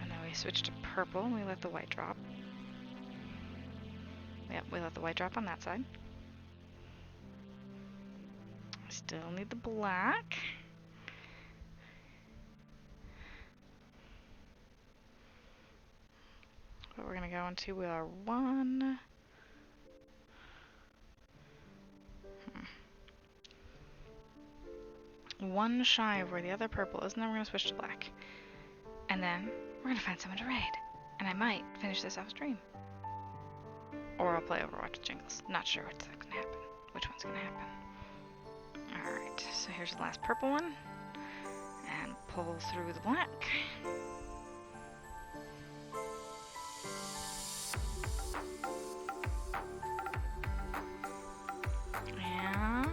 And then we switch to purple and we let the white drop. Yep, we let the white drop on that side. Still need the black. But we're going to go into with our 1. One shy of where the other purple is, and then we're going to switch to black. And then we're going to find someone to raid. And I might finish this off stream. Or I'll play Overwatch with Jingles. Not sure what's going to happen. Which one's going to happen. Alright, so here's the last purple one, and pull through the black. And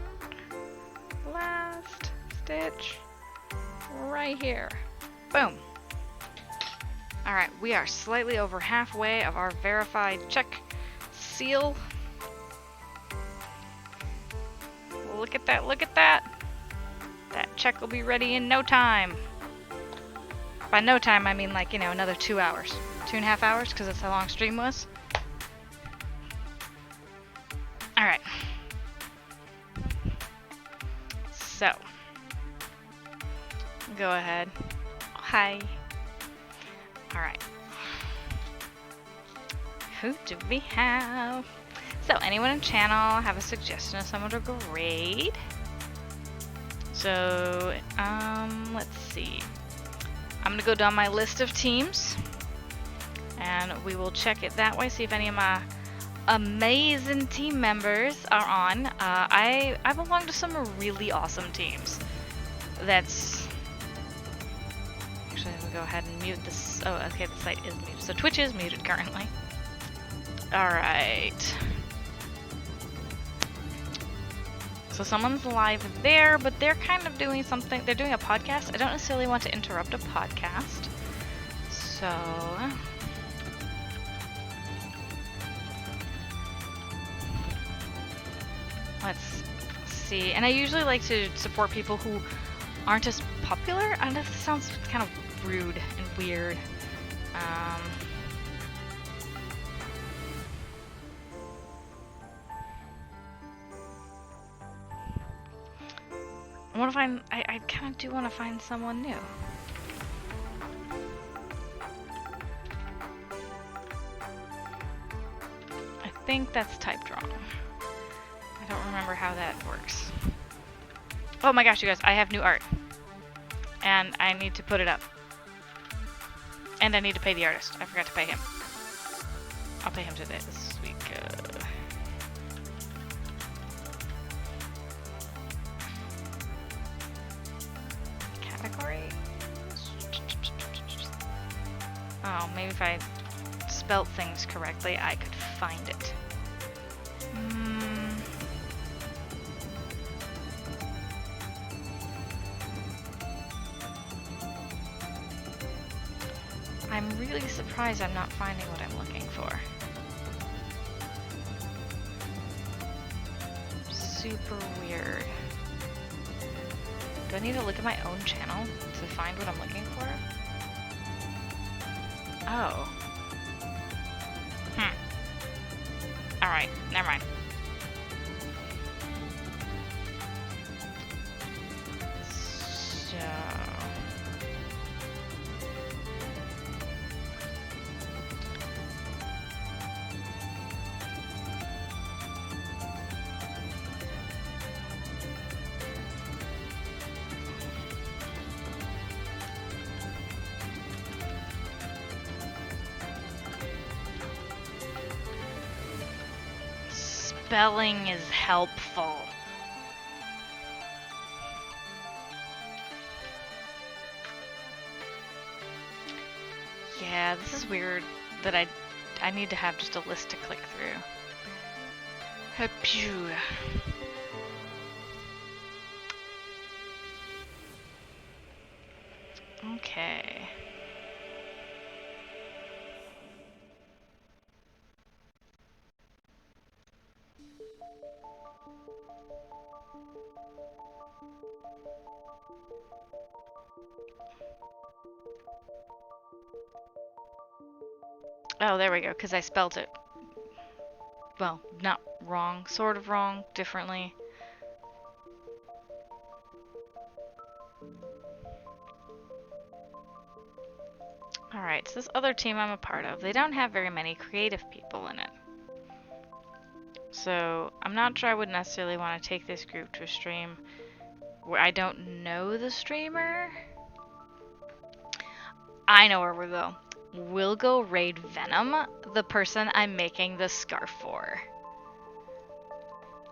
last stitch right here. Boom. Alright, we are slightly over halfway of our verified check seal. Look at that, look at that! That check will be ready in no time. By no time, I mean like, another 2 hours. 2.5 hours, because that's how long stream was. Alright. So. Go ahead. Hi. Alright. Who do we have? So, anyone in the channel have a suggestion of someone to grade? So, let's see. I'm gonna go down my list of teams, and we will check it that way, see if any of my amazing team members are on. I belong to some really awesome teams. That's... Actually, I'm gonna go ahead and mute this. Oh, okay, the site is muted. So, Twitch is muted currently. Alright. So someone's live there, but they're kind of doing something. They're doing a podcast. I don't necessarily want to interrupt a podcast. So... let's see. And I usually like to support people who aren't as popular. I know this sounds kind of rude and weird. I kind of do want to find someone new. I think that's typed wrong. I don't remember how that works. Oh my gosh, you guys, I have new art. And I need to put it up. And I need to pay the artist. I forgot to pay him. I'll pay him today this week. Category? Oh, maybe if I spelt things correctly, I could find it. I'm really surprised I'm not finding what I'm looking for. Super weird. Do I need to look at my own channel to find what I'm looking for? Oh. Alright, never mind. So... Spelling is helpful. Yeah, this is weird that I need to have just a list to click through. Hapew. Okay. Oh, there we go, because I spelled it. Well, not wrong, sort of wrong, differently. Alright, so this other team I'm a part of, they don't have very many creative people in it. So, I'm not sure I would necessarily want to take this group to a stream where I don't know the streamer. I know where we'll go. We'll go raid Venom, the person I'm making the scarf for.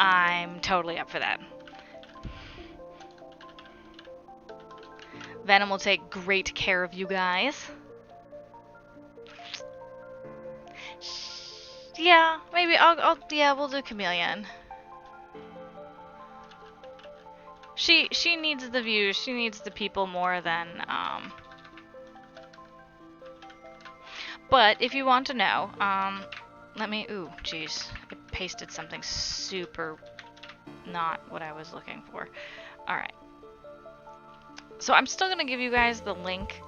I'm totally up for that. Venom will take great care of you guys. Yeah, maybe yeah, we'll do Chameleon. She needs the views, she needs the people more than, But if you want to know, let me, ooh, jeez, I pasted something super not what I was looking for. Alright. So I'm still gonna give you guys the link,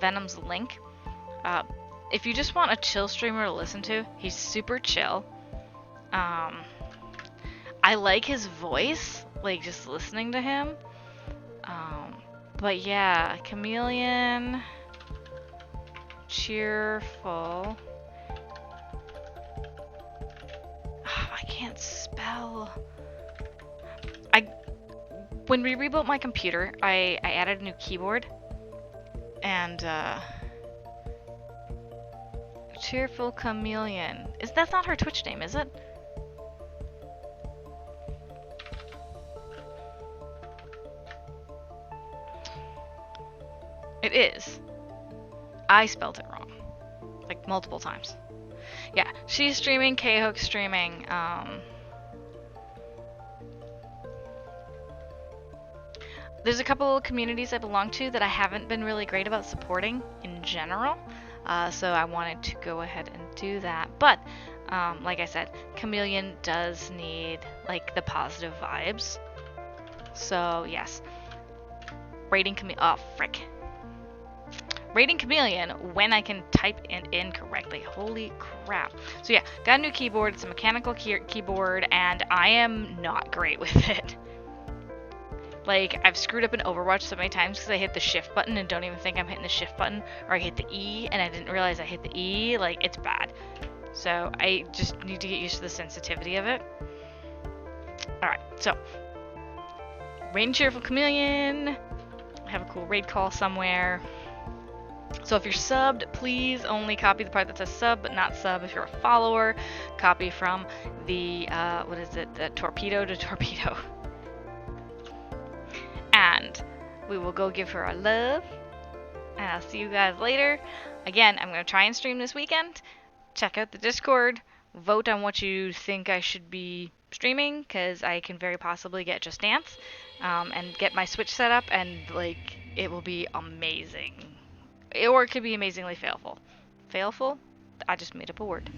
Venom's link. If you just want a chill streamer to listen to, he's super chill. I like his voice, like just listening to him. But yeah, Chameleon... Cheerful. I can't spell. When we rebuilt my computer, I added a new keyboard. And, Cheerful Chameleon. That's not her Twitch name, is it? It is. I spelled it wrong. Like, multiple times. Yeah, she's streaming, K-Hook's streaming, There's a couple of communities I belong to that I haven't been really great about supporting in general, so I wanted to go ahead and do that. But, like I said, Chameleon does need, like, the positive vibes. So, yes. Rating oh, frick. Rating Chameleon when I can type it in correctly. Holy crap. So yeah, got a new keyboard. It's a mechanical keyboard, and I am not great with it. Like, I've screwed up in Overwatch so many times because I hit the shift button and don't even think I'm hitting the shift button, or I hit the E and I didn't realize I hit the E. Like, it's bad. So I just need to get used to the sensitivity of it. Alright, so Raid Cheerful Chameleon. I have a cool raid call somewhere. So if you're subbed, please only copy the part that says sub, but not sub. If you're a follower, copy from the, what is it, the torpedo to torpedo. And we will go give her our love. And I'll see you guys later. Again, I'm going to try and stream this weekend. Check out the Discord. Vote on what you think I should be streaming, because I can very possibly get Just Dance and get my Switch set up, and like it will be amazing. Or it could be amazingly failful. Failful? I just made up a word.